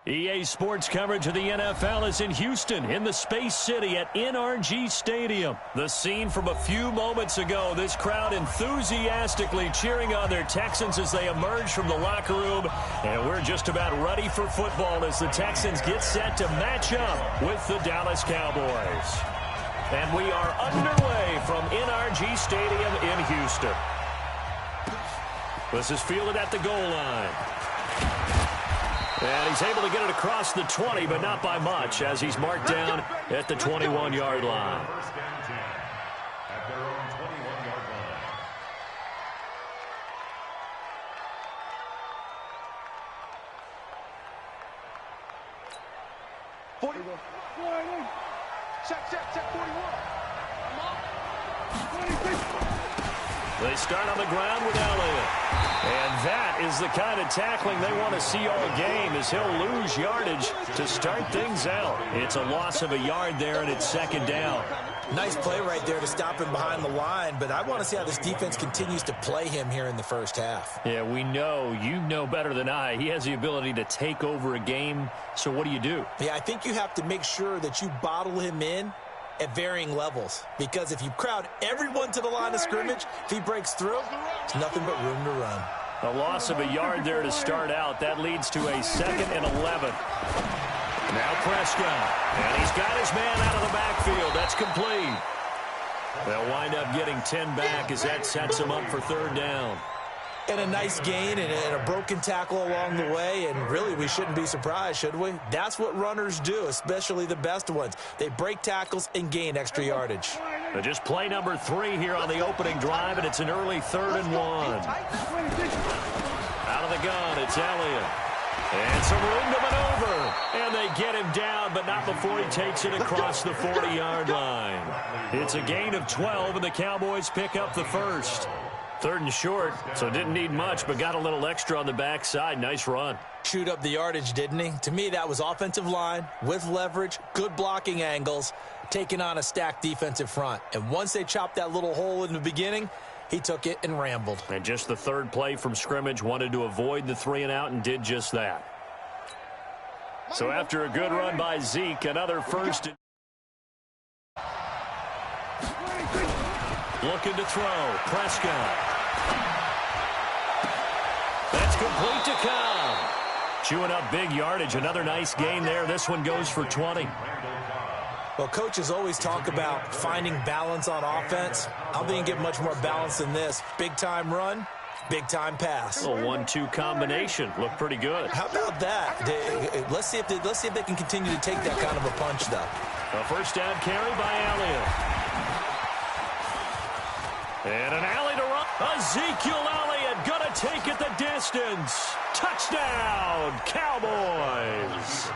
S1: EA Sports coverage of the NFL is in Houston, in the Space City at NRG Stadium. The scene from a few moments ago, this crowd enthusiastically cheering on their Texans as they emerge from the locker room. And we're just about ready for football as the Texans get set to match up with the Dallas Cowboys. And we are underway from NRG Stadium in Houston. This is fielded at the goal line. And he's able to get it across the 20, but not by much, as he's marked down at the 21-yard line.
S3: First and 10 at their own 21-yard line.
S4: Check, 41.
S1: They start on the ground with Elliott. And that is the kind of tackling they want to see all game, as he'll lose yardage to start things out. It's a loss of a yard there, and it's second down.
S2: Nice play right there to stop him behind the line, but I want to see how this defense continues to play him here in the first half.
S1: Yeah, we know. You know better than I. He has the ability to take over a game, so what do you do?
S2: Yeah, I think you have to make sure that you bottle him in at varying levels, because if you crowd everyone to the line of scrimmage, if he breaks through, it's nothing but room to run.
S1: A loss of a yard there to start out. That leads to a 2nd and 11. Now Prescott, and he's got his man out of the backfield. That's complete. They'll wind up getting 10 back as that sets him up for third down.
S2: And a nice gain and a broken tackle along the way, and really we shouldn't be surprised, should we? That's what runners do, especially the best ones. They break tackles and gain extra yardage.
S1: Just play number 3 here on the opening drive, and it's an early 3rd and 1. Out of the gun, it's Elliott. And some room to maneuver. And they get him down, but not before he takes it across the 40-yard line. It's a gain of 12, and the Cowboys pick up the first. 3rd and short, so didn't need much, but got a little extra on the backside. Nice run.
S2: Shoot up the yardage, didn't he? To me, that was offensive line with leverage, good blocking angles, taking on a stacked defensive front. And once they chopped that little hole in the beginning, he took it and rambled.
S1: And just the 3rd play from scrimmage, wanted to avoid the 3-and-out and did just that. So after a good run by Zeke, another first. Looking to throw. Prescott. That's Complete to Cobb. Chewing up big yardage. Another nice gain there. This one goes for 20.
S2: Well, coaches always talk about finding balance on offense. I don't think you get much more balance than this. Big-time run, big-time pass.
S1: A 1-2 combination. Looked pretty good.
S2: How about that? Let's see if they can continue to take that kind of a punch, though.
S1: A first down carry by Elliott. And an alley to run. Ezekiel Elliott going to take it the distance. Touchdown, Cowboys.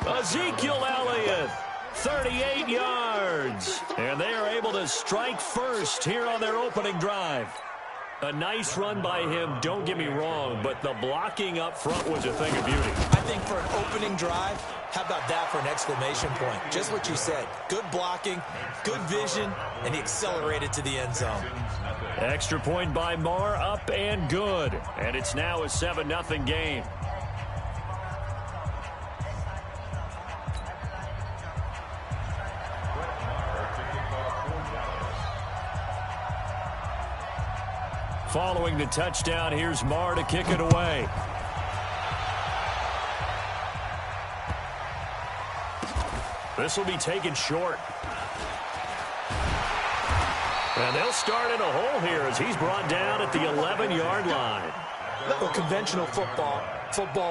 S1: Ezekiel Elliott, 38 yards. And they are able to strike first here on their opening drive. A nice run by him, don't get me wrong, but the blocking up front was a thing of beauty.
S2: I think for an opening drive, how about that for an exclamation point? Just what you said. Good blocking, good vision, and he accelerated to the end zone.
S1: Extra point by Marr, up and good. And it's now a 7-0 game. Following the touchdown, here's Marr to kick it away. This will be taken short. And they'll start in a hole here as he's brought down at the 11-yard line.
S2: Well, conventional football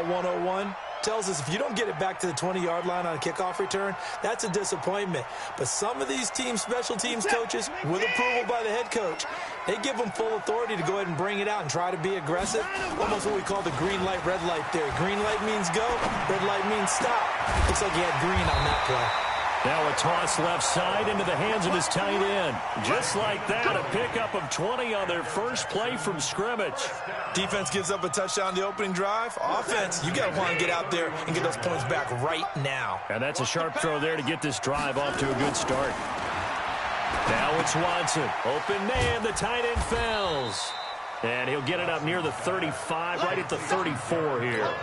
S2: 101, tells us if you don't get it back to the 20-yard line on a kickoff return, that's a disappointment. But some of these teams, special teams coaches, with approval by the head coach, they give them full authority to go ahead and bring it out and try to be aggressive. Almost what we call the green light, red light theory. Green light means go, red light means stop. Looks like he had green on that play.
S1: Now a toss left side into the hands of his tight end. Just like that, a pickup of 20 on their first play from scrimmage.
S2: Defense gives up a touchdown the opening drive. Offense, you got to want to get out there and get those points back right now.
S1: And that's a sharp throw there to get this drive off to a good start. Now it's Watson. Open man, the tight end fells. And he'll get it up near the 35, right at the 34 here.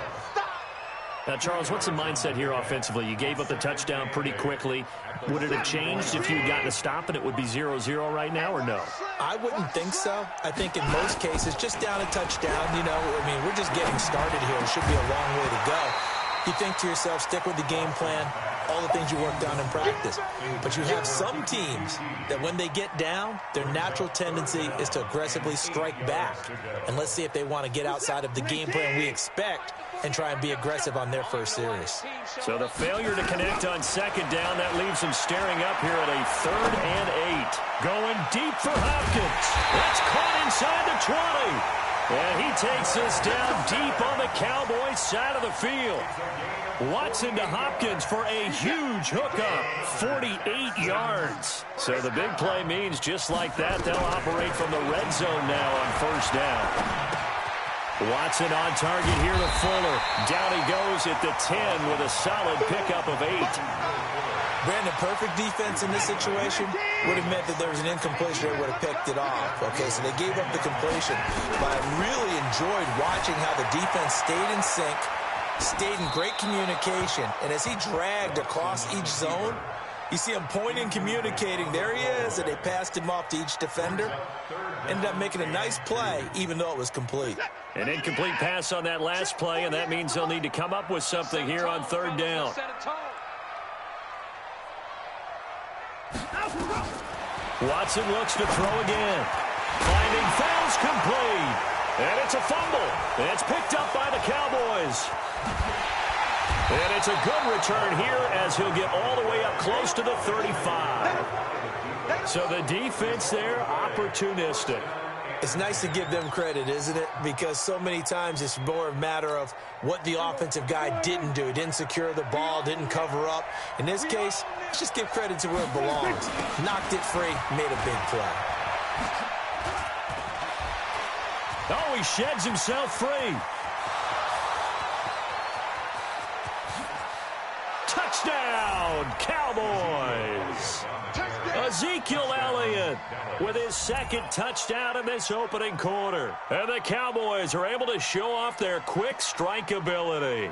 S1: Now, Charles, what's the mindset here offensively? You gave up the touchdown pretty quickly. Would it have changed if you had gotten a stop and it would be 0-0 right now, or no?
S2: I wouldn't think so. I think in most cases, just down a touchdown, you know, I mean, we're just getting started here. It should be a long way to go. You think to yourself, stick with the game plan, all the things you worked on in practice. But you have some teams that when they get down, their natural tendency is to aggressively strike back. And let's see if they want to get outside of the game plan we expect and try and be aggressive on their first series.
S1: So the failure to connect on second down, that leaves them staring up here at a 3rd and 8. Going deep for Hopkins. That's caught inside the 20. And he takes this down deep on the Cowboys side of the field. Watson to Hopkins for a huge hookup, 48 yards. So the big play means just like that, they'll operate from the red zone now on first down. Watson on target here to Fuller. Down he goes at the 10 with a solid pickup of 8.
S2: Brandon, perfect defense in this situation would have meant that there was an incompletion. They would have picked it off. Okay, so they gave up the completion. But I really enjoyed watching how the defense stayed in sync, stayed in great communication. And as he dragged across each zone, you see him pointing, communicating. There he is, and they passed him off to each defender. Ended up making a nice play, even though it was complete.
S1: An incomplete pass on that last play, and that means they'll need to come up with something here on 3rd down. Watson looks to throw again. Finding Fells complete. And it's a fumble. It's picked up by the Cowboys. And it's a good return here as he'll get all the way up close to the 35. So the defense there, opportunistic.
S2: It's nice to give them credit, isn't it? Because so many times it's more a matter of what the offensive guy didn't do. Didn't secure the ball, didn't cover up. In this case, let's just give credit to where it belongs. Knocked it free, made a big play.
S1: Oh, he sheds himself free. Touchdown, Cowboys. Ezekiel Elliott with his 2nd touchdown in this opening quarter. And the Cowboys are able to show off their quick strike ability.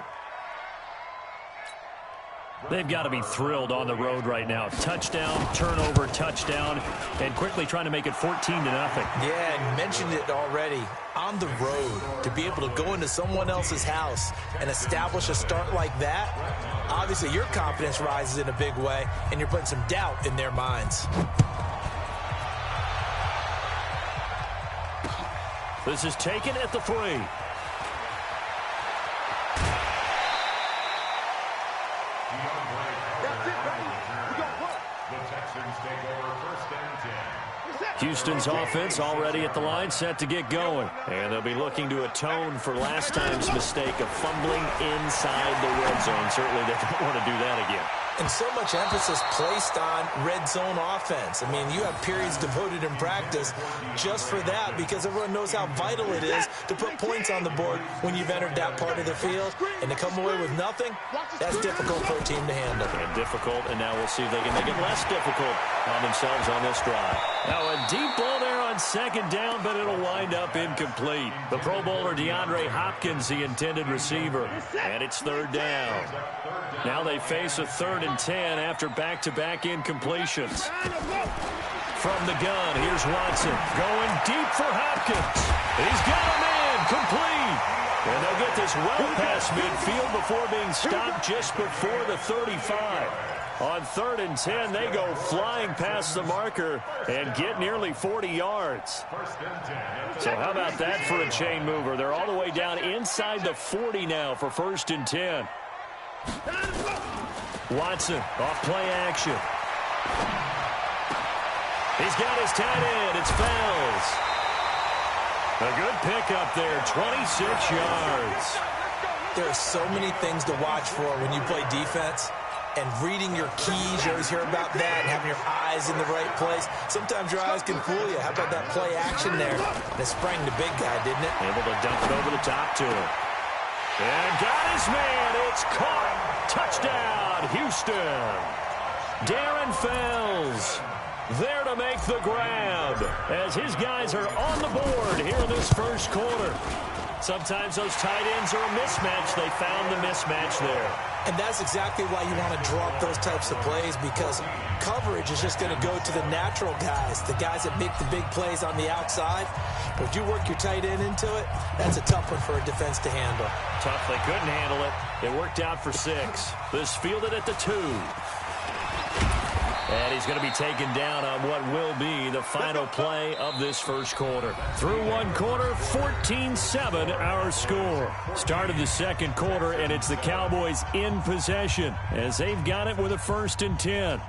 S1: They've got to be thrilled on the road right now. Touchdown, turnover, touchdown, and quickly trying to make it 14-0.
S2: Yeah, and mentioned it already. On the road, to be able to go into someone else's house and establish a start like that, obviously your confidence rises in a big way, and you're putting some doubt in their minds.
S1: This is taken at the 3. Houston's offense already at the line, set to get going. And they'll be looking to atone for last time's mistake of fumbling inside the red zone. Certainly they don't want to do that again.
S2: And so much emphasis placed on red zone offense. I mean, you have periods devoted in practice just for that because everyone knows how vital it is to put points on the board when you've entered that part of the field. And to come away with nothing, that's difficult for a team to handle.
S1: And difficult, and now we'll see if they can make it less difficult on themselves on this drive. Now a deep ball there on second down, but it'll wind up incomplete. The Pro Bowler DeAndre Hopkins, the intended receiver. And it's third down. Now they face a 3rd and 10 after back-to-back incompletions. From the gun, here's Watson going deep for Hopkins. He's got him in, complete. And they'll get this well past midfield before being stopped just before the 35. On 3rd and 10, they go flying past the marker and get nearly 40 yards. So how about that for a chain mover? They're all the way down inside the 40 now for 1st and 10. Watson off play action. He's got his tight end. It's Fells. A good pickup there, 26 yards.
S2: There are so many things to watch for when you play defense. And reading your keys, you always hear about that, and having your eyes in the right place. Sometimes your eyes can fool you. How about that play action there? And it sprang the big guy, didn't it?
S1: Able to dump it over the top to him. And got his man. It's caught. Touchdown, Houston. Darren Fells there to make the grab as his guys are on the board here in this first quarter. Sometimes those tight ends are a mismatch. They found the mismatch there.
S2: And that's exactly why you want to drop those types of plays, because coverage is just going to go to the natural guys, the guys that make the big plays on the outside. But if you work your tight end into it, that's a tough one for a defense to handle.
S1: Tough. They couldn't handle it. It worked out for 6. This fielded at the 2. And he's going to be taken down on what will be the final play of this first quarter. Through one quarter, 14-7 our score. Start of the second quarter, and it's the Cowboys in possession as they've got it with a 1st and 10.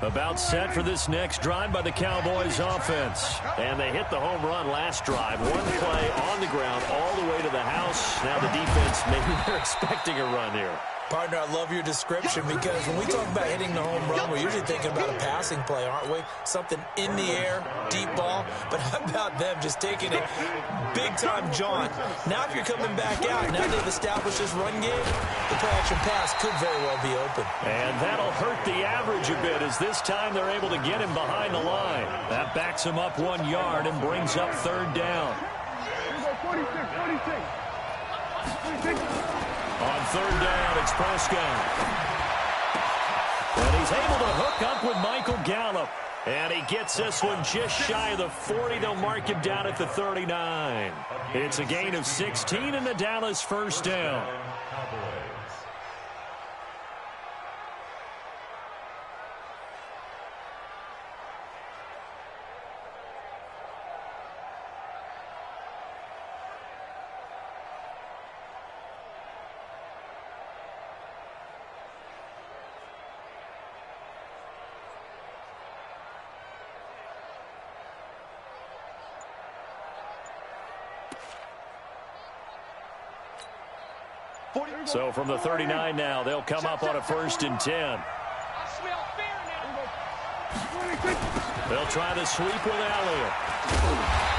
S1: About set for this next drive by the Cowboys offense. And they hit the home run last drive. One play on the ground all the way to the house. Now the defense, maybe they're expecting a run here.
S2: Partner, I love your description because when we talk about hitting the home run, we're usually thinking about a passing play, aren't we? Something in the air, deep ball. But how about them just taking a big-time jaunt? Now if you're coming back out, now they've established this run game, the play-action pass could very well be open.
S1: And that'll hurt the average a bit as this time they're able to get him behind the line. That backs him up 1 yard and brings up 3rd down. 46. On 3rd down, it's Prescott. And he's able to hook up with Michael Gallup. And he gets this one just shy of the 40. They'll mark him down at the 39. It's a gain of 16 and the Dallas 1st down. So from the 39 now, they'll come up on a 1st and 10. They'll try the sweep with Elliott.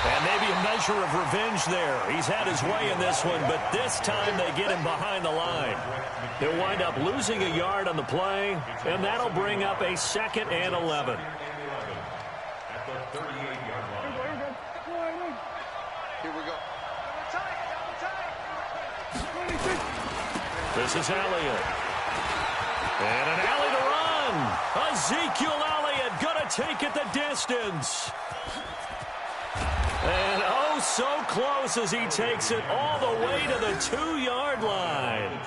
S1: And maybe a measure of revenge there. He's had his way in this one, but this time they get him behind the line. They'll wind up losing a yard on the play, and that'll bring up a 2nd and 11.
S3: At the 38-yard line.
S4: Here we go.
S1: This is Elliott. And an alley to run. Ezekiel Elliott going to take it the distance. And oh, so close as he takes it all the way to the 2-yard line.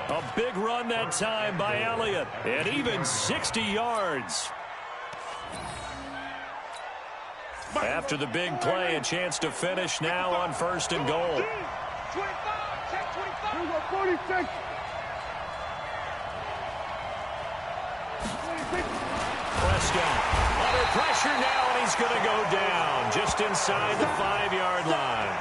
S1: A big run that time by Elliott. And even 60 yards. After the big play, a chance to finish now on 1st and goal.
S4: 25, check 25. 46.
S1: Prescott under pressure now, and he's going to go down just inside the 5-yard line.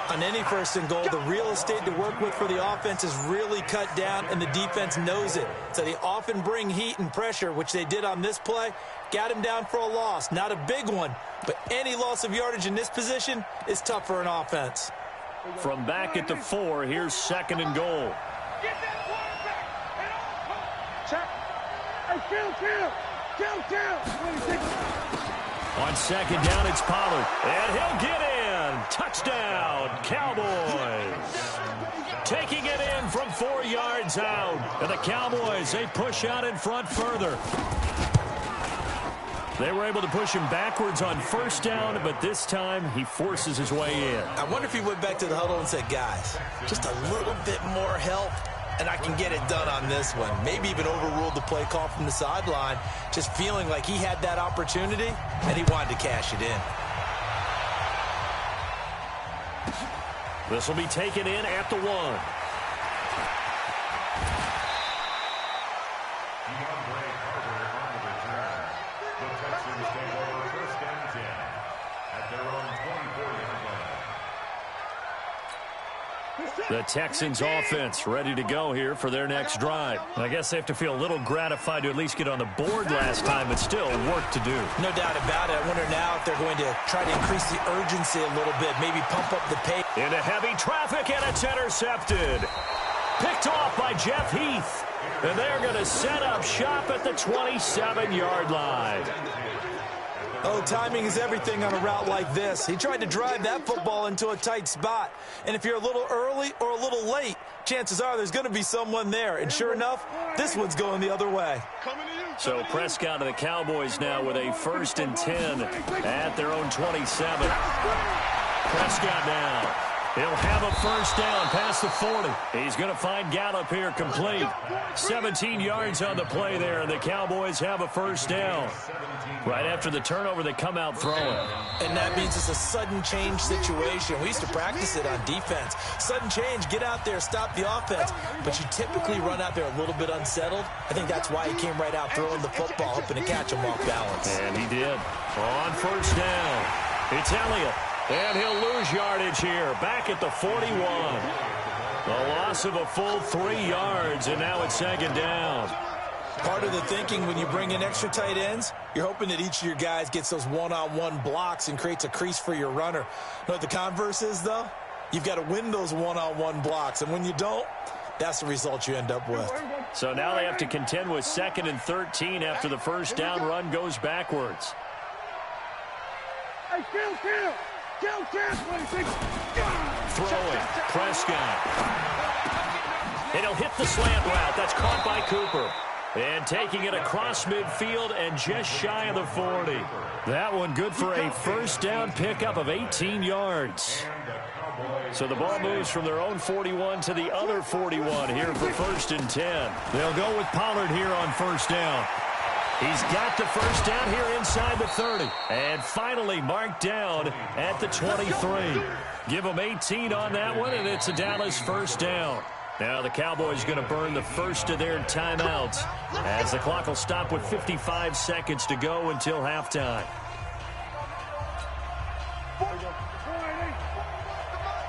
S2: On any 1st and goal, the real estate to work with for the offense is really cut down, and the defense knows it. So they often bring heat and pressure, which they did on this play. Got him down for a loss. Not a big one, but any loss of yardage in this position is tough for an offense.
S1: From back at the 4, here's 2nd and goal.
S4: Get that quarterback. Check. Hey, kill. 26.
S1: On 2nd down, it's Pollard. And he'll get in. Touchdown, Cowboys. Taking it in from 4 yards out. And the Cowboys, they push out in front further. They were able to push him backwards on 1st down, but this time he forces his way in.
S2: I wonder if he went back to the huddle and said, guys, just a little bit more help, and I can get it done on this one. Maybe even overruled the play call from the sideline, just feeling like he had that opportunity, and he wanted to cash it in.
S1: This will be taken in at the 1. The Texans offense ready to go here for their next drive. I guess they have to feel a little gratified to at least get on the board last time, but still work to do.
S2: No doubt about it. I wonder now if they're going to try to increase the urgency a little bit, maybe pump up the pace.
S1: Into heavy traffic, and it's intercepted. Picked off by Jeff Heath. And they're going to set up shop at the 27-yard line.
S2: Oh, timing is everything on a route like this. He tried to drive that football into a tight spot. And if you're a little early or a little late, chances are there's going to be someone there. And sure enough, this one's going the other way.
S1: So Prescott and the Cowboys now with a 1st and 10 at their own 27. Prescott now. He'll have a 1st down past the 40. He's going to find Gallup here complete. 17 yards on the play there, and the Cowboys have a 1st down. Right after the turnover, they come out throwing.
S2: And that means it's a sudden change situation. We used to practice it on defense. Sudden change, get out there, stop the offense. But you typically run out there a little bit unsettled. I think that's why he came right out throwing the football, hoping to catch him off balance.
S1: And he did. On 1st down, it's Elliott. And he'll lose yardage here, back at the 41. A loss of a full 3 yards, and now it's 2nd down.
S2: Part of the thinking when you bring in extra tight ends, you're hoping that each of your guys gets those one-on-one blocks and creates a crease for your runner. You know what the converse is, though? You've got to win those one-on-one blocks, and when you don't, that's the result you end up with.
S1: So now they have to contend with 2nd and 13 after the 1st down run goes backwards.
S4: Hey, kill.
S1: Throwing, Prescott. And he'll hit the slant route. That's caught by Cooper. And taking it across midfield and just shy of the 40. That one good for a 1st down pickup of 18 yards. So the ball moves from their own 41 to the other 41 here for 1st and 10. They'll go with Pollard here on 1st down. He's got the 1st down here inside the 30. And finally marked down at the 23. Give them 18 on that one, and it's a Dallas 1st down. Now the Cowboys going to burn the first of their timeouts as the clock will stop with 55 seconds to go until halftime.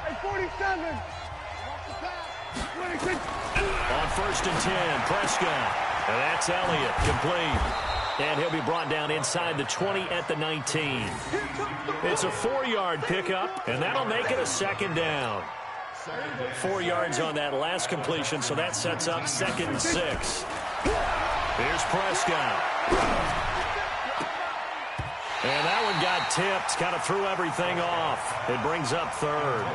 S4: Hey, 47.
S1: On 1st and 10, Prescott. And that's Elliott, complete. And he'll be brought down inside the 20 at the 19. It's a 4-yard pickup, and that'll make it a 2nd down. 4 yards on that last completion, so that sets up 2nd and 6. Here's Prescott. And that one got tipped, kind of threw everything off. It brings up 3rd.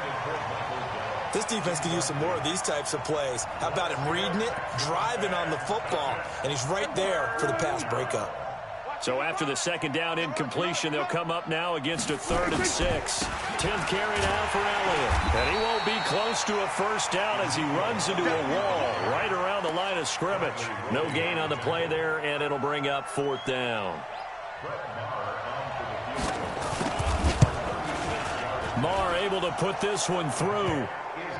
S2: This defense can use some more of these types of plays. How about him reading it, driving on the football, and he's right there for the pass breakup.
S1: So after the second down incompletion, they'll come up now against a 3rd and 6. 10th carry now for Elliott. And he won't be close to a first down as he runs into a wall right around the line of scrimmage. No gain on the play there, and it'll bring up 4th down. Marr able to put this one through.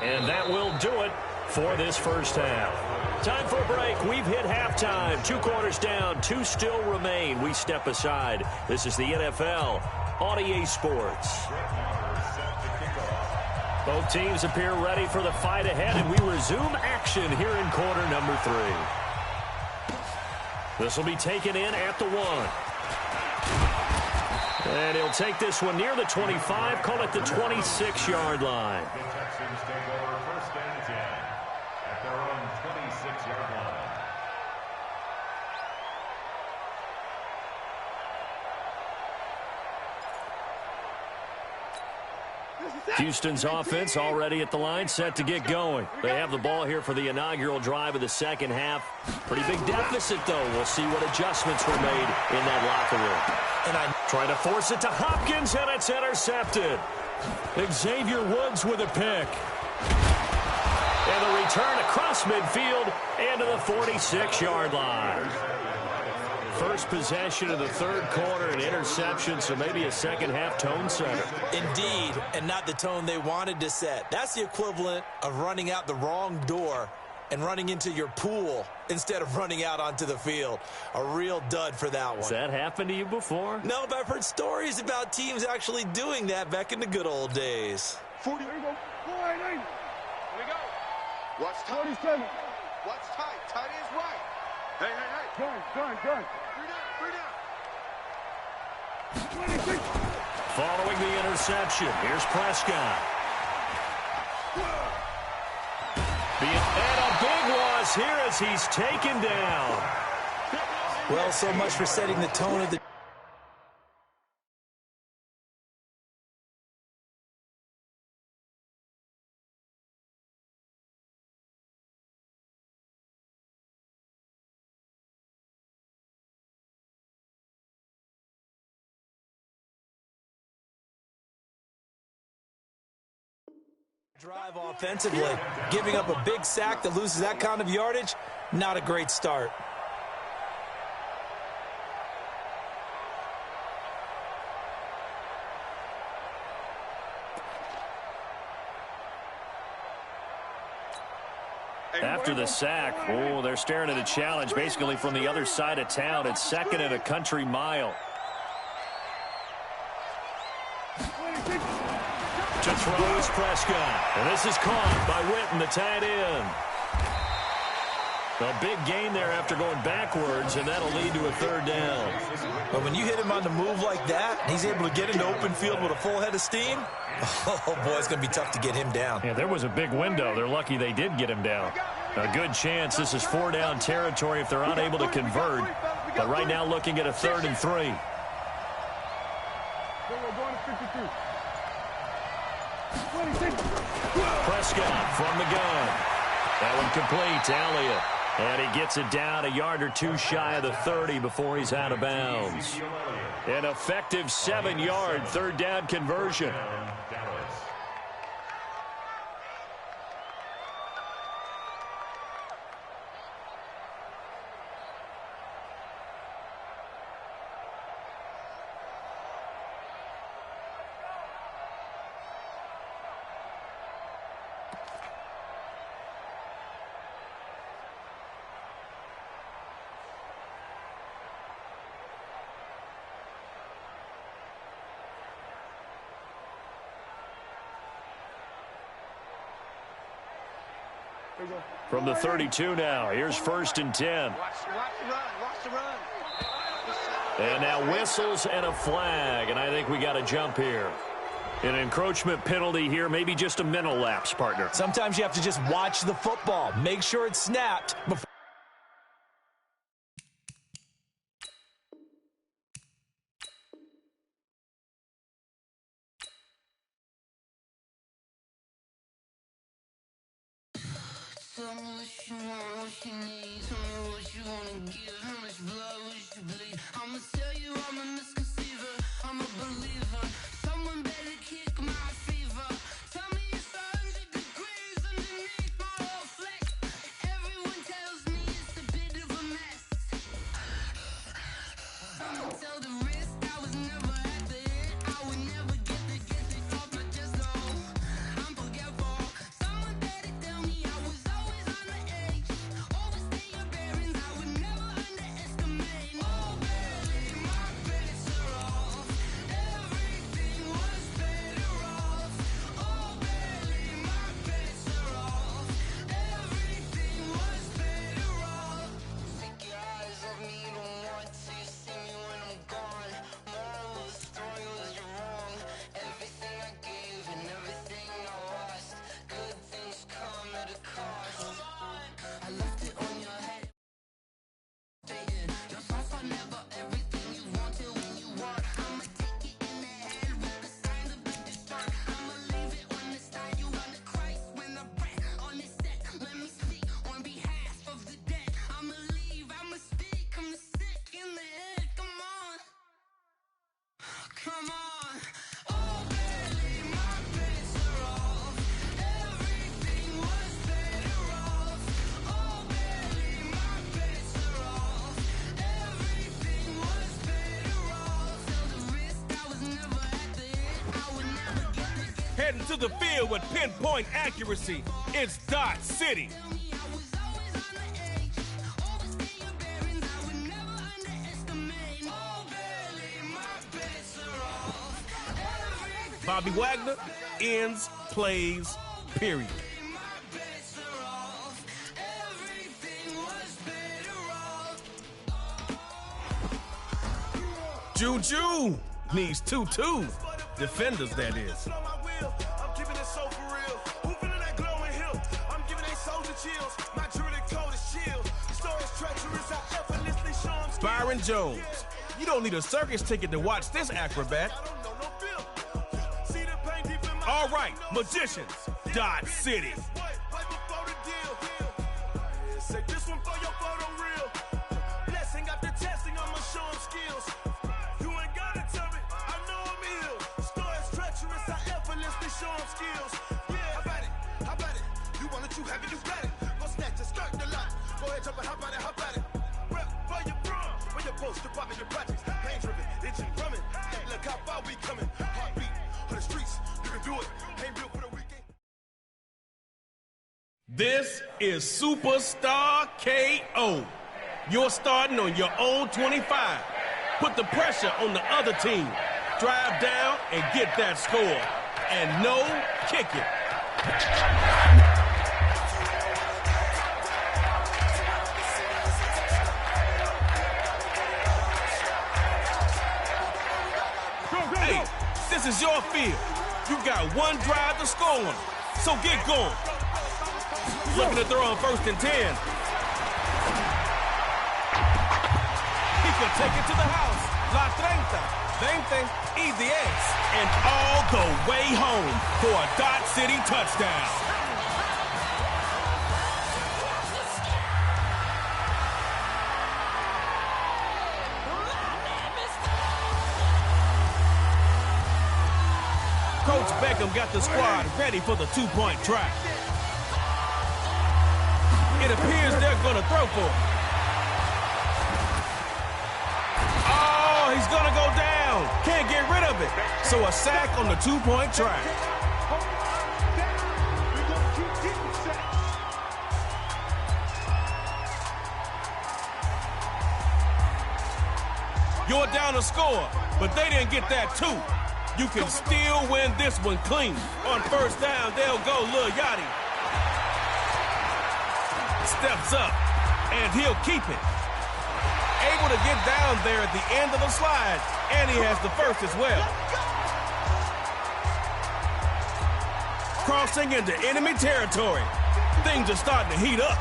S1: And that will do it for this first half. Time for a break. We've hit halftime. 2 quarters down. 2 still remain. We step aside. This is the NFL on EA Sports. Both teams appear ready for the fight ahead, and we resume action here in quarter number 3. This will be taken in at the 1. And he'll take this one near the 25, call it the 26-yard line.
S3: The Texans take over 1st and 10 at their own 26-yard line.
S1: Houston's offense already at the line, set to get going. They have the ball here for the inaugural drive of the second half. Pretty big deficit, though. We'll see what adjustments were made in that locker room. And I try to force it to Hopkins, and it's intercepted. Xavier Woods with a pick. And the return across midfield and to the 46-yard line. First possession of the 3rd quarter, an interception, so maybe a second-half tone setter.
S2: Indeed, and not the tone they wanted to set. That's the equivalent of running out the wrong door and running into your pool instead of running out onto the field. A real dud for that one.
S1: Has that happened to you before?
S2: No, but I've heard stories about teams actually doing that back in the good old days.
S4: 40, here we go. 490. Here we go. Watch tight. 47. Watch tight. Tight is right. Hey, hey, hey. Gun. 3 down.
S1: Following the interception, here's Prescott. And a big loss here as he's taken down.
S2: Well, so much for setting the tone of the... drive offensively. Giving up a big sack that loses that kind of yardage, not a great start.
S1: After the sack, they're staring at a challenge basically from the other side of town. It's 2nd and a country mile. To throw is Prescott. And this is caught by Witten, the tight end. A big gain there after going backwards, and that'll lead to a 3rd down.
S2: But when you hit him on the move like that, he's able to get into open field with a full head of steam. Oh, boy, it's going to be tough to get him down.
S1: Yeah, there was a big window. They're lucky they did get him down. A good chance this is 4-down territory if they're unable to convert. But right now looking at a 3rd and 3. Prescott from the gun. That one complete to Elliott. And he gets it down a yard or 2 shy of the 30 before he's out of bounds. An effective 7-yard 3rd down conversion. From the 32 now, here's 1st and 10.
S4: Watch the run.
S1: And now whistles and a flag, and I think we got a jump here. An encroachment penalty here, maybe just a mental lapse, partner.
S2: Sometimes you have to just watch the football. Make sure it's snapped before
S12: Tell me what you want, what you need. Tell me what you wanna give. How much blood would you bleed? I'ma tell you I'm a misconceiver. I'm a believer. Someone better kick my fever. Tell me it's 100 degrees underneath my whole flesh. Everyone tells me it's a bit of a mess. I'ma tell the risk I was never at the end. I would never get this off my chest. Oh, I'm forgetful. Someone better tell me I was always on the edge. Overstay your bearings, I would never underestimate. Oh, barely, my bets are off. Everything was better off. Oh, barely, my bets are off. Everything was better off. Take your eyes off me, don't want to see me when I'm gone. Moral of the story was you're wrong. Everything I gave and everything I lost. Good things come at a cost. I left it on your head. Your thoughts are never everything you wanted when you want. I'ma take it in the head with the signs of the distort. I'ma leave it on the side. You run the Christ when I breath on this set. Let me speak on behalf of the dead. I'ma leave, I'ma speak. I'm sick in the head. Come on. Come on. Oh, barely, my bets are off. Everything was better off. Oh, barely, my bets are off. Everything was better off. Tell the risk I was never at the end. I would never get this.
S14: Heading to the field with pinpoint accuracy, it's Dot City.
S12: I was always on the edge. Overstay your bearings, I would never underestimate. Oh, barely, my bets are off. Everything
S14: Bobby Wagner ends plays, period.
S12: my bets are off. Everything was better off.
S14: Juju needs 2-2. Defenders, that is.
S15: I'm giving it so for real. Who feeling that glowing hill? I'm giving they soldier chills. My jewelry code is chill. Stories treacherous, I effortlessly show 'em skills.
S14: Byron Jones. You don't need a circus ticket to watch this acrobat.
S15: I don't know no bill. See the pain deep in my
S14: All right, magicians, Dot City.
S15: Right before the deal. Say this one for your photo reel. Blessing after testing, I'ma show 'em skills. You ain't gotta tell me, I know I'm ill. Stories treacherous, I effortlessly show 'em skills. Yeah, how about it? How about it? You want it, you have it, you got it. Go snatch it, skirt the lot. Go ahead, jump it, how about it? How about it? Rep where you from? Where you post, department, your projects. Pain driven, itching, drumming. Hey, look how far we coming. Heartbeat on the streets, you can do it. Ain't built for the weekend.
S14: This is Superstar KO. You're starting on your own 25. Put the pressure on the other team. Drive down and get that score. And no kick it. Hey, this is your field. You got one drive to score on, so get going. Looking to throw on 1st and 10. He could take it to the house. La 30, 20 y 10. And all the way home for a Dot City touchdown. Coach Beckham got the squad ready for the two-point try. It appears they're going to throw for it. Oh, he's going to go down. Can't get rid of it. So a sack on the two-point try. You're down a score, but they didn't get that too. You can still win this one clean. On 1st down, they'll go Lil Yachty. Steps up, and he'll keep it. Able to get down there at the end of the slide, and he has the first as well. Crossing into enemy territory. Things are starting to heat up.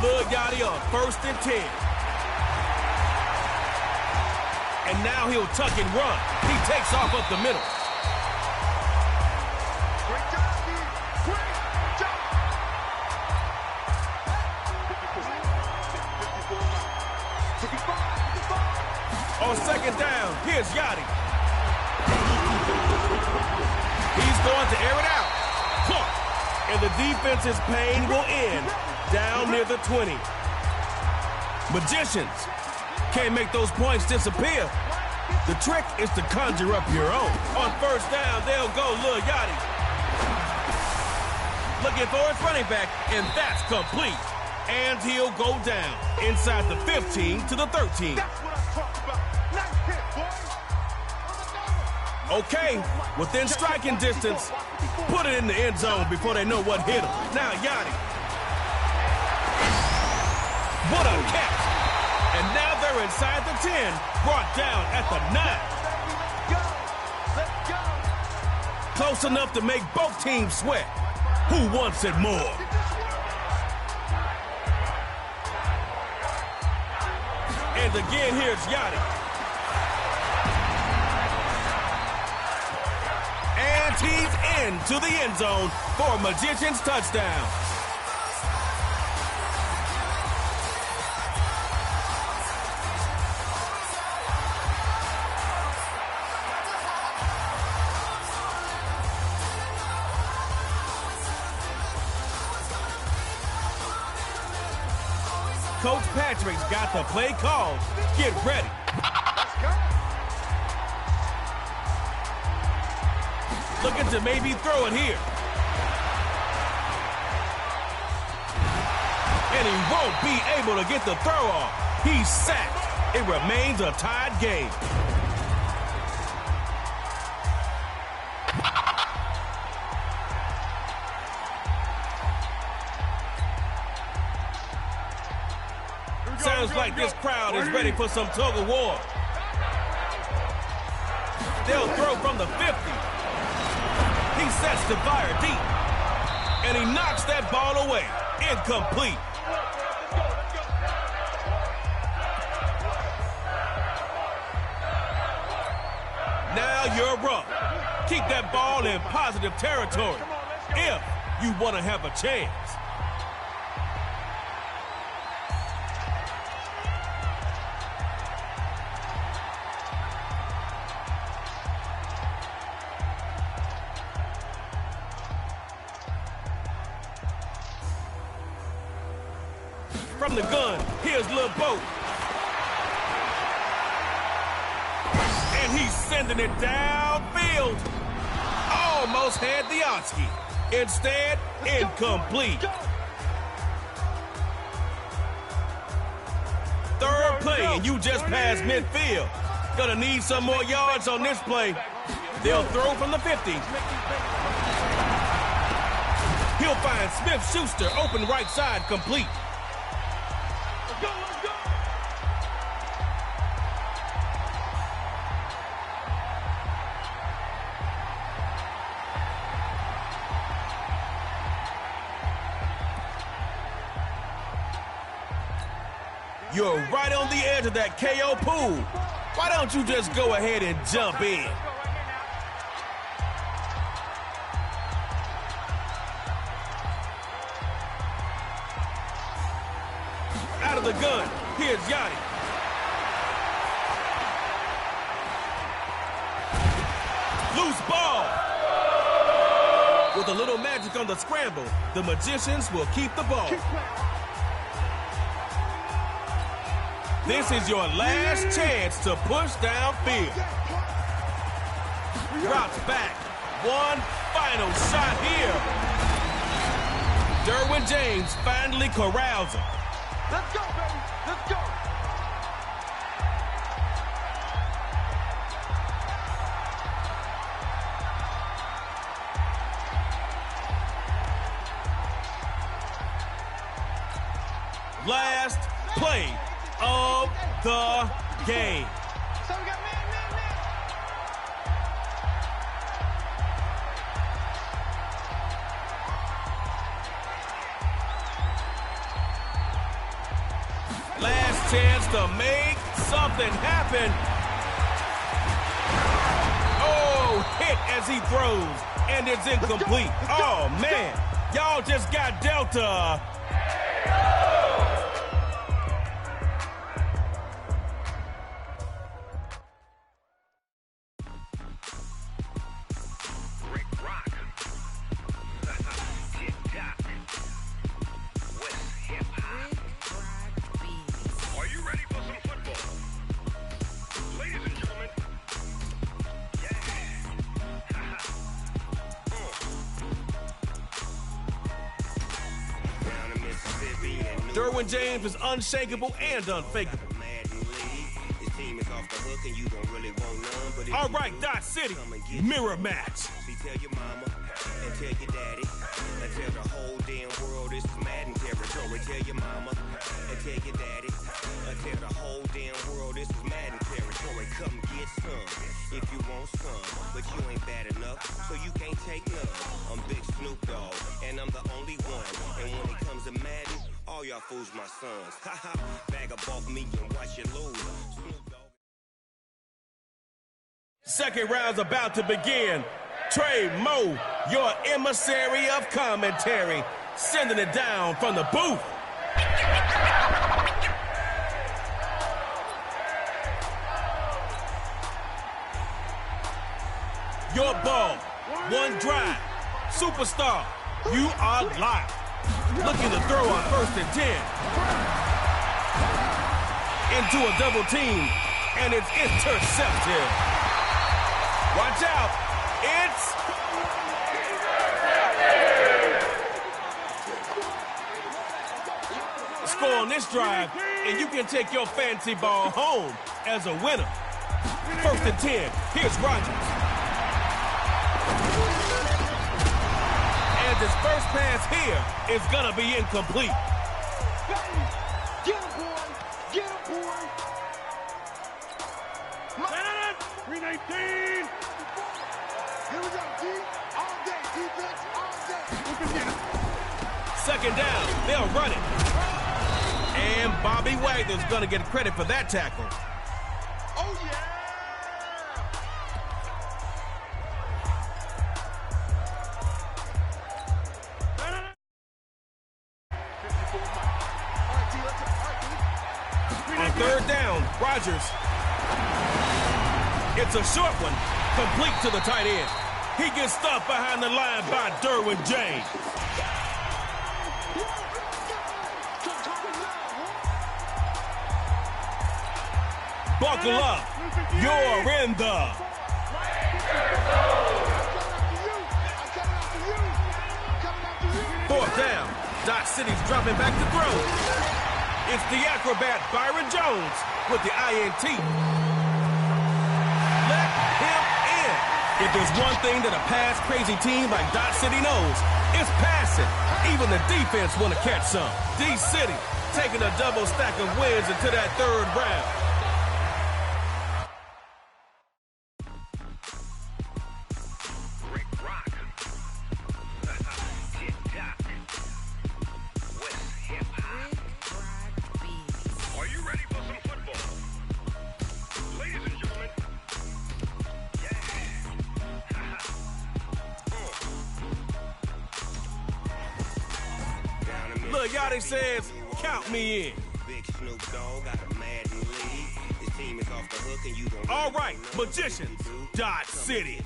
S14: Lil Yachty on 1st and 10. And now he'll tuck and run. He takes off up the middle. On second down, here's Yachty. He's going to air it out. Caught. And the defense's pain will end down near the 20. Magicians can't make those points disappear. The trick is to conjure up your own. On first down, they'll go Lil Yachty. Looking for his running back, and that's complete. And he'll go down inside the 15 to the 13. Okay, within striking distance, put it in the end zone before they know what hit him. Now Yachty. What a catch. And now they're inside the 10, brought down at the 9. Close enough to make both teams sweat. Who wants it more? And again, here's Yachty. And he's into the end zone for a Magician's touchdown. Coach Patrick's got the play called. Get ready. Looking to maybe throw it here. And he won't be able to get the throw off. He's sacked. It remains a tied game. Sounds like this crowd is ready for some tug of war. They'll throw from the 50. He sets the fire deep. And he knocks that ball away. Incomplete. Now you're rough. Keep that ball in positive territory if you want to have a chance. From the gun, here's Lil Boat. And he's sending it downfield. Almost had the Oski. Instead, incomplete. Third play, and you just passed midfield. Gonna need some more yards on this play. They'll throw from the 50. He'll find Smith-Schuster open right side, complete. You're right on the edge of that KO pool. Why don't you just go ahead and jump in? Out of the gun, here's Yachty. Loose ball. With a little magic on the scramble, the Magicians will keep the ball. This is your last chance to push downfield. Drops back. One final shot here. Derwin James finally corrals him.
S4: Let's go, baby. Let's go.
S14: Last play of the game.
S4: So we got man.
S14: Last chance to make something happen. Oh, hit as he throws, and it's incomplete. Oh, man. Y'all just got Delta. Derwin James is unshakable and unfakeable. All right, Dot City, mirror match.
S16: Tell your mama and tell your daddy and tell the whole damn world this is Madden territory. Tell your mama and tell your daddy and tell the whole damn world this is Madden territory. Come get some if you want some, but you ain't bad enough, so you can't take none. I'm Big Snoop Dogg, and I'm the only one. And when it comes to Madden, all y'all fools my sons. Haha, bag up off me and watch you lose. Snoop Dogg.
S14: Second round's about to begin. Trey Moe, your emissary of commentary, sending it down from the booth. Your ball, one drive. Superstar, you are live. Looking to throw on 1st and 10. Into a double team, and it's intercepted. Watch out. It's score on this drive, and you can take your fancy ball home as a winner. 1st and 10. Here's Rodgers. And his first pass here is going to be incomplete.
S4: Get him, boy. Get him, boy. 319. Here we go, D. All day, defense, all day. Look at him.
S14: Second down, they'll run it. And Bobby Wagner's going to get credit for that tackle.
S4: Oh, yeah.
S14: On third down, Rodgers. It's a short one, complete to the tight end. He gets stuffed behind the line by Derwin James. Buckle up. You're in the fourth down. Dot City's dropping back to throw. It's the acrobat Byron Jones with the INT. Let him in. If there's one thing that a pass-crazy team like Dot City knows, it's passing. Even the defense want to catch some. D-City taking a double stack of wins into that third round. Look, Yachty says, count me in.
S16: Big Snoop Dogg got a Madden lead. This team is off the hook and you don't.
S14: All right, magicians, Dot City.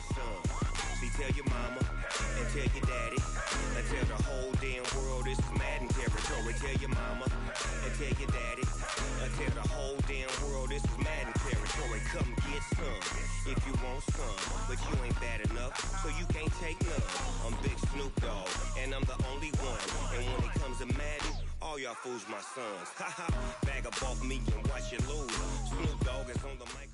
S16: See, tell your mama and tell your daddy and tell the whole damn world this is Madden territory. Tell your mama and tell your daddy and tell the whole damn world this is Madden territory. Come get some if you want some, but you ain't bad enough, so you can't take none. I'm Big Snoop Dogg, and I'm the only one. And when it comes to Madden, all y'all fools my sons. Haha, bag up off me and watch you lose. Snoop Dogg is on the mic.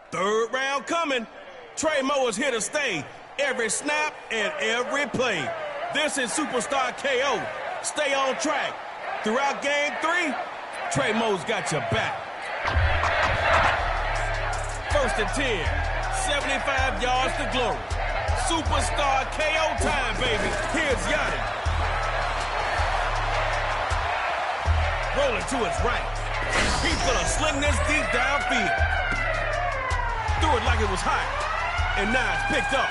S14: Third round coming. Trey Moe is here to stay. Every snap and every play. This is Superstar KO. Stay on track. Throughout game 3, Trey Moe's got your back. 1st and 10. 75 yards to glory. Superstar KO time, baby. Here's Yachty. Rolling to his right. He's gonna sling this deep downfield. Threw it like it was hot. And now it's picked up.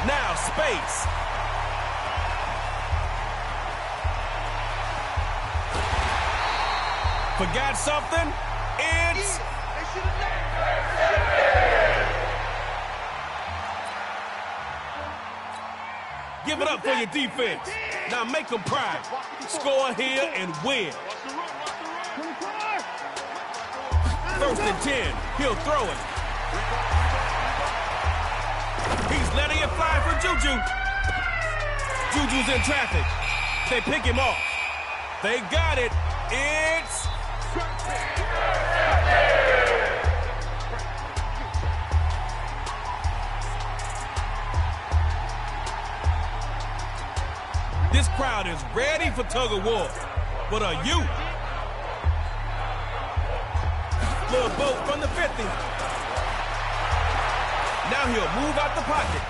S14: Now space. Forgot something? It's... Give it up for your defense. Now make them proud. Score here and win. 1st and 10. He'll throw it. He's letting it fly for Juju. Juju's in traffic. They pick him off. They got it. It's... This crowd is ready for tug-of-war. But are you? Little boat from the 50. Now he'll move out the pocket.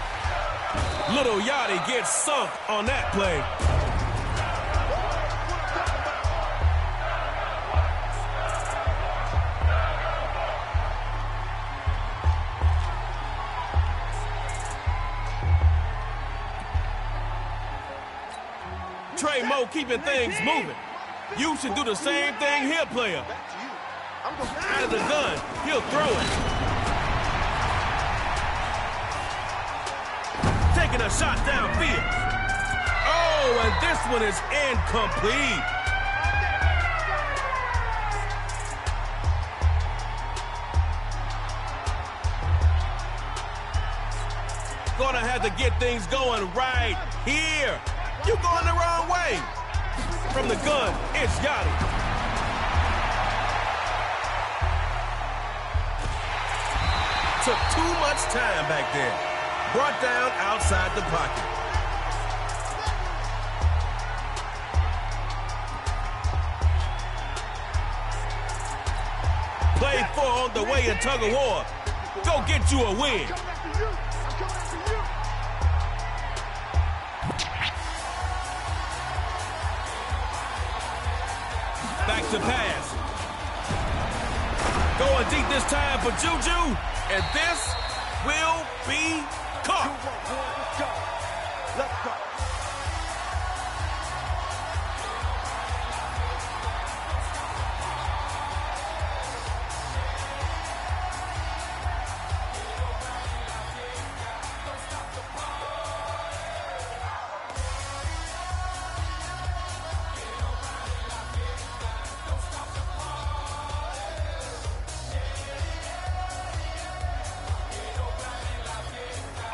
S14: Little Yachty gets sunk on that play. Trey Moe keeping things moving. You should do the same thing here, player. Out of the gun, he'll throw it. Taking a shot downfield. Oh, and this one is incomplete. Gonna have to get things going right here. You're going the wrong way. From the gun, it's Yachty. Took too much time back there. Brought down outside the pocket. Play 4 on the way in tug-of-war. Go get you a win. Back to pass. Going deep this time for Juju. And this will be caught.
S4: Let's go.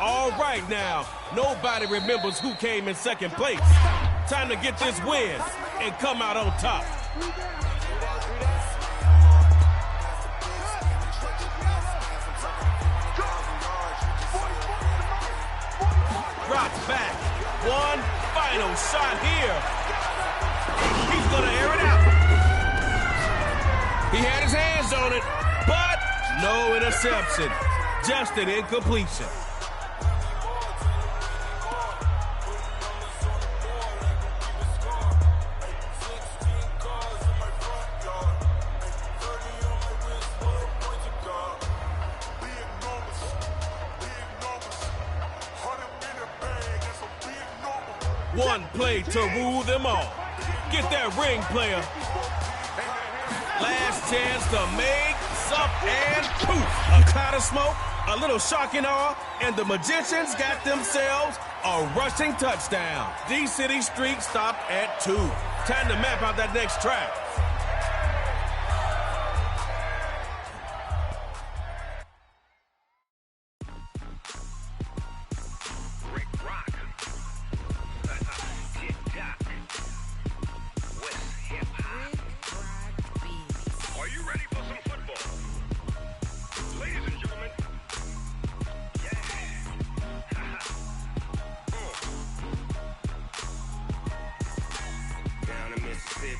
S14: All right now, nobody remembers who came in second place. Time to get this win and come out on top. Drops back. One final shot here. He's gonna air it out. He had his hands on it, but no interception. Just an incompletion. One play to rule them all. Get that ring, player. Last chance to make something, and poof. A cloud of smoke, a little shock and awe, and the Magicians got themselves a rushing touchdown. D-City streak stopped at 2. Time to map out that next track.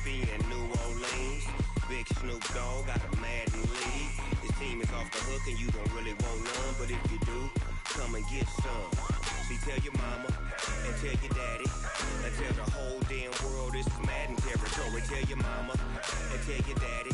S16: And New Orleans, Big Snoop Dogg got a Madden league. This team is off the hook and you don't really want none, but if you do, come and get some. See, tell your mama and tell your daddy and tell the whole damn world this is Madden territory. Tell your mama and tell your daddy